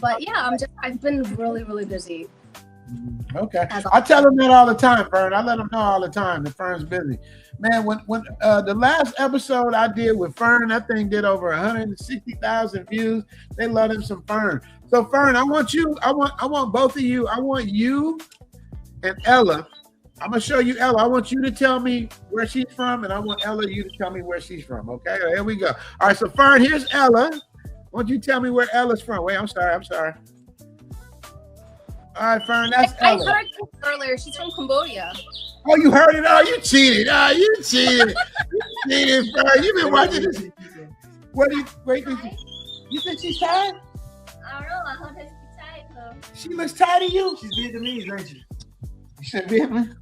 But yeah, I've been really busy. Okay. I tell them that all the time, Fern. I let them know all the time that Fern's busy. Man, when the last episode I did with Fern, that thing did over 160,000 views. They love him some Fern. So Fern, I want both of you. I want you and Ella. I'm gonna show you Ella. I want you to tell me where she's from, and I want Ella you to tell me where she's from. Okay, here we go. All right, so Fern, here's Ella. Why don't you tell me where Ella's from? Wait, I'm sorry. All right, Fern, that's Ella. I heard her earlier. She's from Cambodia. Oh, you heard it? Oh, you cheated. You cheated, Fern. You've been watching this. What do you wait? You think she's tired? I don't know. I heard her tired though. She looks tired of you. She's Vietnamese, ain't she? You said Vietnamese?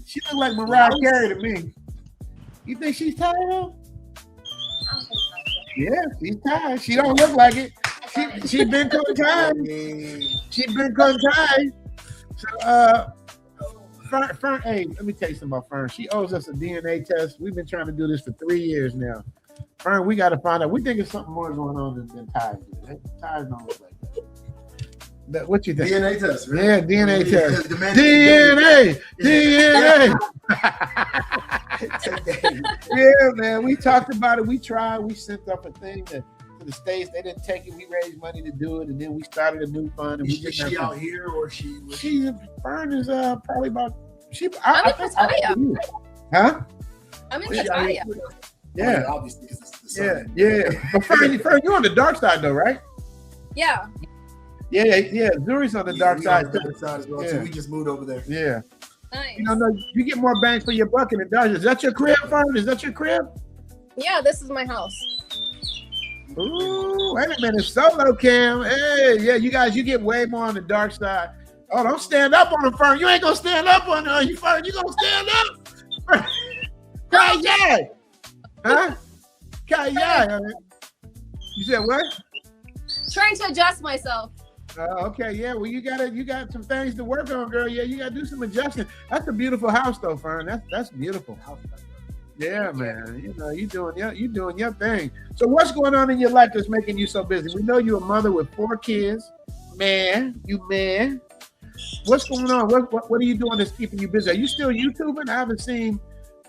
She looks like Mariah Carey to me. You think she's tired though? Yeah, she's tired. She don't look like it. She been tongue-tied. So, Fern, hey, let me tell you something about Fern. She owes us a DNA test. We've been trying to do this for 3 years now. Fern, we got to find out. We think there's something more going on than ties. Ties don't look like that. What you think? DNA test, right? Yeah, DNA test. DNA. Yeah, man. We talked about it. We tried. We sent up a thing to the States. They didn't take it. We raised money to do it, and then we started a new fund. And Is she out here or she? Fern is probably about. I'm in Pattaya. Huh? I'm in Pattaya. Yeah. Obviously, because it's the sun. Yeah. But Fern, you're on the dark side though, right? Yeah. Yeah. Zuri's on the dark side. On the dark side as well. So we just moved over there. Yeah. Nice. You get more bang for your buck in the dark. Is that your crib, Fern? Is that your crib? Yeah, this is my house. Ooh, wait a minute, solo cam. Hey, yeah, you guys, you get way more on the dark side. Oh, don't stand up on the Fern. You ain't gonna stand up on you, Fern. You gonna stand up? Kaya. Huh? Kaya. You said what? Trying to adjust myself. Okay, yeah. Well, you got some things to work on, girl. Yeah, you gotta do some adjusting. That's a beautiful house, though, Fern. That's beautiful. Yeah, man. You doing your thing. So, what's going on in your life that's making you so busy? We know you're a mother with 4 kids. Man. What's going on? What are you doing that's keeping you busy? Are you still YouTubing? I haven't seen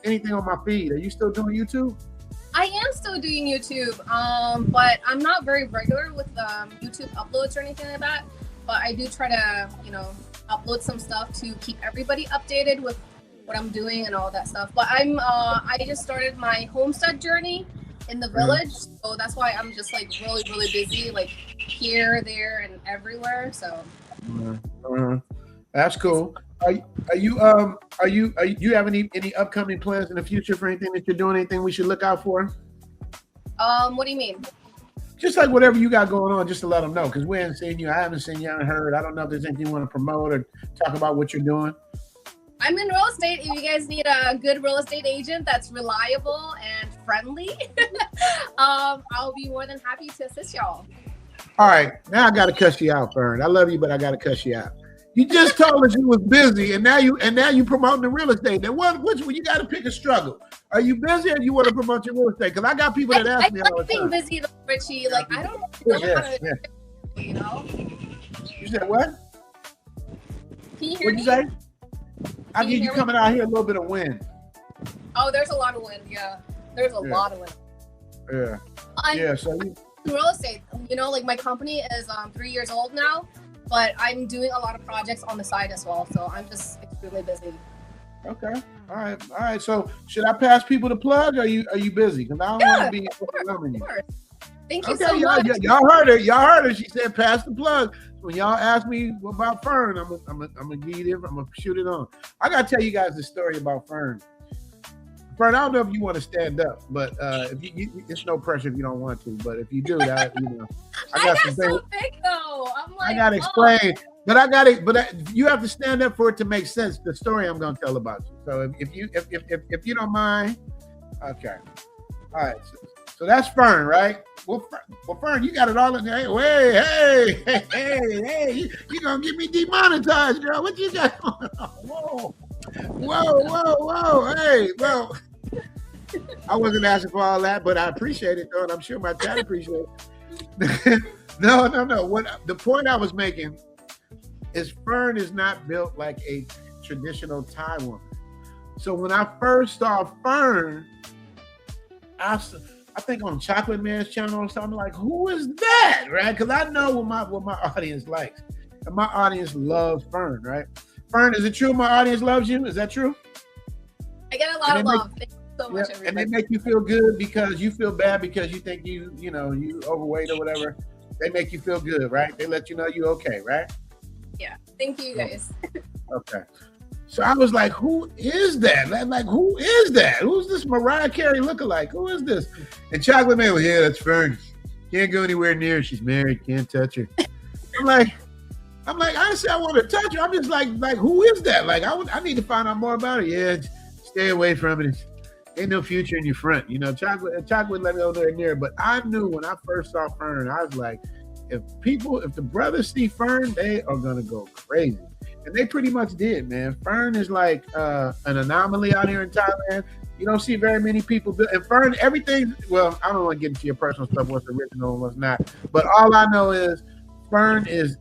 anything on my feed. Are you still doing YouTube? I am still doing YouTube, but I'm not very regular with YouTube uploads or anything like that. But I do try to, upload some stuff to keep everybody updated with what I'm doing and all that stuff. But I just started my homestead journey in the village, so that's why I'm just like really busy, like here, there, and everywhere. So that's cool. Do you have any upcoming plans in the future for anything that you're doing? Anything we should look out for? What do you mean? Just like whatever you got going on, just to let them know, because we haven't seen you. I haven't seen you. I haven't heard. I don't know if there's anything you want to promote or talk about what you're doing. I'm in real estate. If you guys need a good real estate agent that's reliable and friendly, I'll be more than happy to assist y'all. All right, now I got to cuss you out, Fern. I love you, but I got to cuss you out. You just told us you was busy, and now you promoting the real estate. Now, which one? You got to pick a struggle. Are you busy, or do you want to promote your real estate? Because I got people that ask me all the time. I'm being busy, Richie. Like I don't know how to, You said what? Can you hear me? What'd you say? I get you coming out here a little bit of wind. Oh, there's a lot of wind. Yeah, there's a lot of wind. Yeah. So you real estate. Like my company is 3 years old now, but I'm doing a lot of projects on the side as well. So I'm just extremely busy. Okay. All right. So should I pass people to plug? Or are you busy? Because I don't want to be overwhelming you. Thank you so much. Y'all heard her. She said pass the plug. When y'all ask me about Fern, I'm gonna give it. I'm gonna shoot it on. I gotta tell you guys the story about Fern. Fern, I don't know if you want to stand up, but if you it's no pressure if you don't want to. But if you do, that I got some so big though. I'm like, I gotta explain, but I got it. But you have to stand up for it to make sense. The story I'm gonna tell about you. So if you don't mind, okay, all right. So that's Fern, right? Well, Fern, you got it all in there. Hey, you gonna get me demonetized, girl? What you got going on? Whoa. Hey, well, I wasn't asking for all that, but I appreciate it, though, and I'm sure my chat appreciates it. No. What the point I was making is Fern is not built like a traditional Thai woman. So when I first saw Fern, I think on Chocolate Man's channel or something, like, who is that, right? Because I know what my audience likes, and my audience loves Fern, right? Fern, is it true my audience loves you? Is that true? I get a lot of love. Thank you so much, everybody. And they make you feel good because you feel bad because you think you overweight or whatever. They make you feel good, right? They let you know you okay, right? Yeah. Thank you, guys. Okay. So I was like, who is that? Like, who is that? Who's this Mariah Carey lookalike? Who is this? And Chocolate Man was, yeah, that's Fern. Can't go anywhere near her. She's married. Can't touch her. I'm like, honestly, I want to touch her. I'm just like, who is that? Like, I need to find out more about her. Yeah, stay away from it. Ain't no future in your front. Chocolate let me go there near. But I knew when I first saw Fern, I was like, if the brothers see Fern, they are gonna go crazy. And they pretty much did, man. Fern is like an anomaly out here in Thailand. You don't see very many people do. And Fern, everything. Well, I don't want to get into your personal stuff, what's original and what's not. But all I know is Fern is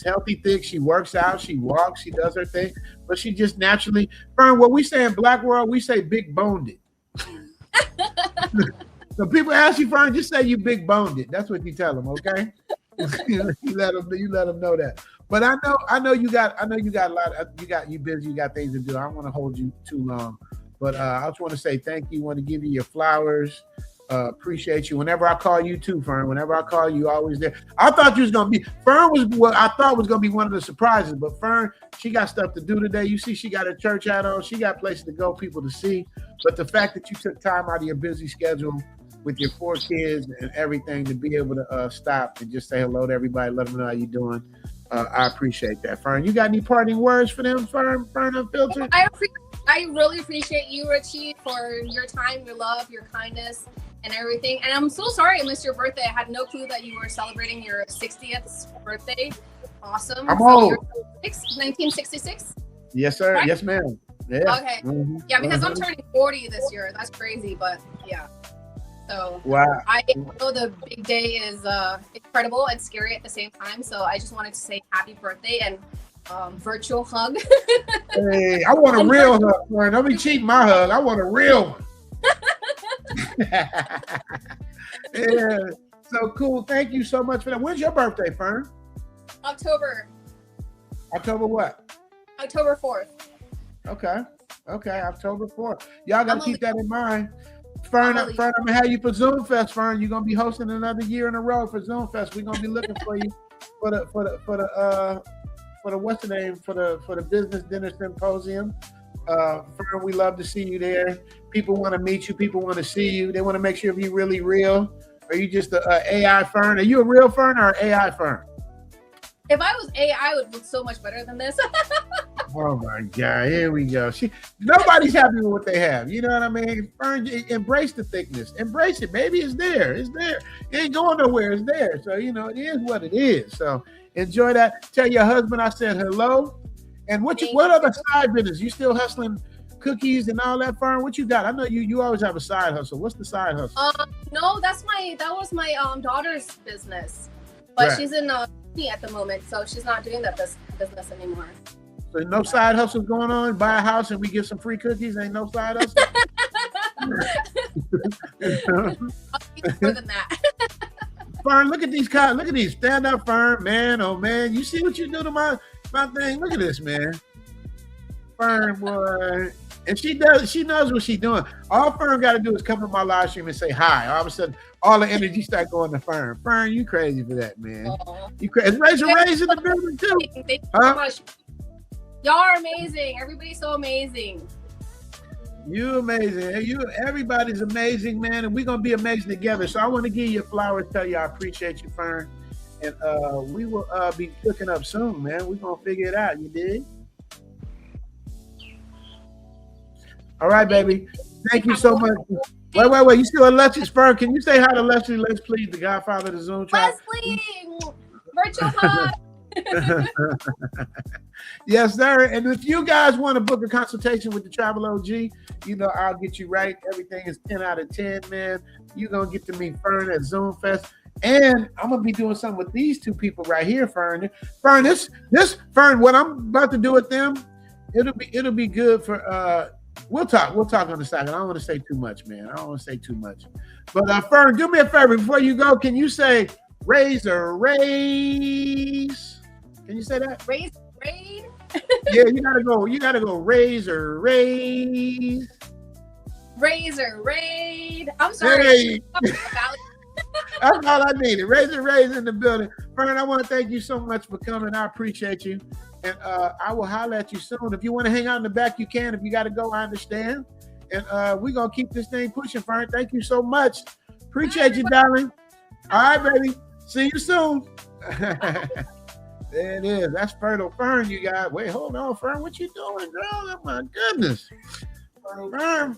healthy, thick. She works out, she walks, she does her thing, but she just naturally. Fern, what we say in Black World, we say big boned it. So people ask you, Fern, just say you big boned it. That's what you tell them, okay? you let them know that. But I know you got a lot. You busy. You got things to do. I don't want to hold you too long, but I just want to say thank you. Want to give you your flowers. Appreciate you. Whenever I call you too, Fern. Whenever I call you, always there. I thought you was gonna be. Fern was what I thought was gonna be one of the surprises, but Fern, she got stuff to do today. You see, she got her church hat on. She got places to go, people to see. But the fact that you took time out of your busy schedule with your 4 kids and everything to be able to stop and just say hello to everybody, let them know how you doing. I appreciate that, Fern. You got any parting words for them, Fern Unfiltered? I really appreciate you, Richie, for your time, your love, your kindness, and everything. And I'm so sorry I missed your birthday. I had no clue that you were celebrating your 60th birthday. Awesome. I'm old. 1966? Yes, sir. Right? Yes, ma'am. Yeah. Okay. Yeah, because I'm turning 40 this year. That's crazy, but yeah. So wow. I know the big day is incredible and scary at the same time. So I just wanted to say happy birthday and virtual hug. Hey, I want a real hug, Fern. Don't be cheating my hug. I want a real one. Yeah. So cool. Thank you so much for that. When's your birthday, Fern? October what? October 4th. Okay. October 4th. Y'all gotta keep that in mind. Fern, I'm gonna have you for Zoom Fest, Fern. You're gonna be hosting another year in a row for Zoom Fest. We're gonna be looking for you for the what's the name for the business dinner symposium. Fern, we love to see you there. People want to meet you. People want to see you. They want to make sure if you're really real. Are you just a AI Fern? Are you a real Fern or an AI Fern? If I was AI, I would look so much better than this. Oh my God, here we go. Nobody's happy with what they have. You know what I mean? Fern, embrace the thickness. Embrace it, baby. It's there. It's there. It ain't going nowhere. It's there. So, it is what it is. So enjoy that. Tell your husband I said hello. And what other side business? You still hustling cookies and all that, Fern? What you got? I know you always have a side hustle. What's the side hustle? No, that was my daughter's business. But right. She's in Sydney at the moment, so she's not doing that business anymore. So no side hustles going on? Buy a house and we give some free cookies? Ain't no side hustle? I'll give more than that. Fern, look at these. Stand up, Fern. Man, oh man. You see what you do to my thing? Look at this, man. Fern, boy. And she knows what she's doing. All Fern got to do is come to my live stream and say hi. All of a sudden, all the energy start going to Fern. Fern, you crazy for that, man. You crazy. Is Razor Ray's in the building too? Thank you so much. Y'all are amazing. Everybody's so amazing. You amazing. Everybody's amazing, man, and we're gonna be amazing together. So I want to give you flowers, tell you I appreciate you, Fern. And we will be cooking up soon, man. We're gonna figure it out, you dig? All right, baby. Thank you so much. Wait. You still at Leslie's, Fern? Can you say hi to Leslie? Let's please, the Godfather of the Zoom chat. Leslie, virtual hug. Yes, sir. And if you guys want to book a consultation with the Travel OG, you know I'll get you right. Everything is 10 out of 10, man. You're gonna get to meet Fern at Zoom Fest. And I'm gonna be doing something with these two people right here, Fern. Fern, Fern, what I'm about to do with them, it'll be good for we'll talk on the second. I don't want to say too much, man. I don't want to say too much. But Fern, do me a favor before you go. Can you say raise or raise? Can you say that? Raise. Yeah, you gotta go raise or raise. Raise or raid. I'm sorry. Hey. That's all I needed. Raise in the building. Fern, I want to thank you so much for coming. I appreciate you. And I will holler at you soon. If you want to hang out in the back, you can. If you got to go, I understand. And we're going to keep this thing pushing, Fern. Thank you so much. Appreciate you, darling. All right, baby. See you soon. There it is. That's Fertile Fern, you guys. Wait, hold on, Fern. What you doing, girl? Oh, my goodness.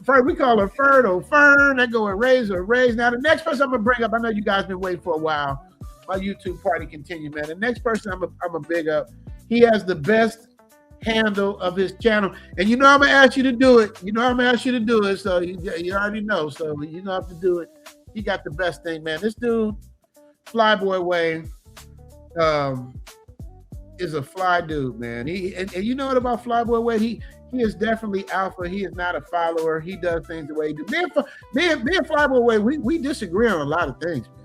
Fern, we call her Fertile Fern. They go and raise or raise. Now, the next person I'm going to bring up, I know you guys been waiting for a while. My YouTube party continue, man. The next person I'm a big up. He has the best handle of his channel. And you know I'm going to ask you to do it. So you already know. So you know how to do it. He got the best thing, man. This dude, Flyboy Way, is a fly dude, man. And you know what about Flyboy Way? He is definitely alpha. He is not a follower. He does things the way he do. Me and Flyboy Way, we disagree on a lot of things, man.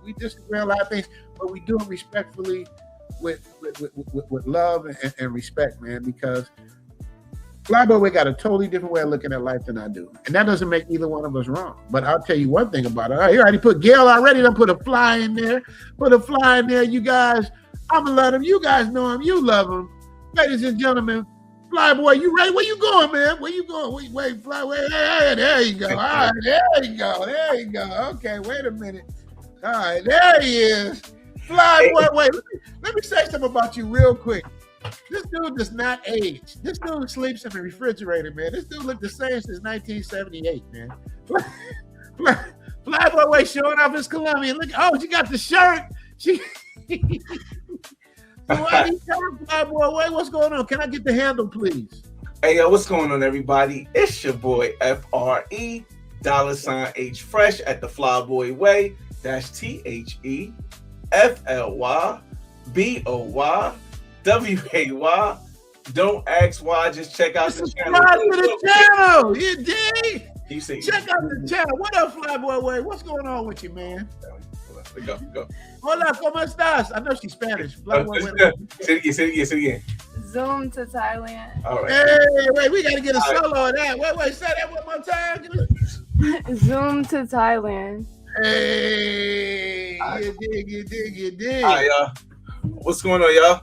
We disagree on a lot of things, but we do it respectfully with love and respect, man, because Flyboy Way got a totally different way of looking at life than I do. And that doesn't make either one of us wrong. But I'll tell you one thing about it. He already put Gail already done put a fly in there. You guys. I'm gonna let him. You guys know him. You love him. Ladies and gentlemen, Flyboy, you ready? Where you going, man? Where you going? Wait, Flyboy. Hey, there you go. All right, there you go. Okay, wait a minute. All right, there he is. Flyboy, wait. Let me say something about you real quick. This dude does not age. This dude sleeps in the refrigerator, man. This dude looked the same since 1978, man. Flyboy Way showing off his Colombian. Look, oh, she got the shirt. Flyboy Way, what's going on? Can I get the handle, please? Hey, yo, what's going on, everybody? It's your boy FRE $H Fresh at the Flyboy Way. That's TheFlyBoyWay. Don't ask why. Just check out the channel. Subscribe to the channel. You dig? You see? Check out the channel. What up, Flyboy Way? What's going on with you, man? Go. Hola, ¿cómo estás? I know she's Spanish. Say it again. Zoom to Thailand. All right. Hey, wait, we got to get a solo on that. Wait, say that one more time. Zoom to Thailand. Hey, you dig. All right, y'all. What's going on, y'all?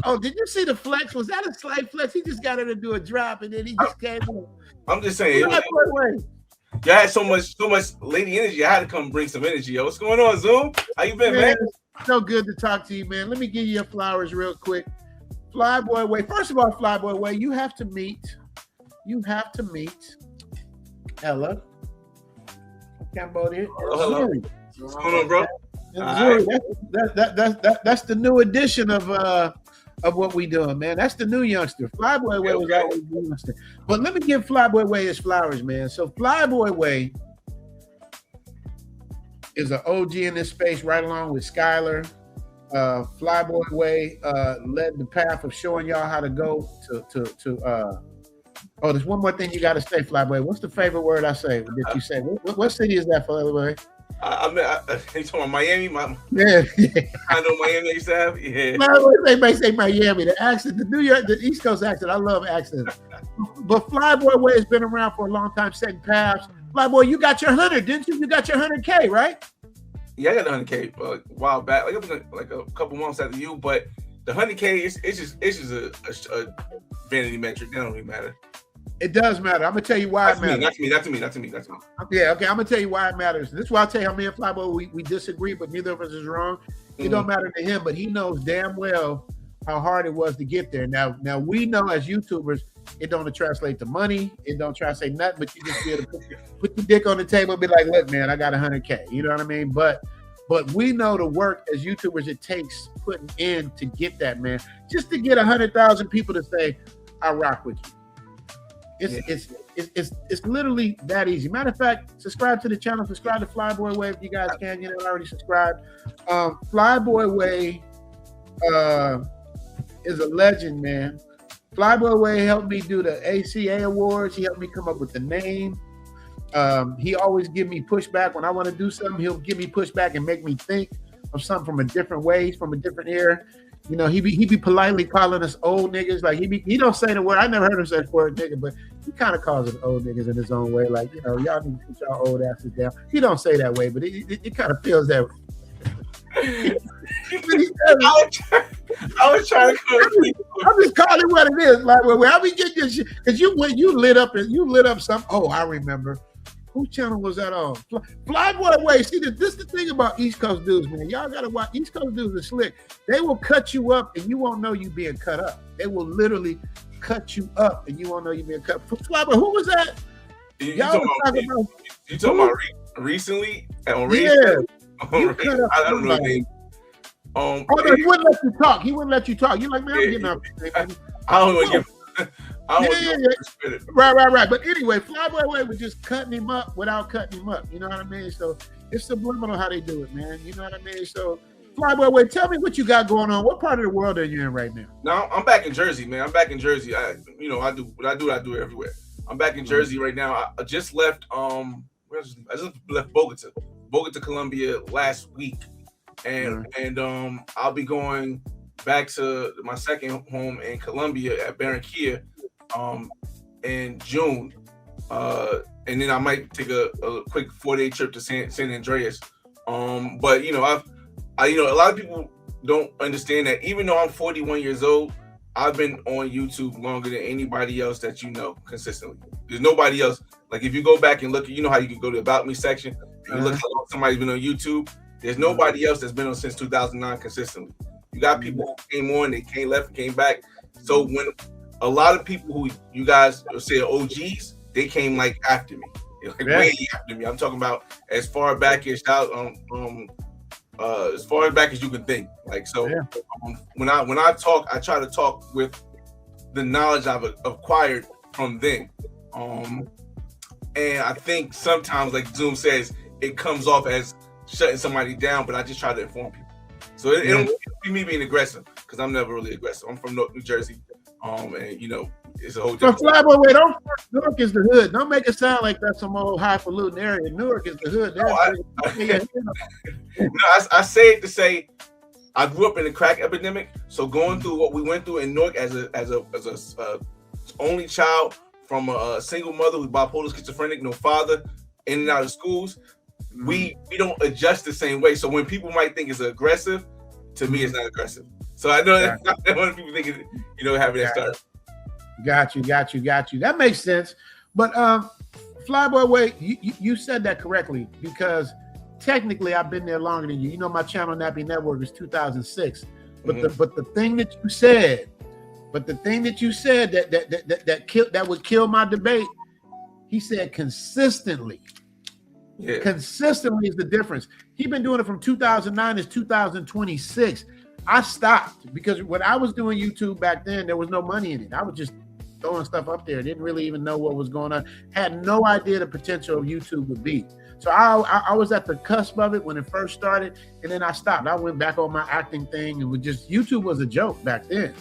Oh, did you see the flex? Was that a slight flex? He just got her to do a drop, and then he just came on. I'm just saying. Y'all had so much lady energy. I had to come bring some energy. Yo, what's going on, Zoom? How you been, man? So good to talk to you, man. Let me give you your flowers real quick. Flyboy Way. First of all, Flyboy Way, you have to meet Ella, Cambodian. Hello. What's going on, bro? That's the new edition of what we doing, man. That's the new youngster. Flyboy Way was always the youngster. But let me give Flyboy Way his flowers, man. So Flyboy Way is an OG in this space, right along with Skylar. Flyboy Way led the path of showing y'all how to go to there's one more thing you got to say, Flyboy. What's the favorite word I say that you say? What city is that, Flyboy? You talking about Miami? Yeah. I know Miami used to have. Yeah. They say Miami. The accent, the East Coast accent. I love accents. But Flyboy Way has been around for a long time, setting paths. Flyboy, you got your 100, didn't you? You got your 100K, right? Yeah, I got the 100K a while back, like a couple months after you. But the 100K, it's just a vanity metric. That don't really matter. It does matter. I'm gonna tell you why it matters. That's me. Yeah, okay. I'm gonna tell you why it matters. This is why I tell you how me and Flyboy we disagree, but neither of us is wrong. It don't matter to him, but he knows damn well how hard it was to get there. Now we know as YouTubers, it don't translate to money. It don't translate nothing, but you just be able to put your dick on the table and be like, look, man, I got 100K. You know what I mean? But we know the work as YouTubers it takes putting in to get that, man. Just to get 100,000 people to say, I rock with you. It's literally that easy. Matter of fact, subscribe to the channel. Subscribe to Flyboy Way if you guys can. You know, already subscribed. Flyboy Way is a legend, man. Flyboy Way helped me do the ACA awards. He helped me come up with the name. He always give me pushback when I want to do something. He'll give me pushback and make me think of something from a different way, from a different era. You know, he be politely calling us old niggas. Like he don't say the word. I never heard him say the word nigga, but he kind of calls us old niggas in his own way. Like, you know, y'all need to put y'all old asses down. He don't say that way, but it kind of feels that way. I was trying to. I'm just calling it what it is. Like, where I be getting this shit, because you lit up something. Oh, I remember. Whose channel was that on? Flyboy Way. See, this is the thing about East Coast dudes, man. Y'all gotta watch. East Coast dudes are slick. They will cut you up, and you won't know you being cut up. They will literally cut you up, and you won't know you being cut. Flyboy, who was that? You talking about recently on radio? Yeah. I don't know his name. No, he wouldn't let you talk. He wouldn't let you talk. You're like, man, I'm getting up. I don't want to give. Right. But anyway, Flyboy Way was just cutting him up without cutting him up. You know what I mean? So it's subliminal how they do it, man. You know what I mean? So Flyboy Way, tell me what you got going on. What part of the world are you in right now? No, I'm back in Jersey, man. I'm back in Jersey. I do what I do everywhere. I'm back in Jersey right now. I just left. I just left Bogota, Colombia last week, and I'll be going back to my second home in Colombia at Barranquilla in June, and then I might take a quick 4-day trip to San Andreas. But you know, a lot of people don't understand that even though I'm 41 years old, I've been on YouTube longer than anybody else that you know consistently. There's nobody else. Like if you go back and look, you know how you can go to the About Me section, and you look how long somebody's been on YouTube. There's nobody else that's been on since 2009 consistently. You got people who came on, they came left, came back. So when a lot of people who you guys say are OGs, they came like after me, way after me. I'm talking about as far back as you can think. Like so, when I talk, I try to talk with the knowledge I've acquired from them. And I think sometimes, like Zoom says, it comes off as shutting somebody down, but I just try to inform people. So it don't be me being aggressive, because I'm never really aggressive. I'm from New Jersey, and you know it's a whole different. So Flyboy Way, Newark is the hood. Don't make it sound like that's some old highfalutin area. Newark is the hood. I say it to say I grew up in the crack epidemic, so going through what we went through in Newark as a only child from a single mother who's bipolar, schizophrenic, no father, in and out of schools. We don't adjust the same way. So when people might think it's aggressive, to me it's not aggressive. So I know that's not what people think, having that start. Got you. That makes sense. But Flyboy Way, you said that correctly, because technically I've been there longer than you. You know, my channel Nappy Network is 2006. But the thing that you said, that would kill my debate, he said consistently. Yeah. Consistently is the difference. He's been doing it from 2009 to 2026. I stopped because when I was doing YouTube back then, there was no money in it. I was just throwing stuff up there. Didn't really even know what was going on. Had no idea the potential of YouTube would be. So I was at the cusp of it when it first started, and then I stopped. I went back on my acting thing, and YouTube was a joke back then.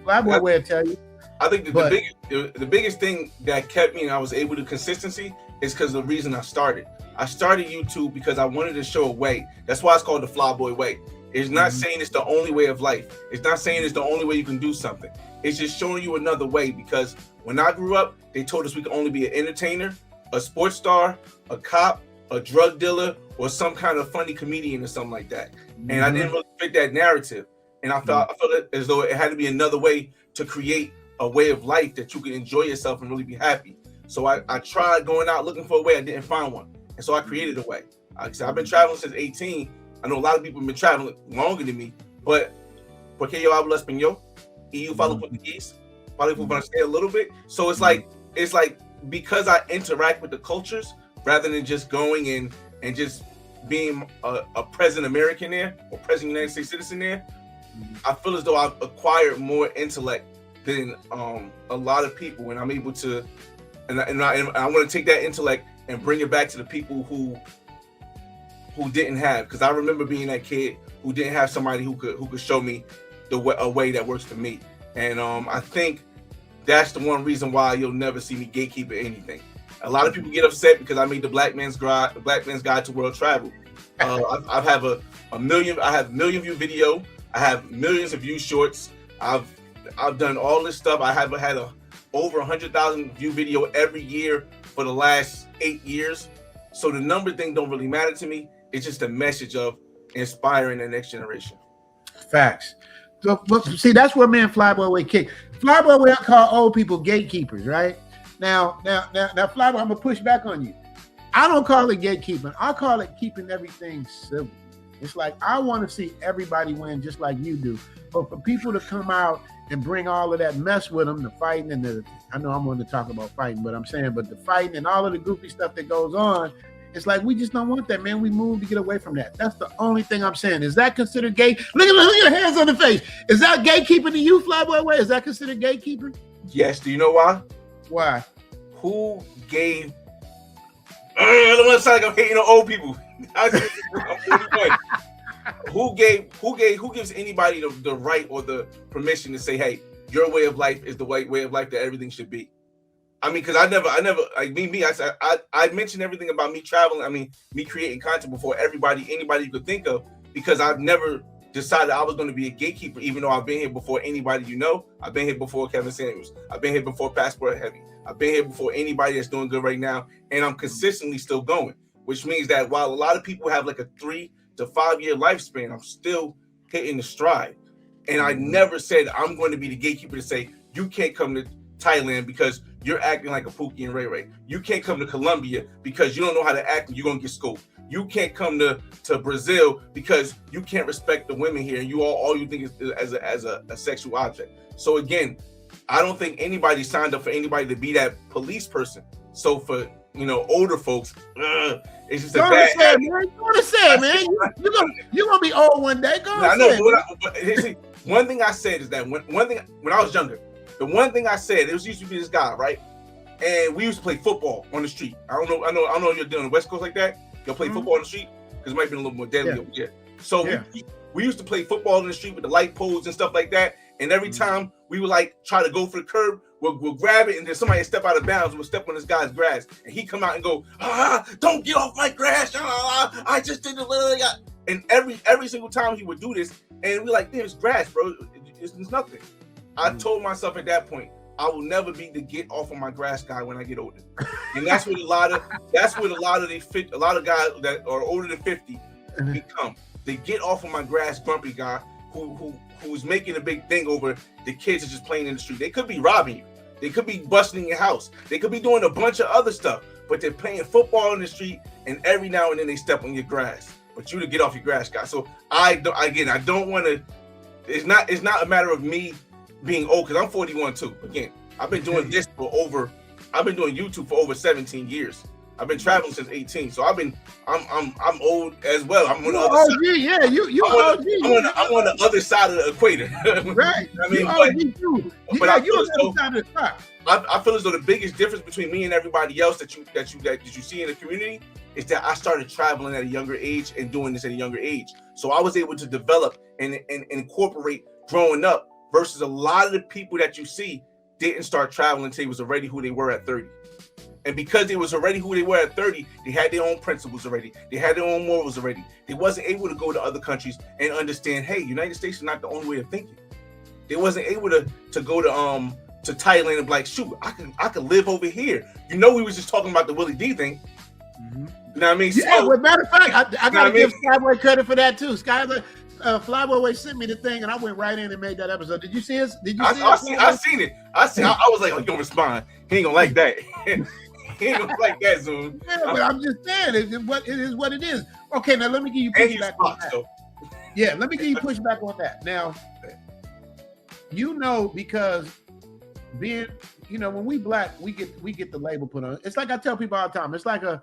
Flyboy Way, I tell you. I think the biggest thing that kept me and I was able to consistency is because of the reason I started. I started YouTube because I wanted to show a way. That's why it's called the Flyboy Way. It's not saying it's the only way of life. It's not saying it's the only way you can do something. It's just showing you another way, because when I grew up, they told us we could only be an entertainer, a sports star, a cop, a drug dealer, or some kind of funny comedian or something like that. And I didn't really fit that narrative. And I felt as though it had to be another way to create a way of life that you can enjoy yourself and really be happy. So I tried going out looking for a way. I didn't find one. And so I created a way. Like I said, I've been traveling since 18. I know a lot of people have been traveling longer than me, but porque yo hablo español, y yo falo portugués, falo francés a little bit. So it's like because I interact with the cultures rather than just going and just being a present American there or present United States citizen there, I feel as though I've acquired more intellect than a lot of people, and I'm able to, and I want to take that intellect and bring it back to the people who didn't have, because I remember being that kid who didn't have somebody who could show me a way that works for me, and I think that's the one reason why you'll never see me gatekeep anything. A lot of people get upset because I made the Black Man's Guide to World Travel. I have a million view video. I have millions of view shorts. I've done all this stuff. I have had over 100,000 view video every year for the last 8 years. So the number thing don't really matter to me. It's just a message of inspiring the next generation. Facts. So see, that's where me and Flyboy Way kick. Flyboy Way, I call old people gatekeepers, right? Now, Flyboy, I'm gonna push back on you. I don't call it gatekeeping. I call it keeping everything civil. It's like I want to see everybody win just like you do. But for people to come out and bring all of that mess with them, the fighting and I know I'm going to talk about fighting, but I'm saying, but the fighting and all of the goofy stuff that goes on, it's like we just don't want that, man. We move to get away from that. That's the only thing I'm saying. Is that considered gay? Look at your hands on the face. Is that gatekeeping to you, Flyboy Way? Is that considered gatekeeping? Yes. Do you know why? Why? Who gave? I don't want to sound like I'm hating on old people. I'm 41. Who gives anybody the right or the permission to say, hey, your way of life is the way of life that everything should be? I mean, because I never like I mentioned everything about me traveling. I mean, me creating content before anybody you could think of, because I've never decided I was going to be a gatekeeper, even though I've been here before anybody you know. I've been here before Kevin Samuels. I've been here before Passport Heavy. I've been here before anybody that's doing good right now, and I'm consistently still going, which means that while a lot of people have like a 3 to 5 year lifespan, I'm still hitting the stride. And I never said I'm going to be the gatekeeper to say you can't come to Thailand because you're acting like a Pookie and Ray Ray. You can't come to Colombia because you don't know how to act and you're gonna get schooled. You can't come to Brazil because you can't respect the women here and you all you think is as a sexual object. So again, I don't think anybody signed up for anybody to be that police person. So for older folks, it's just a bad habit. You want to say, man? You're gonna be old one day. Go I know. But one thing I said is that when I was younger, the one thing I said, it used to be this guy, right? And we used to play football on the street. I don't know if you're doing the West Coast like that. You'll play football on the street because it might be a little more deadly over here. So we used to play football in the street with the light poles and stuff like that. And every time we would like try to go for the curb, we'll grab it, and then somebody step out of bounds. We'll step on this guy's grass, and he come out and go, "Don't get off my grass! I just did the." And every single time he would do this, and we're like, "There's grass, bro. It's nothing." I told myself at that point, I will never be the get off of my grass guy when I get older, and that's what a lot of guys that are older than 50 become. They get off of my grass grumpy guy who's making a big thing over the kids are just playing in the street. They could be robbing you. They could be busting your house. They could be doing a bunch of other stuff, but they're playing football in the street, and every now and then they step on your grass. But you to get off your grass, guy. So I don't want to. It's not a matter of me being old, because I'm 41 too. Again, I've been doing YouTube for over 17 years. I've been traveling since 18, so I'm old as well. I'm on the other side. Yeah, you OG. I'm on the other side of the equator. Right. I mean, I feel as though the biggest difference between me and everybody else that you see in the community is that I started traveling at a younger age and doing this at a younger age. So I was able to develop and incorporate growing up, versus a lot of the people that you see didn't start traveling until they was already who they were at 30. And because they was already who they were at 30, they had their own principles already. They had their own morals already. They wasn't able to go to other countries and understand, hey, United States is not the only way of thinking. They wasn't able to go to Thailand and be like, shoot, I could live over here. We was just talking about the Willie D thing. You know what I mean? Yeah, well, matter of fact, I gotta give Skylar credit for that too. Skylar Flyboy Way sent me the thing, and I went right in and made that episode. Did you see it? Did you see it? I seen it. I was like, oh, you gonna respond? He ain't gonna like that. He ain't gonna like that, Zoom. Yeah, but I'm just saying, it is what it is. Okay, now let me give you pushback on that. Yeah, let me give you pushback on that. Now, because being, when we black, we get the label put on. It's like I tell people all the time. It's like a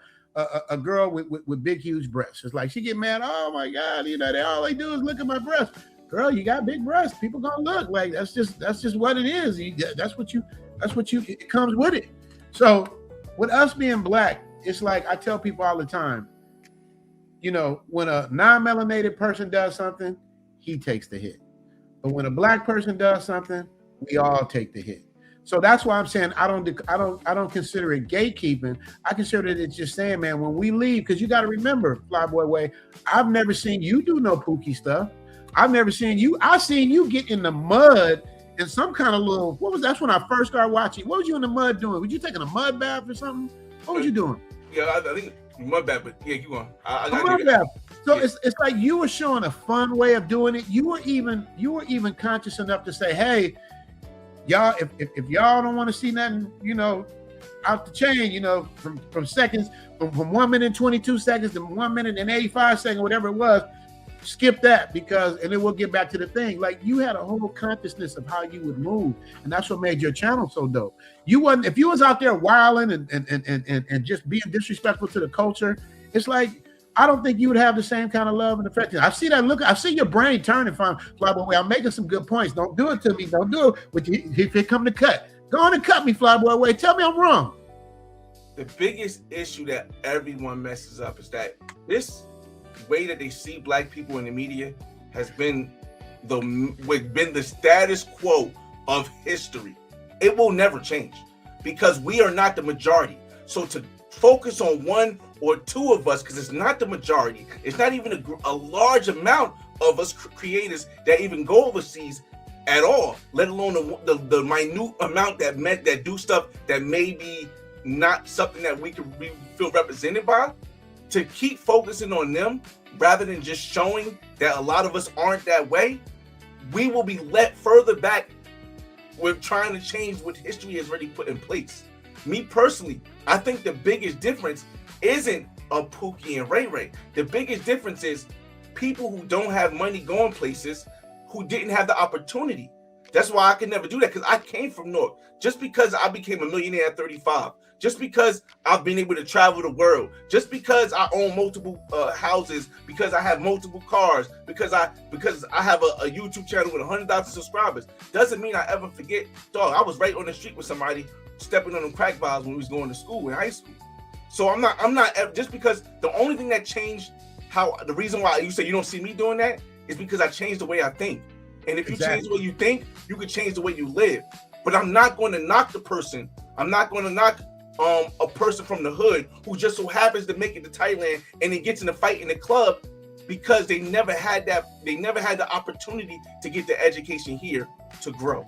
girl with big, huge breasts. It's like she get mad. Oh my God, all they do is look at my breasts. Girl, you got big breasts. People gonna look like that's just what it is. That's what it comes with it. So with us being black, it's like I tell people all the time. When a non-melanated person does something, he takes the hit. But when a black person does something, we all take the hit. So that's why I'm saying I don't consider it gatekeeping. I consider it just saying, man, when we leave, because you got to remember, Flyboy Way, I've never seen you do no pookie stuff. I've never seen you. I've seen you get in the mud in some kind of little. That's when I first started watching. What was you in the mud doing? Was you taking a mud bath or something? What was you doing? Yeah, I think mud bath, but yeah, keep going. Mud bath. So it's like you were showing a fun way of doing it. You were even conscious enough to say, hey, y'all, if y'all don't want to see nothing, out the chain, from seconds, from 1 minute and 22 seconds to 1 minute and 85 seconds, whatever it was, skip that and then we'll get back to the thing. Like you had a whole consciousness of how you would move, and that's what made your channel so dope. If you was out there wilding and just being disrespectful to the culture, it's like I don't think you would have the same kind of love and affection. I see that look. I see your brain turning from Flyboy Way. I'm making some good points. Don't do it to me. Don't do it. If it come to cut, go on and cut me, Flyboy Way. Tell me I'm wrong. The biggest issue that everyone messes up is that this way that they see black people in the media has been the status quo of history. It will never change because we are not the majority. So to focus on one or two of us, because it's not the majority, it's not even a large amount of us creators that even go overseas at all, let alone the minute amount that do stuff that may be not something that we feel represented by. To keep focusing on them rather than just showing that a lot of us aren't that way, we will be let further back with trying to change what history has already put in place. Me personally, I think the biggest difference isn't a Pookie and Ray Ray. The biggest difference is people who don't have money going places, who didn't have the opportunity. That's why I could never do that, because I came from North. Just because I became a millionaire at 35, just because I've been able to travel the world, just because I own multiple houses, because I have multiple cars, because I have a YouTube channel with 100,000 subscribers, doesn't mean I ever forget, dog, I was right on the street with somebody stepping on them crack bars when we was going to school in high school. So I'm not just because the only thing that changed the reason why you say you don't see me doing that is because I changed the way I think. And if you change the way you think, you can change the way you live. But I'm not going to knock the person. I'm not going to knock a person from the hood who just so happens to make it to Thailand and then gets in a fight in the club because they never had the opportunity to get the education here to grow.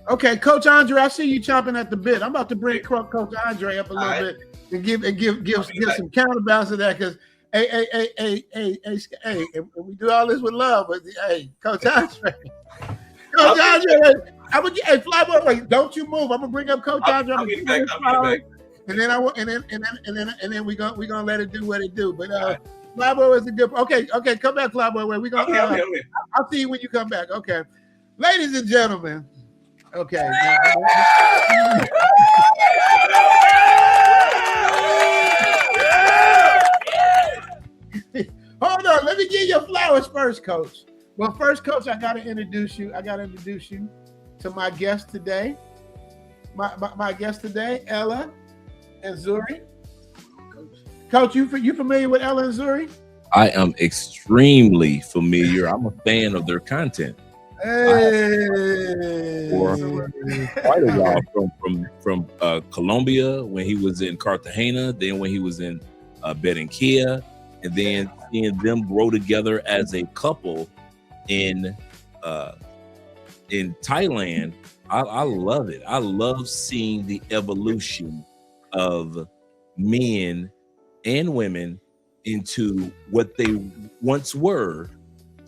Okay, Coach Andre, I see you chomping at the bit. I'm about to bring Coach Andre up a little bit and give some counterbalance to that, because hey, we do all this with love, but hey, Coach Andre, hey, Flyboy Way, don't you move. I'm gonna bring up Coach Andre. I'll get back. And then we gonna let it do what it do. But Flyboy is a good. Okay, come back, Flyboy Way. We gonna. I'll see you when you come back. Okay, ladies and gentlemen. Okay. Hold on, let me give you flowers first, Coach. Well, first, Coach, I gotta introduce you to my guest today. My guest today, Ella and Zuri. Coach, you familiar with Ella and Zuri? I am extremely familiar. I'm a fan of their content. Hey. For quite a while, from Colombia, when he was in Cartagena, then when he was in Barranquilla, and then seeing them grow together as a couple in Thailand. I love it. I love seeing the evolution of men and women into what they once were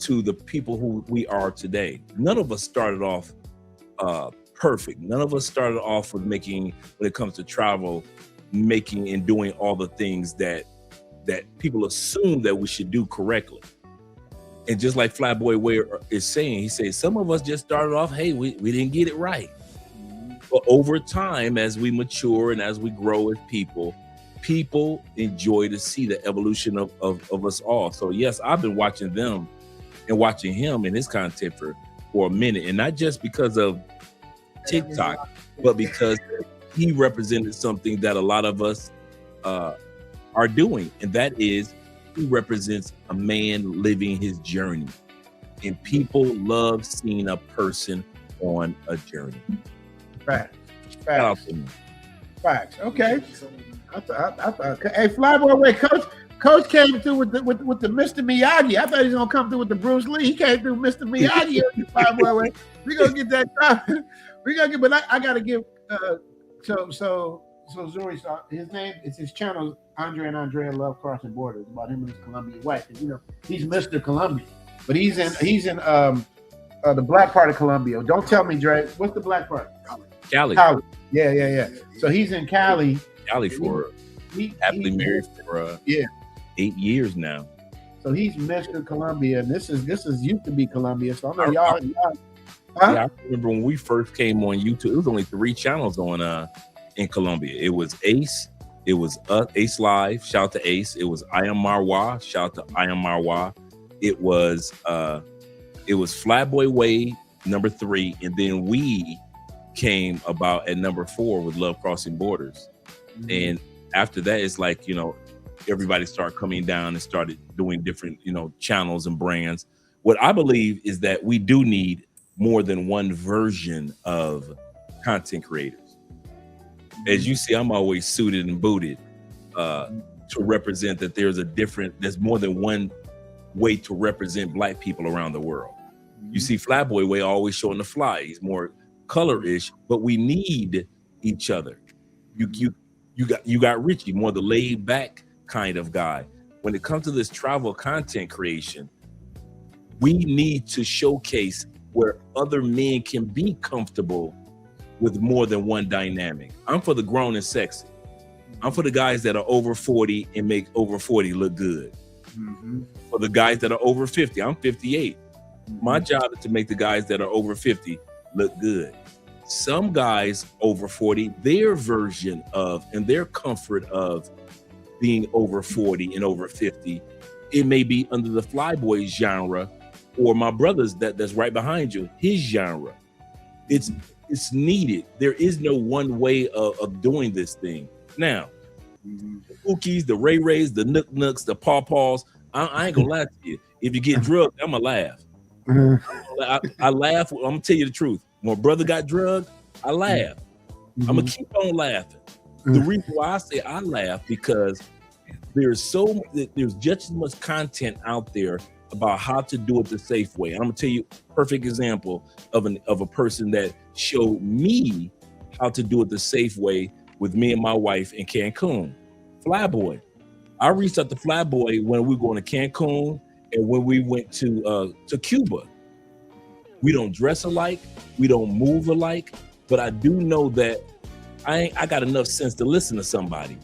to the people who we are today. None of us started off perfect. None of us started off with making, when it comes to travel, making and doing all the things that people assume that we should do correctly. And just like Flyboy Way is saying, he says, some of us just started off, hey, we didn't get it right. But over time, as we mature and as we grow as people enjoy to see the evolution of us all. So yes, I've been watching them and watching him and his content for a minute. And not just because of TikTok, but because he represented something that a lot of us are doing. And that is, he represents a man living his journey. And people love seeing a person on a journey. Facts. Okay. Hey, Flyboy Way, Coach came through with the Mr. Miyagi. I thought he was gonna come through with the Bruce Lee. He came through Mr. Miyagi. Flyboy Way. We gonna get that time. But I gotta give. So Zuri, his name is his channel. Andre and Andrea Love Crossing Borders, about him and his Colombian wife. And, he's Mr. Colombia, but he's in the black part of Colombia. Don't tell me, Dre. What's the black part? Cali. Yeah. So he's in Cali. For happily married for 8 years now. So he's Mr. Colombia, and this is used to be Colombia. So I know y'all. Yeah, I remember when we first came on YouTube, it was only 3 channels on in Colombia. It was Ace, it was Ace Live, shout out to Ace. It was I Am Marwa, shout out to I Am Marwa. It was Flyboy Way, number 3, and then we came about at number 4 with Love Crossing Borders. And after that, it's like, everybody started coming down and started doing different, channels and brands. What I believe is that we do need more than one version of content creators. As you see, I'm always suited and booted to represent that there's more than one way to represent Black people around the world. You see Flyboy Way always showing the fly. He's more color-ish, but we need each other. You got Richie, more the laid back kind of guy. When it comes to this travel content creation, we need to showcase where other men can be comfortable with more than one dynamic. I'm for the grown and sexy. I'm for the guys that are over 40 and make over 40 look good. For the guys that are over 50, I'm 58. My job is to make the guys that are over 50 look good. Some guys over 40, their version of and their comfort of being over 40 and over 50, it may be under the Flyboy genre, or my brother's that's right behind you, his genre. It's needed. There is no one way of doing this thing. Now, the Ookies, the Ray Rays, the Nook Nooks, the Paw Paws, I ain't gonna lie to you. If you get drugged, I'm gonna laugh. I laugh. I'm gonna tell you the truth. When my brother got drugged, I laugh. I'm gonna keep on laughing. The reason why I say I laugh, because there's just as much content out there about how to do it the safe way. And I'm gonna tell you a perfect example of a person that showed me how to do it the safe way with me and my wife in Cancun. Flyboy. I reached out to Flyboy when we were going to Cancun and when we went to Cuba. We don't dress alike, we don't move alike, but I do know that I got enough sense to listen to somebody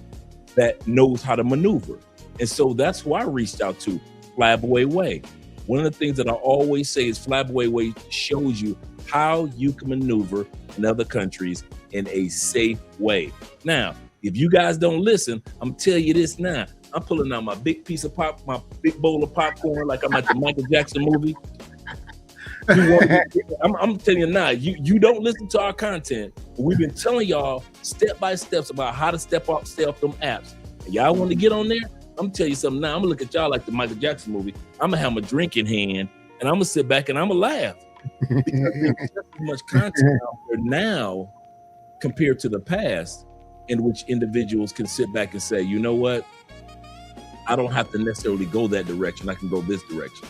that knows how to maneuver. And so that's who I reached out to, Flyboy Way. One of the things that I always say is Flyboy Way shows you how you can maneuver in other countries in a safe way. Now, if you guys don't listen, I'm telling you this now. I'm pulling out my big piece of my big bowl of popcorn like I'm at the Michael Jackson movie. I'm telling you now, you don't listen to our content. But we've been telling y'all step by steps about how to step off them apps. And y'all want to get on there? I'm gonna tell you something now. I'm gonna look at y'all like the Michael Jackson movie. I'm gonna have my drink in hand and I'm gonna sit back and I'm gonna laugh. Because there's so much content out there now compared to the past, in which individuals can sit back and say, you know what? I don't have to necessarily go that direction. I can go this direction.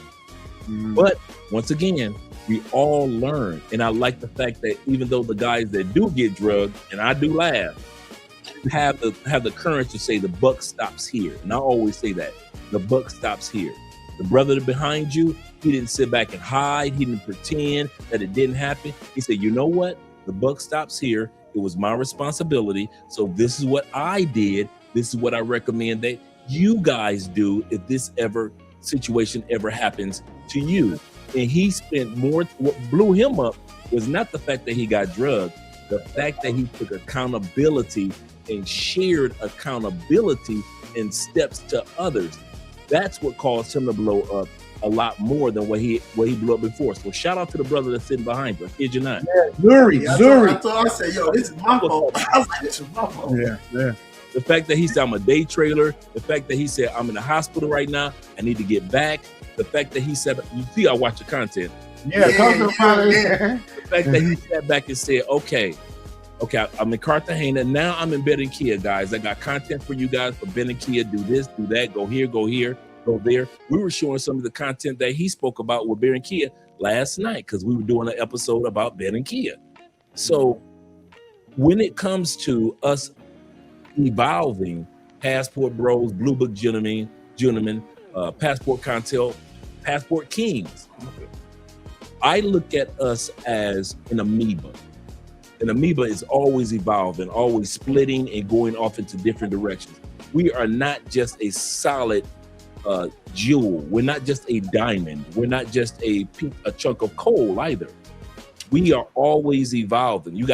But once again, we all learn. And I like the fact that even though the guys that do get drugged, and I do laugh, have the courage to say the buck stops here. And I always say that the buck stops here. The brother behind you, he didn't sit back and hide. He didn't pretend that it didn't happen. He said, you know what? The buck stops here. It was my responsibility. So this is what I did. This is what I recommend that you guys do if this situation ever happens to you. And he spent more. What blew him up was not the fact that he got drugged, the fact that he took accountability and shared accountability and steps to others. That's what caused him to blow up a lot more than what he blew up before. So shout out to the brother that's sitting behind you. I kid you not. Yeah, Zuri. I thought I said, yo, this is my fault. I was like, this is my fault. Yeah. The fact that he said I'm a day trailer, the fact that he said I'm in the hospital right now, I need to get back. The fact that he said, you see, I watch the content. Yeah. The fact that he sat back and said, okay, I'm in Cartagena. Now I'm in Barranquilla, guys. I got content for you guys for Barranquilla. Do this, do that, go here, go there. We were showing some of the content that he spoke about with Barranquilla last night because we were doing an episode about Barranquilla. So when it comes to us evolving, Passport Bros, Blue Book Gentlemen, Passport Contel, Passport Kings, I look at us as an amoeba. An amoeba is always evolving, always splitting and going off into different directions. We are not just a solid jewel. We're not just a diamond. We're not just a chunk of coal either. We are always evolving.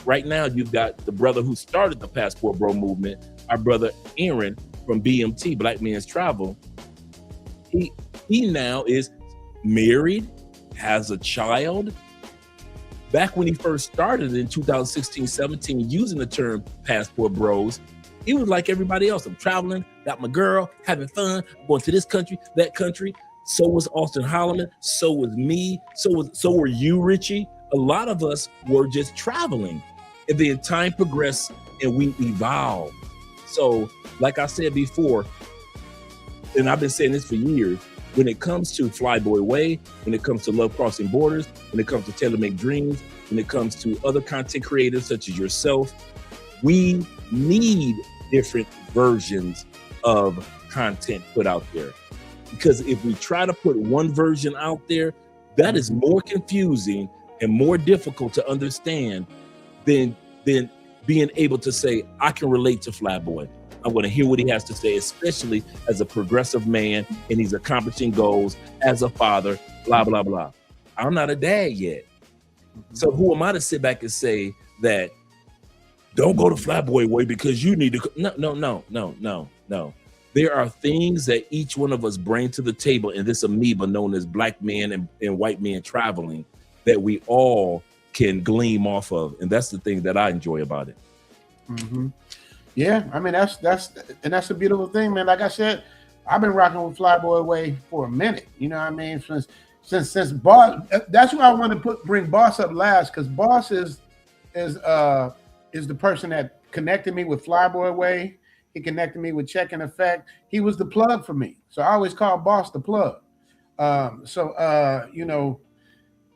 Right now, you've got the brother who started the Passport Bro movement, our brother Aaron from BMT, Black Men's Travel. He now is married, has a child. Back when he first started in 2016-17, using the term Passport Bros, he was like everybody else. I'm traveling, got my girl, having fun, I'm going to this country, that country. So was Austin Holloman. So was me. So were you, Richie. A lot of us were just traveling. And then time progressed and we evolved. So, like I said before, and I've been saying this for years, when it comes to Flyboy Way, when it comes to Love Crossing Borders, when it comes to Tailor Make Dreams, when it comes to other content creators such as yourself, we need different versions of content put out there. Because if we try to put one version out there, that is more confusing and more difficult to understand than being able to say, I can relate to Flyboy. I want to hear what he has to say, especially as a progressive man and he's accomplishing goals as a father, blah, blah, blah. I'm not a dad yet. So who am I to sit back and say that don't go to Flyboy Way because you need to? No. There are things that each one of us bring to the table in this amoeba known as black men and white men traveling that we all can gleam off of. And that's the thing that I enjoy about it. Mm-hmm. Yeah, I mean, that's a beautiful thing, man. Like I said, I've been rocking with Flyboy Way for a minute. You know what I mean? Since Boss, that's why I want to bring Boss up last, because Boss is the person that connected me with Flyboy Way. He connected me with Check and Effect. He was the plug for me. So I always call Boss the plug. You know,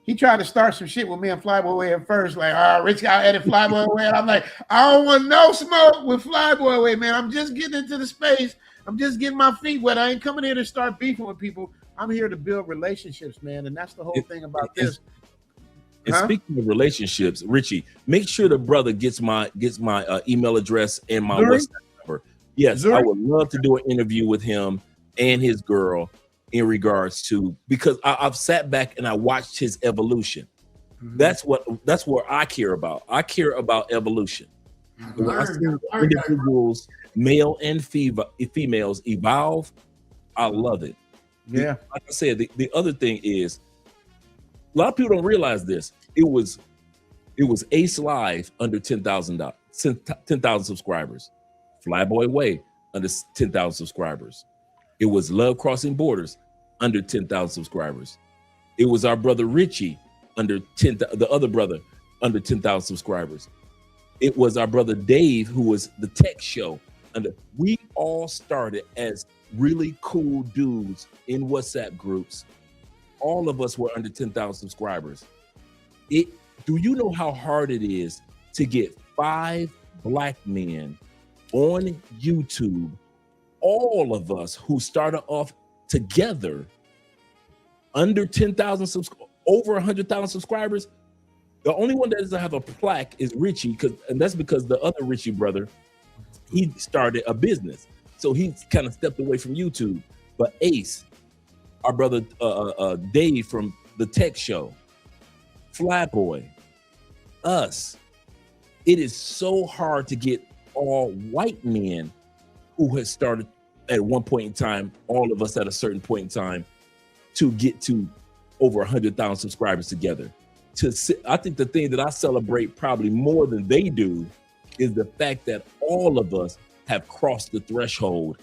he tried to start some shit with me and Flyboy Way at first, like, Rich got edit Flyboy Way. And I'm like, I don't want no smoke with Flyboy Way, man. I'm just getting into the space. I'm just getting my feet wet. I ain't coming here to start beefing with people. I'm here to build relationships, man. And that's the whole thing about this. And speaking of relationships, Richie, make sure the brother gets my email address and my Zuri? WhatsApp number. Yes, Zuri? I would love to do an interview with him and his girl in regards to, because I've sat back and I watched his evolution. Mm-hmm. That's what I care about. I care about evolution. Mm-hmm. When I see individuals, male and females, evolve, I love it. Yeah. Like I said, the other thing is, a lot of people don't realize this. It was Ace Live under 10,000 subscribers. Flyboy Way under 10,000 subscribers. It was Love Crossing Borders under 10,000 subscribers. It was our brother Richie the other brother under 10,000 subscribers. It was our brother Dave, who was the tech show under. We all started as really cool dudes in WhatsApp groups. All of us were under 10,000 subscribers. Do you know how hard it is to get 5 black men on YouTube? All of us who started off together under 10,000 over 100,000 subscribers. The only one that doesn't have a plaque is Richie, and that's because the other Richie brother, he started a business, so he kind of stepped away from YouTube. But Ace, our brother Dave from the Tech Show, Flyboy, us, it is so hard to get all white men who had started at one point in time, all of us at a certain point in time, to get to over 100,000 subscribers together. I think the thing that I celebrate probably more than they do is the fact that all of us have crossed the threshold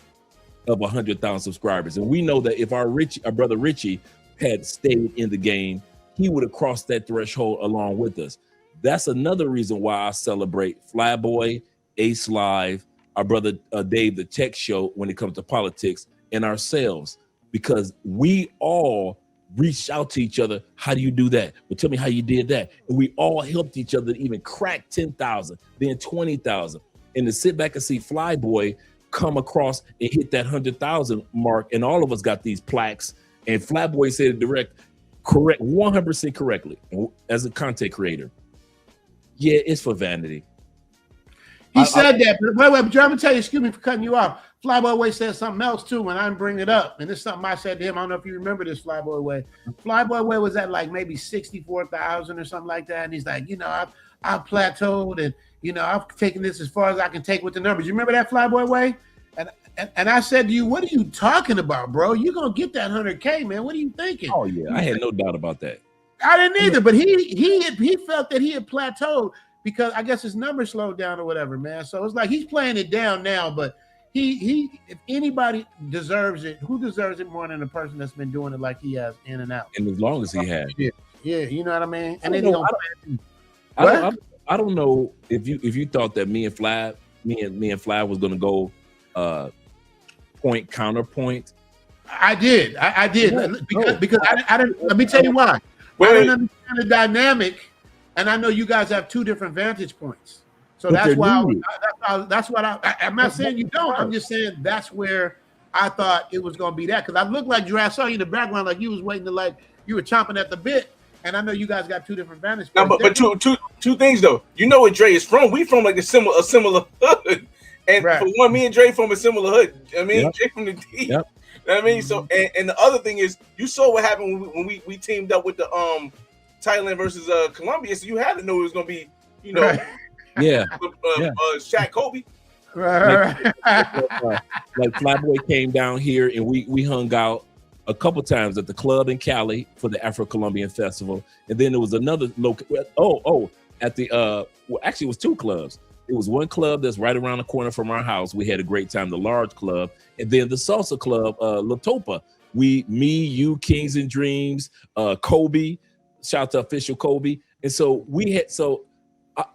of 100,000 subscribers. And we know that if our brother Richie had stayed in the game, he would have crossed that threshold along with us. That's another reason why I celebrate Flyboy, Ace Live, our brother Dave, the Tech Show, when it comes to politics, and ourselves, because we all reached out to each other. How do you do that? Well, tell me how you did that. And we all helped each other to even crack 10,000, then 20,000. And to sit back and see Flyboy come across and hit that 100,000 mark, and all of us got these plaques, and Flyboy said it correct, 100% correctly as a content creator. Yeah, it's for vanity. He said that, but wait, I'm gonna tell you, excuse me for cutting you off. Flyboy Way said something else too when I bring it up, and this is something I said to him. I don't know if you remember this, Flyboy Way. Flyboy Way was at like maybe 64,000 or something like that, and he's like, I've plateaued, and I've taken this as far as I can take with the numbers. You remember that, Flyboy Way? And I said to you, what are you talking about, bro? You're gonna get that 100K, man. What are you thinking? Oh yeah, I had no doubt about that. I didn't either, but he felt that he had plateaued because I guess his numbers slowed down or whatever, man. So it's like he's playing it down now, but he if anybody deserves it, who deserves it more than the person that's been doing it like he has in and out? And as long as he has. Yeah, you know what I mean? And I don't know if you thought that me and Fly was gonna go point counterpoint. I did. I did. Because I didn't. Let me tell you why. I didn't understand the dynamic, and I know you guys have two different vantage points. So that's why. I'm not saying you don't. I'm just saying that's where I thought it was going to be that, because I looked like Dre. I saw you in the background like you was waiting to you were chomping at the bit, and I know you guys got two different vantage points. No, but two things though. You know where Dre is from? We from like a similar hood, and for one, me and Dre from a similar hood. I mean, Dre from the D. Yep. You know what I mean? So, and the other thing is, you saw what happened when we teamed up with the Thailand versus Colombia. So you had to know it was going to be, Shaq Kobe. Like Flyboy came down here and we hung out a couple times at the club in Cali for the Afro-Colombian Festival, and then there was another at the actually it was two clubs. It was one club that's right around the corner from our house. We had a great time, the Large Club, and then the salsa club, La Topa. Me, you, Kings and Dreams, Kobe, shout out to official Kobe. And so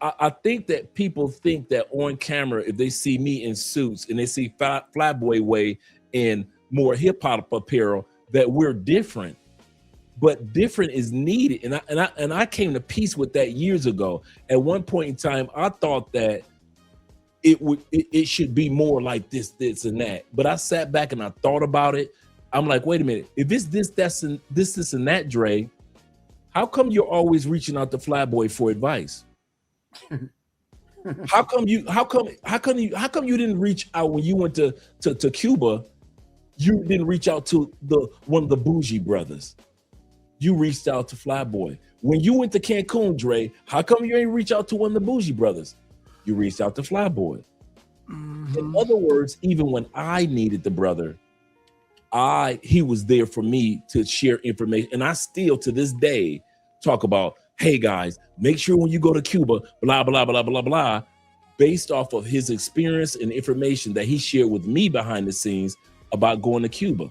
I think that people think that on camera, if they see me in suits and they see Flyboy Way in more hip hop apparel, that we're different. But different is needed, and I came to peace with that years ago. At one point in time, I thought that it should be more like this, and that. But I sat back and I thought about it. I'm like, wait a minute, if it's this, and that, Dre, how come you're always reaching out to Flyboy for advice? How come you didn't reach out when you went to Cuba? You didn't reach out to one of the bougie brothers. You reached out to Flyboy. When you went to Cancun, Dre, how come you ain't reach out to one of the bougie brothers? You reached out to Flyboy. Mm-hmm. In other words, even when I needed the brother, he was there for me to share information. And I still, to this day, talk about, hey guys, make sure when you go to Cuba, blah, blah, blah, blah, blah, based off of his experience and information that he shared with me behind the scenes about going to Cuba.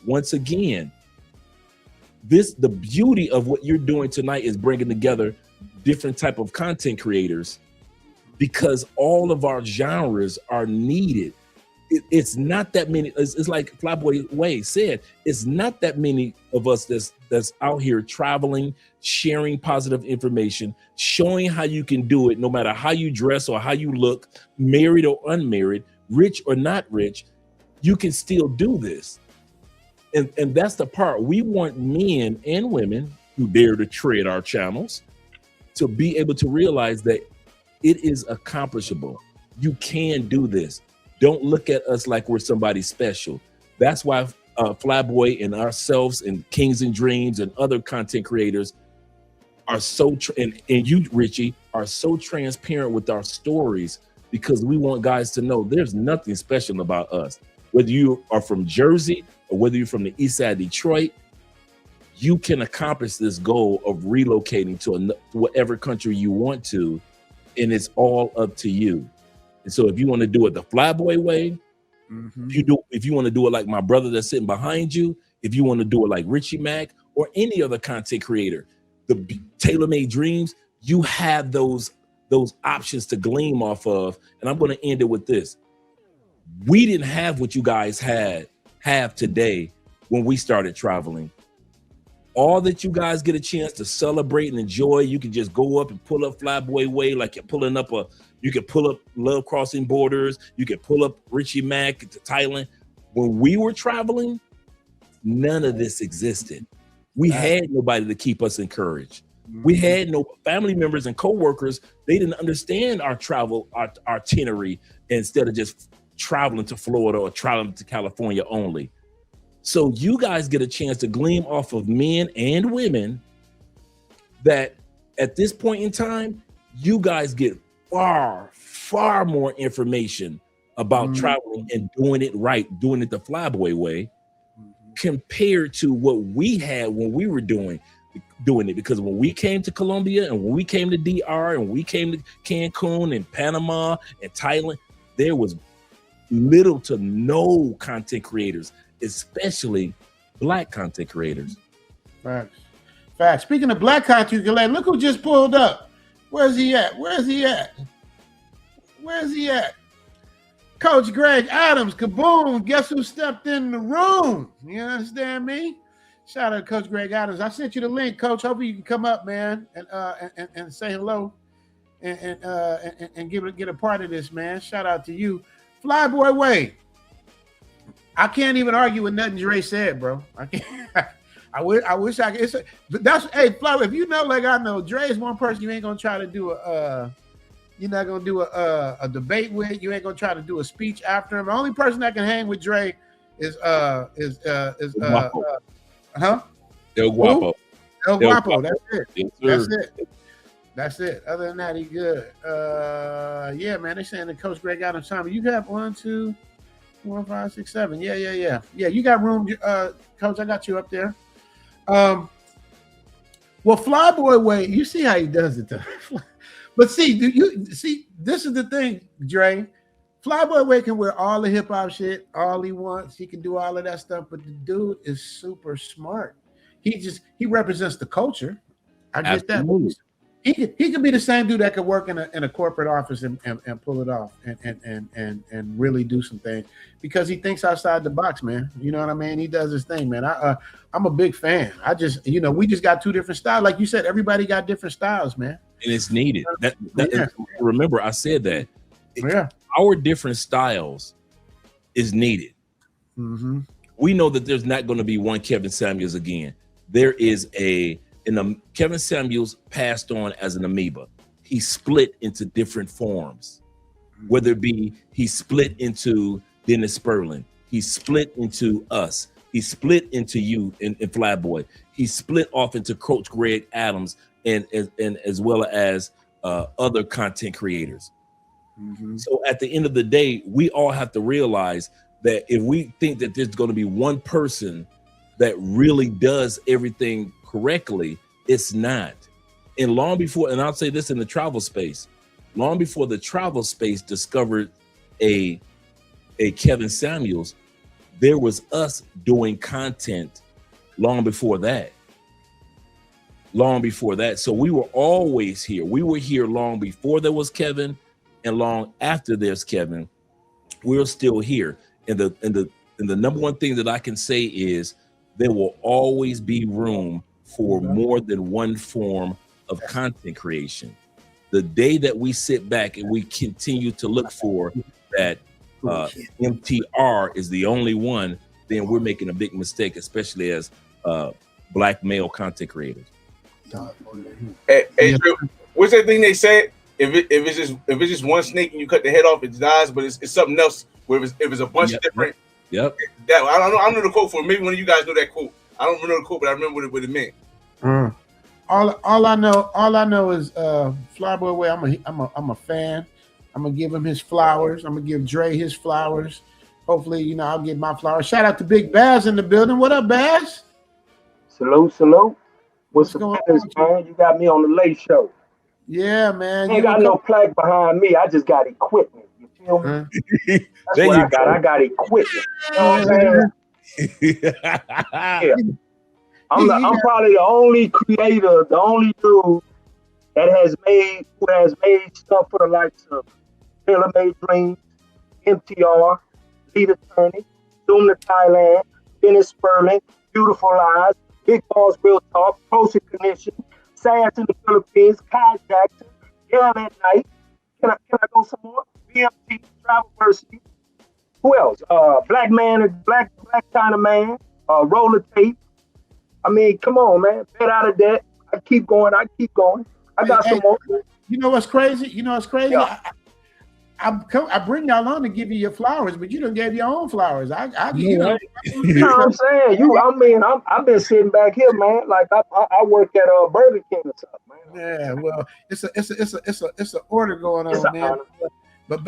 Once again, the beauty of what you're doing tonight is bringing together different type of content creators, because all of our genres are needed. It's not that many. It's like Flyboy Way said, it's not that many of us that's out here traveling, sharing positive information, showing how you can do it no matter how you dress or how you look, married or unmarried, rich or not rich, you can still do this. And that's the part. We want men and women who dare to tread our channels to be able to realize that it is accomplishable. You can do this. Don't look at us like we're somebody special. That's why Flyboy and ourselves and Kings and Dreams and other content creators are so, and you, Richie, are so transparent with our stories, because we want guys to know there's nothing special about us. Whether you are from Jersey or whether you're from the east side of Detroit, you can accomplish this goal of relocating to whatever country you want to, and it's all up to you. And so if you want to do it the Flyboy way, if you want to do it like my brother that's sitting behind you, if you want to do it like Richie Mack or any other content creator, the tailor-made dreams, you have those options to glean off of. And I'm going to end it with this. We didn't have what you guys have today when we started traveling. All that you guys get a chance to celebrate and enjoy, you can just go up and pull up Flyboy Way like you're pulling up you can pull up Love Crossing Borders, you can pull up Richie Mack to Thailand. When we were traveling, none of this existed. We had nobody to keep us encouraged. We had no family members and coworkers. They didn't understand our travel, our itinerary, instead of just traveling to Florida or traveling to California only. So you guys get a chance to glean off of men and women that at this point in time, you guys get far, far more information about traveling and doing it right, doing it the Flyboy way, compared to what we had when we were doing it. Because when we came to Colombia and when we came to DR and we came to Cancun and Panama and Thailand, there was little to no content creators, especially Black content creators. Facts. Speaking of Black content creators, look who just pulled up. Where's he at? Coach Greg Adams, kaboom. Guess who stepped in the room? You understand me? Shout out to Coach Greg Adams. I sent you the link, Coach. Hopefully you can come up, man, and say hello and get a part of this, man. Shout out to you. Flyboy Way. I can't even argue with nothing Dre said, bro. I can't. I wish I could. Fly. If you know, like I know, Dre is one person you ain't gonna try to do you're not gonna do a debate with. You ain't gonna try to do a speech after him. The only person that can hang with Dre is El Guapo. El Guapo. That's it. Yes, That's it. Other than that, he good. Yeah, man. They're saying that Coach Greg got him time. You got 1, 2, 4, 5, 6, 7. Yeah. You got room, Coach. I got you up there. Well, Flyboy Way, you see how he does it, though. But see, this is the thing, Dre. Flyboy Way can wear all the hip hop shit, all he wants. He can do all of that stuff, but the dude is super smart. He represents the culture. I get that. He could be the same dude that could work in a corporate office and pull it off and really do some things because he thinks outside the box, man. You know what I mean? He does his thing, man. I'm a big fan. We just got two different styles. Like you said, everybody got different styles, man. And it's needed. Remember, I said that. Our different styles is needed. Mm-hmm. We know that there's not going to be one Kevin Samuels again. There is Kevin Samuels passed on as an amoeba. He split into different forms, whether it be he split into Dennis Spurling, he split into us, he split into you in Flyboy, he split off into Coach Greg Adams and as well as other content creators. Mm-hmm. So at the end of the day, we all have to realize that if we think that there's going to be one person that really does everything correctly, it's not. And long before, and I'll say this in the travel space, long before the travel space discovered a Kevin Samuels, there was us doing content long before that. So we were always here. We were here long before there was Kevin and long after there's Kevin. We're still here. And the number one thing that I can say is there will always be room for more than one form of content creation. The day that we sit back and we continue to look for that MTR is the only one, then we're making a big mistake, especially as Black male content creators. Hey, Drew, what's that thing they said? If it's just one snake and you cut the head off, it dies. But it's something else. Where if it's a bunch of different. Yep. That I don't know the quote for it. Maybe one of you guys know that quote. I don't know the quote, but I remember what it meant. All I know is Flyboy Way. I'm a fan. I'm gonna give him his flowers. I'm gonna give Dre his flowers. Hopefully, I'll get my flowers. Shout out to Big Bazz in the building. What up, Bazz? Salute. What's going on, man? You got me on the late show. Yeah, man. You ain't got no plaque behind me. I just got equipment. You feel me? That's what I got. I got equipment. You know what I'm saying? Yeah. I'm probably the only creator, the only dude that has made stuff for the likes of Taylor Made Dreams, MTR, Lead Attorney, Zoom to Thailand, Dennis Spurling, Beautiful Lies, Big Bazz Real Talk, Closer Connection, Sass in the Philippines, Kai Jackson, Girl at Night. Can I go some more? BMT, Travelversity. Who else? Black Man, Black Kind of Man, Roller Tape. I mean, come on, man. Bet out of debt. I keep going. I got some more. You know what's crazy? Yeah. I bring y'all on to give you your flowers, but you don't give your own flowers. You know what I'm saying? I've been sitting back here, man. Like I work at Burger King or something, man. Yeah, well, it's an order going on, man. But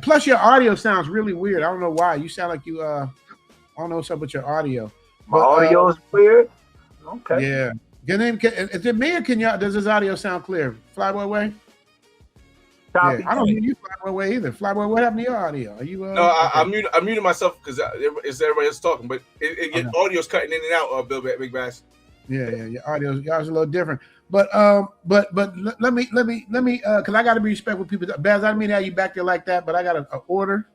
plus your audio sounds really weird. I don't know why. You sound like you I don't know what's up with your audio. My audio is weird. Okay. Yeah. Your name is it me or does his audio sound clear? Flyboy Way? Yeah, I don't hear you Flyboy Way either. Flyboy, what happened to your audio? Are you No, I muted myself because it's everybody else talking, but audio's cutting in and out, Big Bazz. Yeah, your audio's a little different. But let me because I gotta be respectful of people. Bazz, I didn't mean to have you back there like that, but I got an order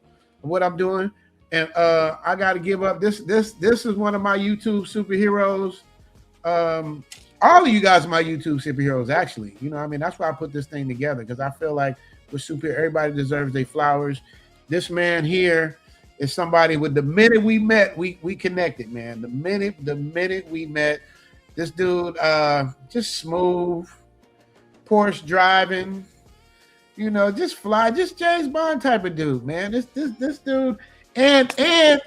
of what I'm doing. And I gotta give up. This is one of my YouTube superheroes. All of you guys are my YouTube superheroes, actually. That's why I put this thing together, because I feel like with everybody deserves their flowers. This man here is somebody with the minute we met, we connected, man. The minute we met, this dude just smooth, Porsche driving, just fly, just James Bond type of dude, man. This dude, and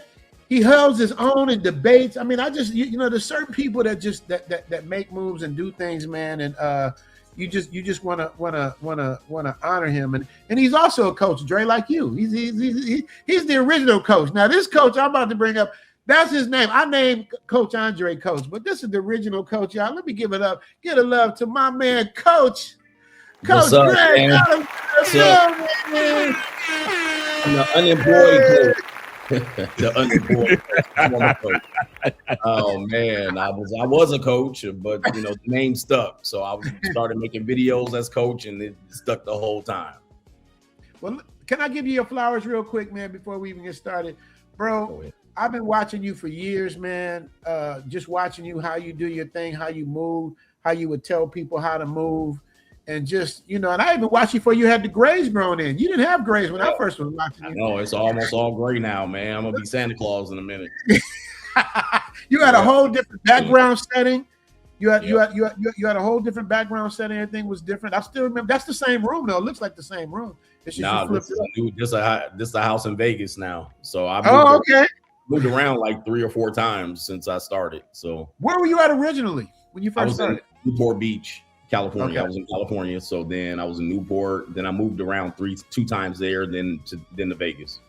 he holds his own in debates. I mean, there's certain people that just that make moves and do things, man, and you just wanna honor him, and he's also a coach, Dre, like you. He's the original coach. Now, this coach I'm about to bring up, that's his name. I named Coach Andre Coach, but this is the original coach, y'all. Let me give it up, get a love to my man, Coach Greg. What's up? I'm the unemployed coach. The unemployed coach. Oh man, I was a coach, but the name stuck. So I started making videos as coach, and it stuck the whole time. Well, can I give you your flowers real quick, man, before we even get started, bro? I've been watching you for years, man. Just watching you, how you do your thing, how you move, how you would tell people how to move. And just, and I even watched you before you had the grays grown in. You didn't have grays when I first was watching you. No, it's almost all gray now, man. I'm going to be Santa Claus in a minute. You had a whole different background setting. You had a whole different background setting. Everything was different. I still remember. That's the same room, though. It looks like the same room. It's just this is a house in Vegas now. So I moved around like 3 or 4 times since I started. So where were you at originally when you first started? In Newport Beach, California. Okay. I was in California, so then I was in Newport. Then I moved around 2 times there, then to Vegas.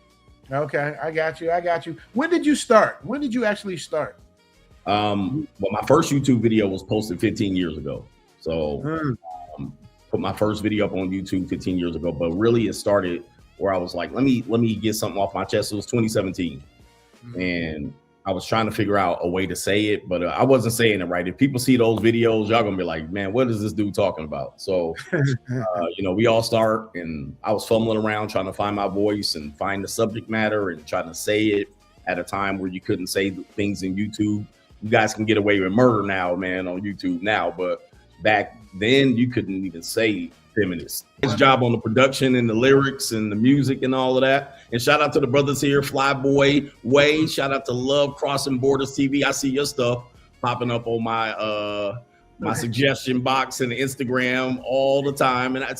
Okay, I got you. When did you start? When did you actually start? Well, my first YouTube video was posted 15 years ago. So put my first video up on YouTube 15 years ago. But really, it started where I was like, let me get something off my chest. It was 2017, and I was trying to figure out a way to say it, but I wasn't saying it right. If people see those videos, y'all gonna be like, man, what is this dude talking about? So, we all start, and I was fumbling around trying to find my voice and find the subject matter and trying to say it at a time where you couldn't say things in YouTube. You guys can get away with murder now, man, on YouTube now, but back then you couldn't even say 10 minutes. His job on the production and the lyrics and the music and all of that. And shout out to the brothers here, Flyboy Way. Shout out to Love Crossing Borders TV. I see your stuff popping up on my my suggestion box and Instagram all the time. And I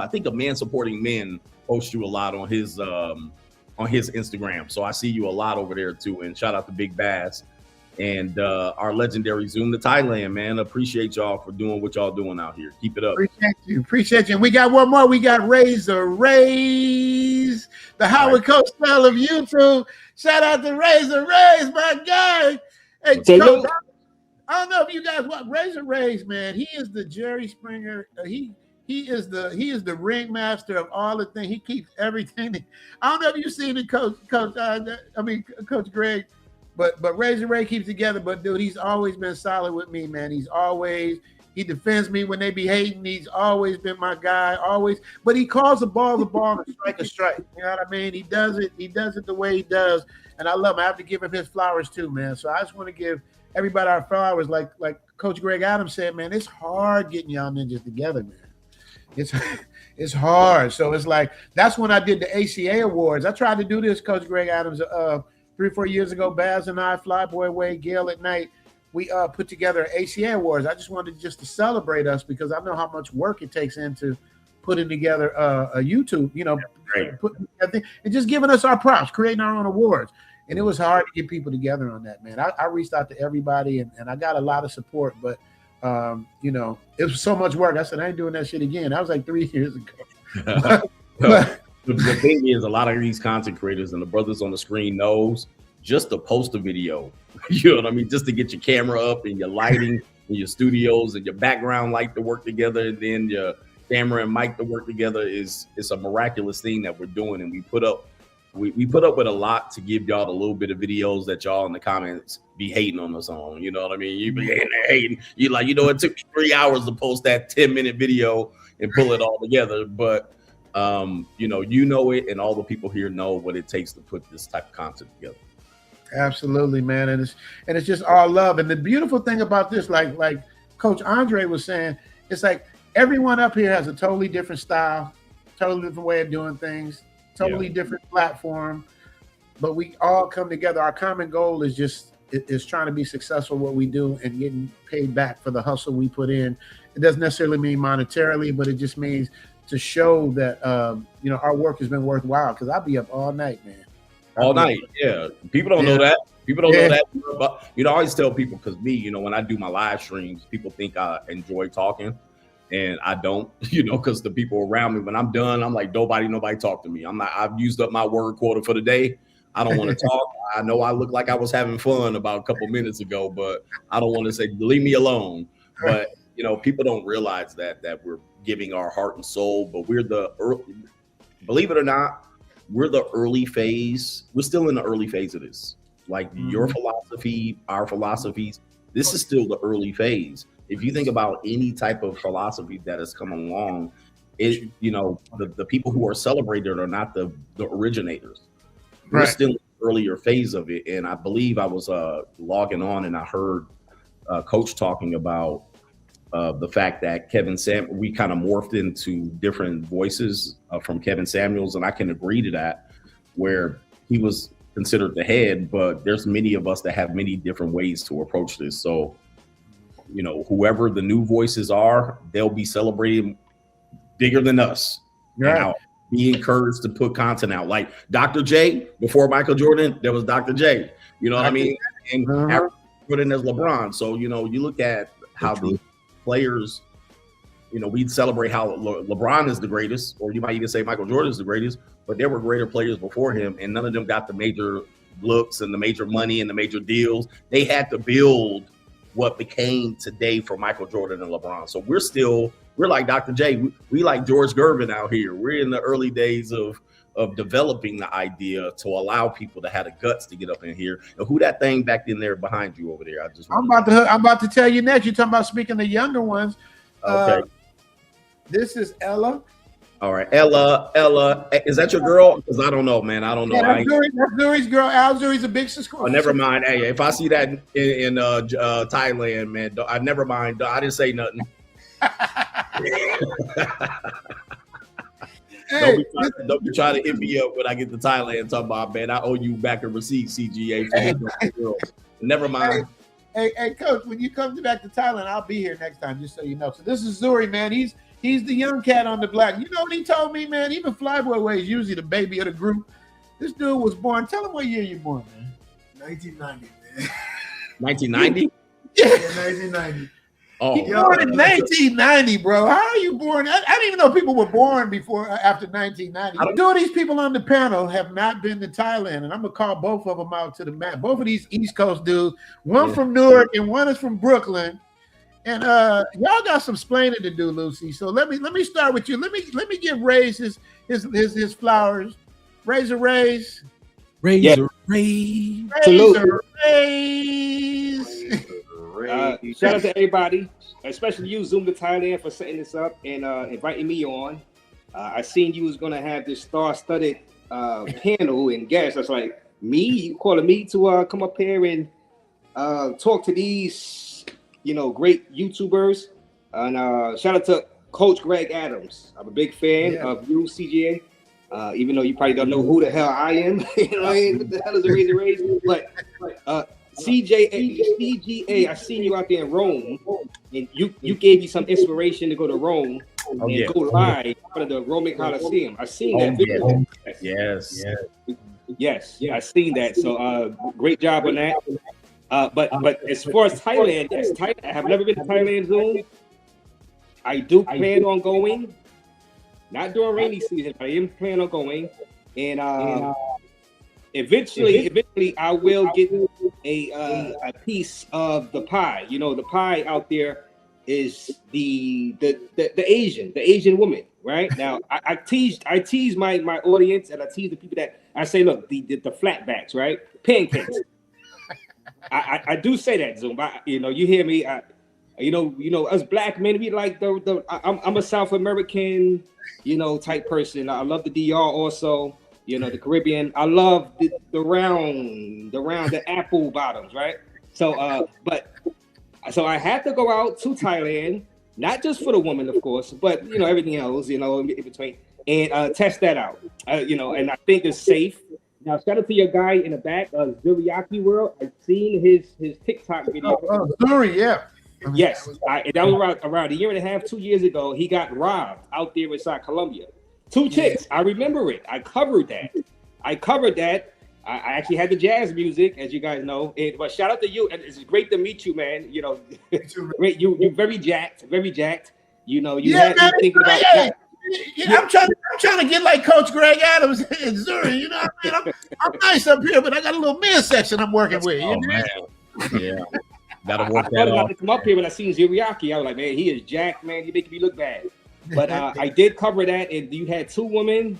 think a Man Supporting Men posts you a lot on his Instagram. So I see you a lot over there too. And shout out to Big Bazz and our legendary Zoom to Thailand, man. Appreciate y'all for doing what y'all doing out here. Keep it up. Appreciate you. And we got one more. We got Razor Rays, the Howard Cosell of YouTube. Shout out to Razor Rays, my guy. Hey, Coach, I don't know if you guys want Razor Rays, man. He is the Jerry Springer. He is the ringmaster of all the things. He keeps everything. I don't know if you've seen it, Coach Greg. But Razor Ray keeps together. But dude, he's always been solid with me, man. He defends me when they be hating. He's always been my guy, always. But he calls the ball and strike a strike. You know what I mean? He does it the way he does. And I love him. I have to give him his flowers too, man. So I just want to give everybody our flowers. Like Coach Greg Adams said, man, it's hard getting y'all ninjas together, man. It's hard. So it's like, that's when I did the ACA awards. I tried to do this, Coach Greg Adams, 3 or 4 years ago. Baz and I, Flyboy Way, Gail at Night, we put together ACA awards. I just wanted just to celebrate us because I know how much work it takes into putting together a YouTube, and just giving us our props, creating our own awards. And it was hard to get people together on that, man. I reached out to everybody and I got a lot of support, but it was so much work. I said, I ain't doing that shit again. That was like 3 years ago. The thing is, a lot of these content creators and the brothers on the screen knows just to post a video, you know what I mean? Just to get your camera up and your lighting and your studios and your background light to work together, and then your camera and mic to work together it's a miraculous thing that we're doing. And we put up with a lot to give y'all a little bit of videos that y'all in the comments be hating on us on. You know what I mean? You be hating. You like, it took me 3 hours to post that 10-minute video and pull it all together. But you know it, and all the people here know what it takes to put this type of content together. Absolutely, man. And it's just all love. And the beautiful thing about this, like Coach Andre was saying, it's like everyone up here has a totally different style, totally different way of doing things, totally different platform, but we all come together. Our common goal is trying to be successful what we do and getting paid back for the hustle we put in. It doesn't necessarily mean monetarily, but it just means to show that our work has been worthwhile, because I'll be up all night, man. All night, yeah. People don't know that. People don't know that. But I always tell people, because me, when I do my live streams, people think I enjoy talking, and I don't, because the people around me, when I'm done, I'm like, nobody talk to me. I've used up my word quota for the day. I don't want to talk. I know I look like I was having fun about a couple minutes ago, but I don't want to say, leave me alone. But, people don't realize that we're giving our heart and soul, but we're believe it or not, we're the early phase. We're still in the early phase of this. Like your philosophy, our philosophies, this is still the early phase. If you think about any type of philosophy that has come along, the people who are celebrated are not the originators. We're still in the earlier phase of it. And I believe I was logging on and I heard Coach talking about the fact that we kind of morphed into different voices from Kevin Samuels. And I can agree to that, where he was considered the head, but there's many of us that have many different ways to approach this. So, whoever the new voices are, they'll be celebrated bigger than us. Yeah. And be encouraged to put content out. Like Dr. J, before Michael Jordan, there was Dr. J. You know what I mean? And after Jordan as LeBron. So, you look at how the players, we'd celebrate how LeBron is the greatest, or you might even say Michael Jordan is the greatest, but there were greater players before him, and none of them got the major looks and the major money and the major deals. They had to build what became today for Michael Jordan and LeBron. So we're like Dr. J. We like George Gervin out here. We're in the early days of developing the idea to allow people to have the guts to get up in here. And who that thing back in there behind you over there? I'm about to tell you next. You're talking about speaking the younger ones. Okay. This is Ella. All right, Ella, is that your girl? Because I don't know, man. I don't know. Yeah, that's Zuri's girl. Zuri's a big subscriber. Oh, never mind. Hey, if I see that in Thailand, man, I never mind. I didn't say nothing. Don't be trying to hit me up when I get to Thailand talking about, man, I owe you back a receipt, CGA. Never mind. Hey, Coach, when you come back to Thailand, I'll be here next time, just so you know. So this is Zuri, man. He's the young cat on the block. You know what he told me, man? Even Flyboy Way is usually the baby of the group. This dude was born. Tell him what year you born, man. 1990, man. 1990? Yeah, 1990. Oh, he born in 1990, bro. How are you born? I didn't even know people were born after 1990. Two of these people on the panel have not been to Thailand, and I'm gonna call both of them out to the map. Both of these East Coast dudes, one from Newark and one is from Brooklyn. And y'all got some splaining to do, Lucy. So let me start with you. Let me give Ray's his flowers. Razor Rays. Razor Rays. Salute. Rays. Shout out to everybody, especially you, Zoom to Thailand, for setting this up and inviting me on. I seen you was gonna have this star-studded panel and guests. That's like me. You calling me to come up here and talk to these, great YouTubers. And shout out to Coach Greg Adams. I'm a big fan of you, CGA. Even though you probably don't know who the hell I am. What the hell is a Razor Rays? But CGA, I seen you out there in Rome, and you gave me some inspiration to go to Rome and go live for the Roman Coliseum. I seen that video. Yes, I seen that. So great job on that. But as far as Thailand, yes, I have never been to Thailand, Zoom. I do plan on going. Not during rainy season, but I am planning on going. And eventually I will get a piece of the pie. The pie out there is the Asian woman, right? Now I tease my audience, and I tease the people that I say, look, the flatbacks, right? Pancakes. I do say that, Zoom. You hear me? Us black men, we like I'm a South American, type person. I love the DR also, the Caribbean. I love the round, the apple bottoms, right? So, so I had to go out to Thailand, not just for the woman, of course, but everything else, in between, and test that out. And I think it's safe. Now, shout out to your guy in the back, Zuri World. I've seen his TikTok video. Zuri, yeah. Yes, that was around a year and a half, 2 years ago. He got robbed out there inside Colombia. 2 chicks. I remember it. I covered that. I actually had the jazz music, as you guys know. But shout out to you. And it's great to meet you, man. Great. You're very jacked. You had me thinking about that. Yeah, I'm trying to get like Coach Greg Adams and Zuri. I'm nice up here, but I got a little men section I'm working with. Man. Yeah. Gotta work I that thought out. about to come up here when I seen Zuriaki. I was like, man, he is jacked, man. He making me look bad. But I did cover that, and you had 2 women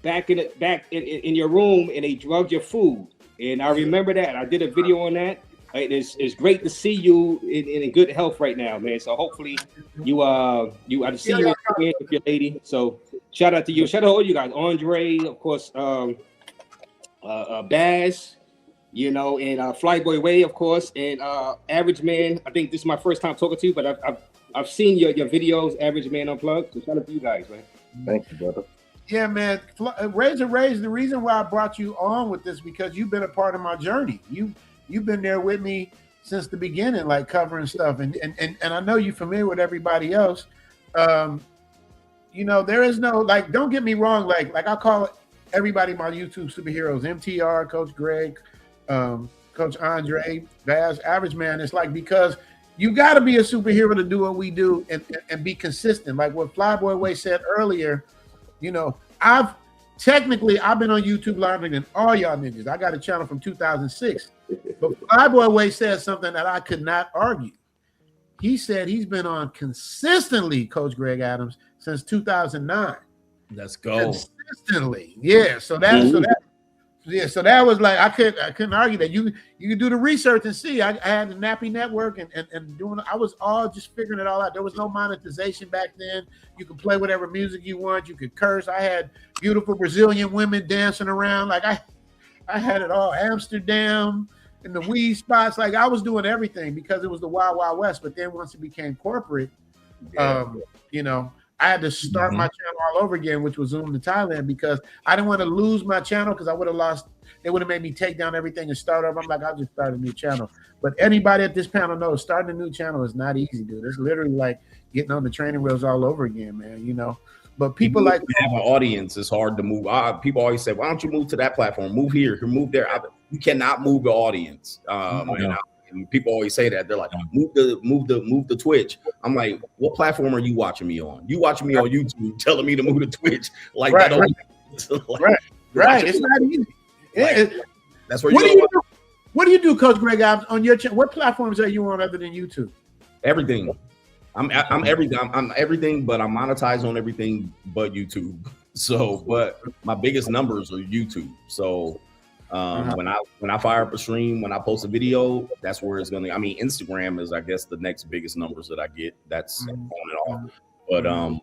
back in your room, and they drugged your food. And I remember that. I did a video on that. It's great to see you in good health right now, man. So hopefully I see you with your lady. So shout out to you. Shout out to all you guys. Andre, of course, Bazz. And Flyboy Way, of course, and Average Man. I think this is my first time talking to you, but I've seen your videos, Average Man Unplugged. So shout out to you guys, man. Thank you, brother. Yeah, man. Razor Rays. The reason why I brought you on with this because you've been a part of my journey. You've been there with me since the beginning, like covering stuff, and I know you're familiar with everybody else. There is no Don't get me wrong. Like I call everybody my YouTube superheroes. MTR, Coach Greg. Coach Andre, Bazz, Average Man. It's because you got to be a superhero to do what we do and be consistent. Like what Flyboy Way said earlier, I've been on YouTube longer than all y'all ninjas. I got a channel from 2006, but Flyboy Way said something that I could not argue. He said he's been on consistently, Coach Greg Adams, since 2009. Let's go. Consistently, yeah. So that was like I couldn't argue that. You can do the research and see. I had the Nappy Network and doing. I was all just figuring it all out. There was no monetization back then. You could play whatever music you want. You could curse. I had beautiful Brazilian women dancing around. Like I had it all. Amsterdam in the weed spots. Like I was doing everything because it was the Wild Wild West. But then once it became corporate, You know, I had to start my channel all over again, which was Zoom to Thailand, because I didn't want to lose my channel because I would have lost. They would have made me take down everything and start over. I'm like, I'll just start a new channel. But anybody at this panel knows starting a new channel is not easy, dude. It's literally like getting on the training wheels all over again, man. You know, but people like have an audience. It's hard to move. People always say, "Why don't you move to that platform? Move here, move there." You cannot move the audience. And people always say that. They're like, move the Twitch. I'm like, what platform are you watching me on? You watching me on YouTube, telling me to move to Twitch? Like right, that. Right. Right. It's not easy. Like, that's where what do you do? What do you do, Coach Greg Adams, on your channel? What platforms are you on other than YouTube? Everything. I'm everything. I'm everything, but I'm monetized on everything but YouTube. So, but my biggest numbers are YouTube. So. When I fire up a stream, when I post a video, that's where it's gonna. I mean, Instagram is, I guess, the next biggest numbers that I get. That's on and off. But I'm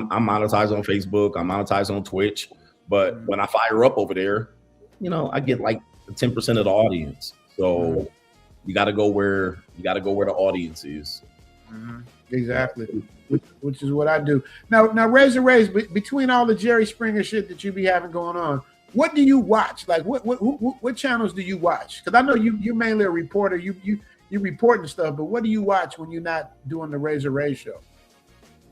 monetized on Facebook. I'm monetized on Twitch. But when I fire up over there, you know, I get like 10% of the audience. So you got to go where the audience is. Exactly, which is what I do. Now, Razor Rays, between all the Jerry Springer shit that you be having going on. What do you watch? Like, what channels do you watch? Because I know you're mainly a reporter. You're reporting stuff, but what do you watch when you're not doing the Razor Ray show?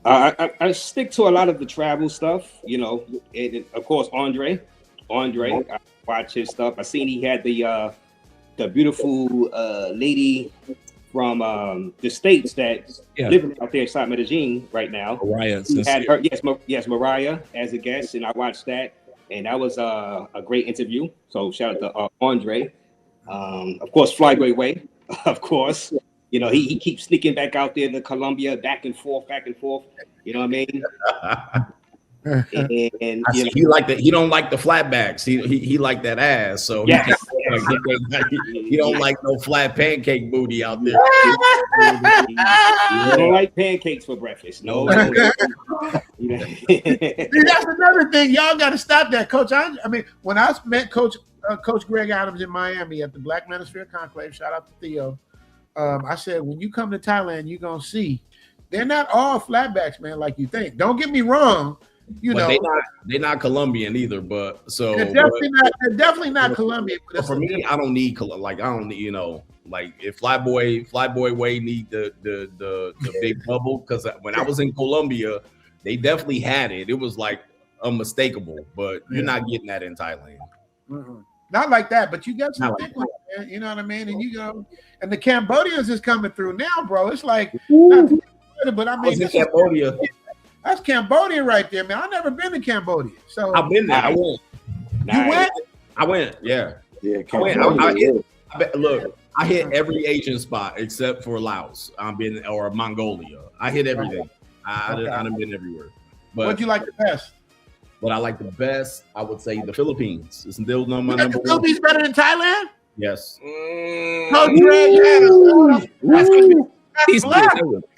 I stick to a lot of the travel stuff, you know, and of course Andre, I watch his stuff. I seen he had the beautiful lady from the States that living out there inside Medellin right now. Mariah, he had her, yes, Mariah as a guest, and I watched that. And that was a great interview. So shout out to Andre. Of course, Flyboy Way, of course. You know, he keeps sneaking back out there to Colombia, back and forth. You know what I mean? and you know, he like that. He don't like the flatbacks. He like that ass. So he don't like no flat pancake booty out there. You don't like pancakes for breakfast. No. See, that's another thing. Y'all got to stop that, Coach. I mean, when I met Coach Greg Adams in Miami at the Black Manosphere Conclave, shout out to Theo. I said, when you come to Thailand, you're gonna see they're not all flatbacks, man, like you think. Don't get me wrong. You know, they're not Colombian either, but so they're definitely not Colombian. But for me, I don't need you know, like if Flyboy Way need the big bubble, because when I was in Colombia, they definitely had it. It was like unmistakable, but you're not getting that in Thailand. Not like that, but you got some thick ones, man. You know what I mean? And you go, and the Cambodians is coming through now, bro. It's like, not to be, but I mean, Cambodia. That's Cambodia right there, man. I've never been to Cambodia, so I've been there. I went. You went? I went. Yeah. Look, I hit every Asian spot except for Laos. Or Mongolia. I hit everything. I've been everywhere. But what'd you like the best? What I like the best, I would say the Philippines. Isn't those my number one? Philippines better than Thailand? Yes. Coach Greg Adams.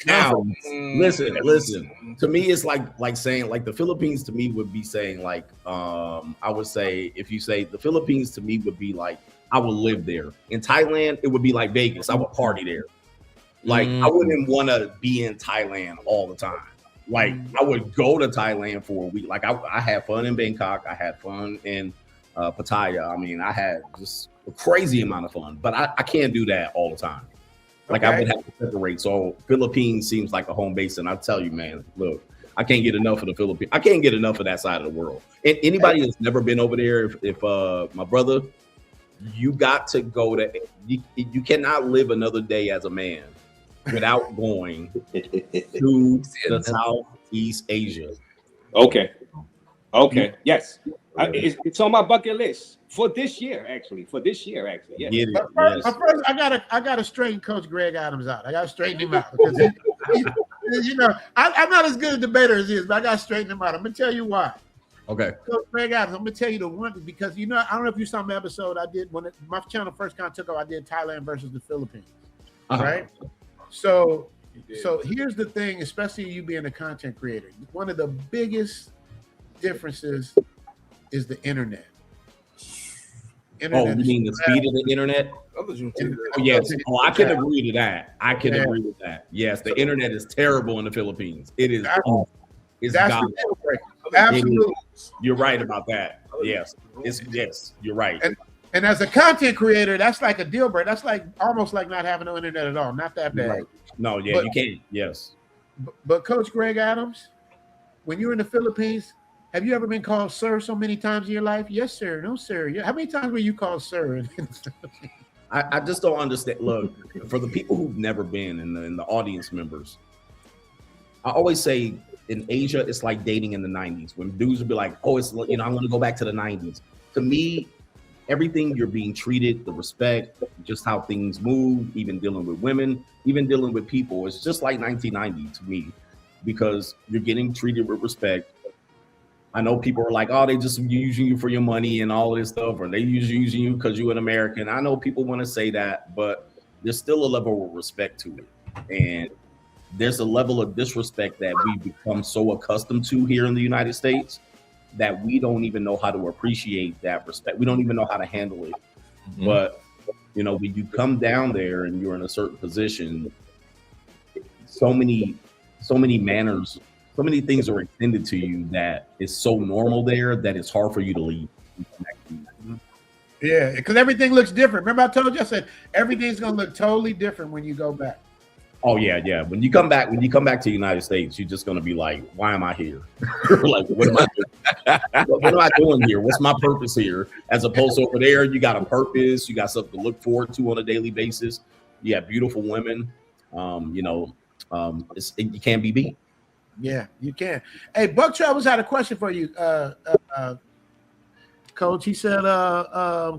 Now, listen. To me, it's like saying like the Philippines to me would be saying like I would say if you say the Philippines to me would be like I would live there. In Thailand, it would be like Vegas. I would party there. Like I wouldn't want to be in Thailand all the time. Like I would go to Thailand for a week. Like I had fun in Bangkok. I had fun in Pattaya. I mean, I had just a crazy amount of fun. But I can't do that all the time. Like I would have to separate. So Philippines seems like a home base. And I tell you, man, look, I can't get enough of the Philippines. I can't get enough of that side of the world. And anybody that's never been over there, if my brother, you got to go to. You cannot live another day as a man without going to the Southeast Asia. Okay. Yes. It's on my bucket list for this year, actually. Yes. But first, I gotta straighten Coach Greg Adams out. I gotta straighten him out because you know I'm not as good a debater as he is, but I gotta straighten him out. I'm gonna tell you why. Okay. Coach Greg Adams, I'm gonna tell you the one because you know I don't know if you saw my episode I did when my channel first kind of took off. I did Thailand versus the Philippines, right? So here's the thing, especially you being a content creator. One of the biggest differences is the internet. internet. Oh, you mean the speed of the internet? Oh, yes. Oh, I can agree to that. I can agree with that. Yes, the internet is terrible in the Philippines. It is awful. It's That's god the deal breaker. awful. Absolutely. You're right about that. Yes. Yes, you're right. And as a content creator, that's like a deal breaker. That's like almost like not having no internet at all. Not that bad. Right. No, yeah, But- you can't. Yes. But Coach Greg Adams, when you're in the Philippines, have you ever been called sir so many times in your life? Yes, sir. No, sir. Yeah. How many times were you called sir? I just don't understand. Look, for the people who've never been and the audience members, I always say in Asia, it's like dating in the 90s when dudes would be like, oh, it's, you know, I'm going to go back to the 90s. To me, everything you're being treated, the respect, just how things move, even dealing with women, even dealing with people, it's just like 1990 to me because you're getting treated with respect. I know people are like, oh, they just using you for your money and all of this stuff, or they using you because you're an American. I know people want to say that, but there's still a level of respect to it. And there's a level of disrespect that we've become so accustomed to here in the United States that we don't even know how to appreciate that respect. We don't even know how to handle it. Mm-hmm. But, you know, when you come down there and you're in a certain position, so many manners, so many things are extended to you that is so normal there that it's hard for you to leave. Yeah, because everything looks different. Remember I told you, I said everything's gonna look totally different when you go back. Oh yeah. When you come back to the United States, you're just gonna be like, why am I here? Like, what am I doing? What am I doing here? What's my purpose here? As opposed to over there, you got a purpose, you got something to look forward to on a daily basis. You have beautiful women. You can't be beat. Yeah, you can. Hey, Buck Travels had a question for you, Coach. He said,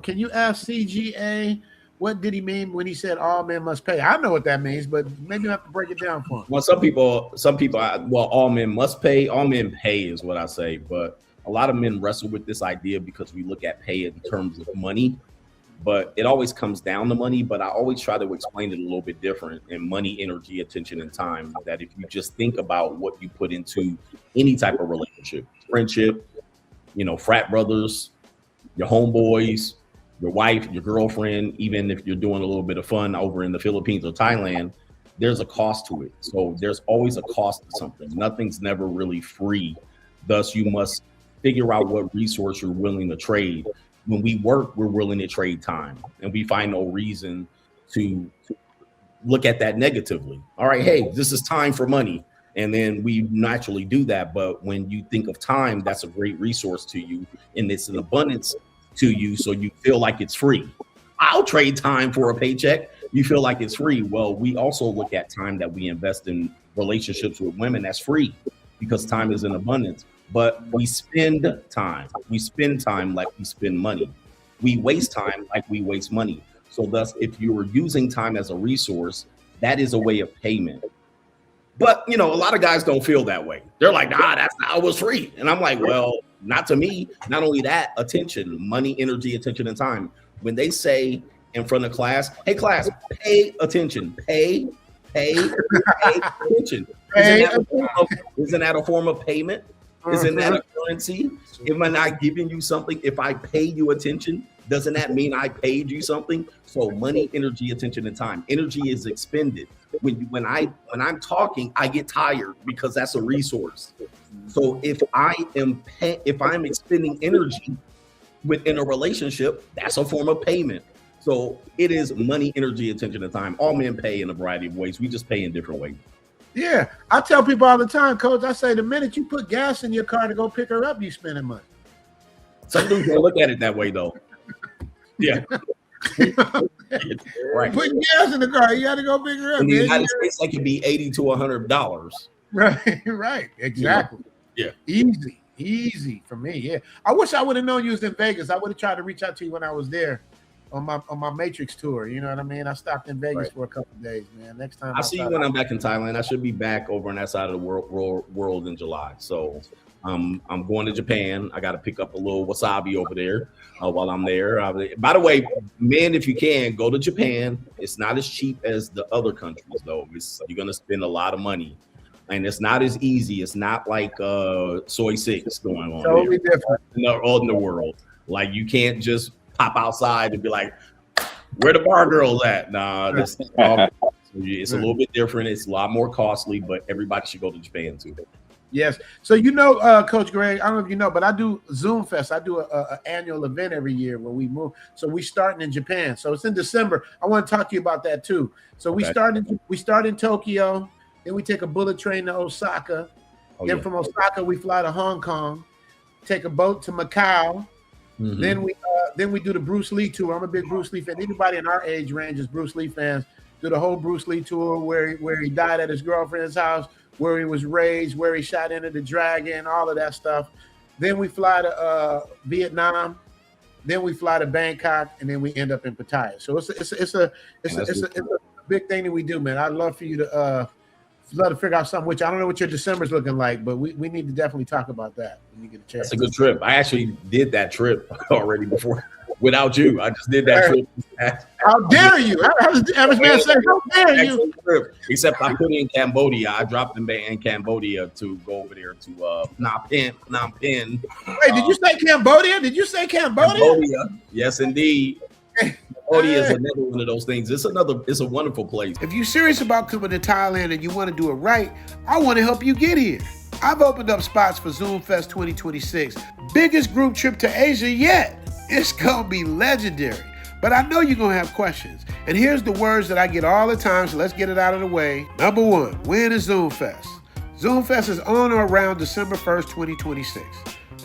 can you ask CGA what did he mean when he said all men must pay? I know what that means, but maybe you have to break it down for him. Well, some people, all men must pay. All men pay is what I say, but a lot of men wrestle with this idea because we look at pay in terms of money, but it always comes down to money. But I always try to explain it a little bit different in money, energy, attention, and time. That if you just think about what you put into any type of relationship, friendship, frat brothers, your homeboys, your wife, your girlfriend, even if you're doing a little bit of fun over in the Philippines or Thailand, there's a cost to it. So there's always a cost to something. Nothing's never really free. Thus, you must figure out what resource you're willing to trade. When we work, we're willing to trade time, and we find no reason to look at that negatively. All right, hey, this is time for money. And then we naturally do that. But when you think of time, that's a great resource to you, and it's an abundance to you, so you feel like it's free. I'll trade time for a paycheck. You feel like it's free. Well, we also look at time that we invest in relationships with women that's free because time is in abundance. But we spend time. We spend time like we spend money. We waste time like we waste money. So thus, if you're using time as a resource, that is a way of payment. But, a lot of guys don't feel that way. They're like, that's not, it was free. And I'm like, well, not to me. Not only that, attention, money, energy, attention, and time. When they say in front of class, hey, class, pay attention, pay attention. Isn't that a form of payment? Isn't that a currency? Am I not giving you something? If I pay you attention, doesn't that mean I paid you something? So money, energy, attention, and time. Energy is expended. When I'm talking, I get tired because that's a resource. So if I'm expending energy within a relationship, that's a form of payment. So it is money, energy, attention, and time. All men pay in a variety of ways. We just pay in different ways. Yeah, I tell people all the time, Coach, I say the minute you put gas in your car to go pick her up, you spending money. Some dudes don't look at it that way, though. Yeah. Right. Putting gas in the car, you got to go pick her up. In the United States, that could be $80 to $100. Right, exactly. Yeah. Easy for me. Yeah, I wish I would have known you was in Vegas. I would have tried to reach out to you when I was there on my Matrix tour. You know what I mean? I stopped in Vegas for a couple of days, man. Next time I'll see you when I'm back in Thailand. I should be back over on that side of the world in July. So I'm going to Japan. I got to pick up a little wasabi over there while I'm there. By the way, men, if you can, go to Japan. It's not as cheap as the other countries, though. You're going to spend a lot of money. And it's not as easy. It's not like soy 6 going on. Totally different. In the world. Like, you can't just pop outside and be like, where the bar girls at? Nah, it's a little bit different. It's a lot more costly, but everybody should go to Japan too. Yes. So Coach Greg, I don't know if you know, but I do Zoom Fest. I do an annual event every year where we move. So we starting in Japan. So it's in December. I want to talk to you about that too. So we start in Tokyo, then we take a bullet train to Osaka. From Osaka we fly to Hong Kong, take a boat to Macau. Mm-hmm. Then we do the Bruce Lee tour. I'm a big Bruce Lee fan. Anybody in our age range is Bruce Lee fans. Do the whole Bruce Lee tour where he died at his girlfriend's house, where he was raised, where he shot into the dragon, all of that stuff. Then we fly to Vietnam, then we fly to Bangkok, and then we end up in Pattaya. So it's a big thing that we do, man. I'd love for you to figure out something. Which I don't know what your December's looking like, but we need to definitely talk about that when you get a chance. That's a good trip. I actually did that trip already before. Without you, I just did that trip. How dare you? How does the average man say, how dare you? Except I put in Cambodia. I dropped in Cambodia to go over there to Phnom Penh. Wait, did you say Cambodia? Cambodia? Yes, indeed. Cambodia is another one of those things. It's a wonderful place. If you're serious about coming to Thailand and you want to do it right, I want to help you get here. I've opened up spots for Zoom Fest 2026. Biggest group trip to Asia yet. It's going to be legendary. But I know you're going to have questions. And here's the words that I get all the time, so let's get it out of the way. Number one, when is Zoom Fest? Zoom Fest is on or around December 1st, 2026.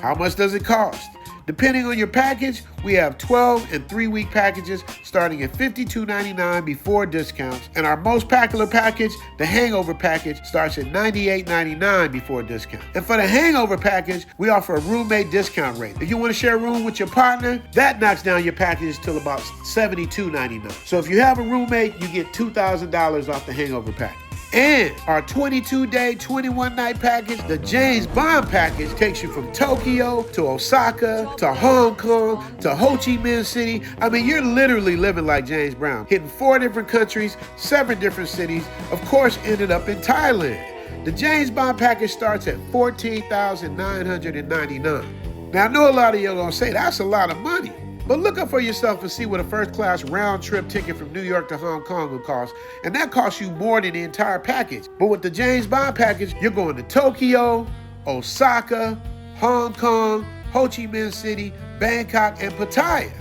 How much does it cost? Depending on your package, we have 12 and 3-week packages starting at $52.99 before discounts. And our most popular package, the Hangover package, starts at $98.99 before discount. And for the Hangover package, we offer a roommate discount rate. If you want to share a room with your partner, that knocks down your package till about $72.99. So if you have a roommate, you get $2,000 off the Hangover package. And our 22-day, 21-night package, the James Bond package, takes you from Tokyo to Osaka to Hong Kong to Ho Chi Minh City. I mean, you're literally living like James Brown, hitting 4 different countries, 7 different cities, of course, ended up in Thailand. The James Bond package starts at $14,999. Now, I know a lot of you are going to say, that's a lot of money. But look up for yourself and see what a first-class round-trip ticket from New York to Hong Kong will cost. And that costs you more than the entire package. But with the James Bond package, you're going to Tokyo, Osaka, Hong Kong, Ho Chi Minh City, Bangkok, and Pattaya.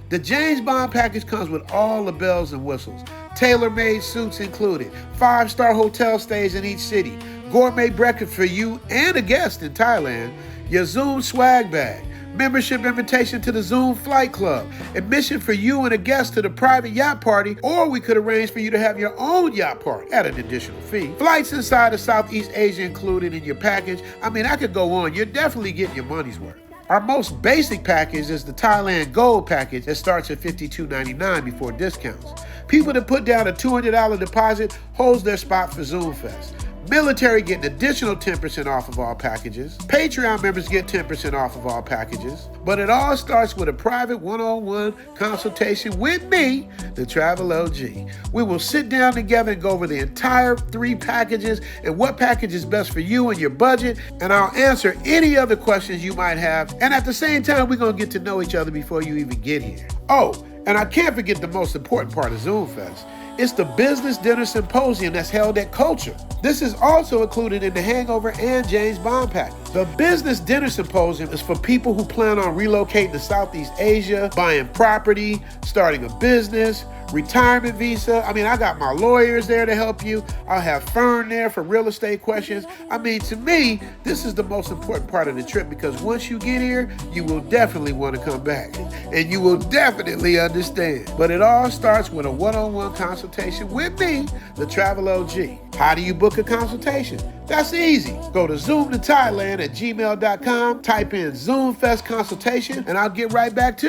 The James Bond package comes with all the bells and whistles. Tailor-made suits included, 5-star hotel stays in each city, gourmet breakfast for you and a guest in Thailand, your Zoom swag bag, membership invitation to the Zoom Flight Club, admission for you and a guest to the private yacht party, or we could arrange for you to have your own yacht party at an additional fee. Flights inside of Southeast Asia included in your package. I mean, I could go on. You're definitely getting your money's worth. Our most basic package is the Thailand Gold package that starts at $52.99 before discounts. People that put down a $200 deposit holds their spot for Zoom Fest. Military get an additional 10% off of all packages. Patreon members get 10% off of all packages. But it all starts with a private one-on-one consultation with me, the Travel OG. We will sit down together and go over the entire 3 packages and what package is best for you and your budget. And I'll answer any other questions you might have. And at the same time, we're going to get to know each other before you even get here. Oh, and I can't forget the most important part of Zoom Fest. It's the business dinner symposium that's held at Culture. This is also included in the Hangover and James Bond package. The business dinner symposium is for people who plan on relocating to Southeast Asia, buying property, starting a business, retirement visa. I mean, I got my lawyers there to help you. I'll have Fern there for real estate questions. I mean, to me, this is the most important part of the trip because once you get here, you will definitely want to come back and you will definitely understand. But it all starts with a one-on-one consultation with me, the Travel OG. How do you book a consultation? That's easy. Go to zoomtothailand@gmail.com, type in Zoom Fest consultation, and I'll get right back to you.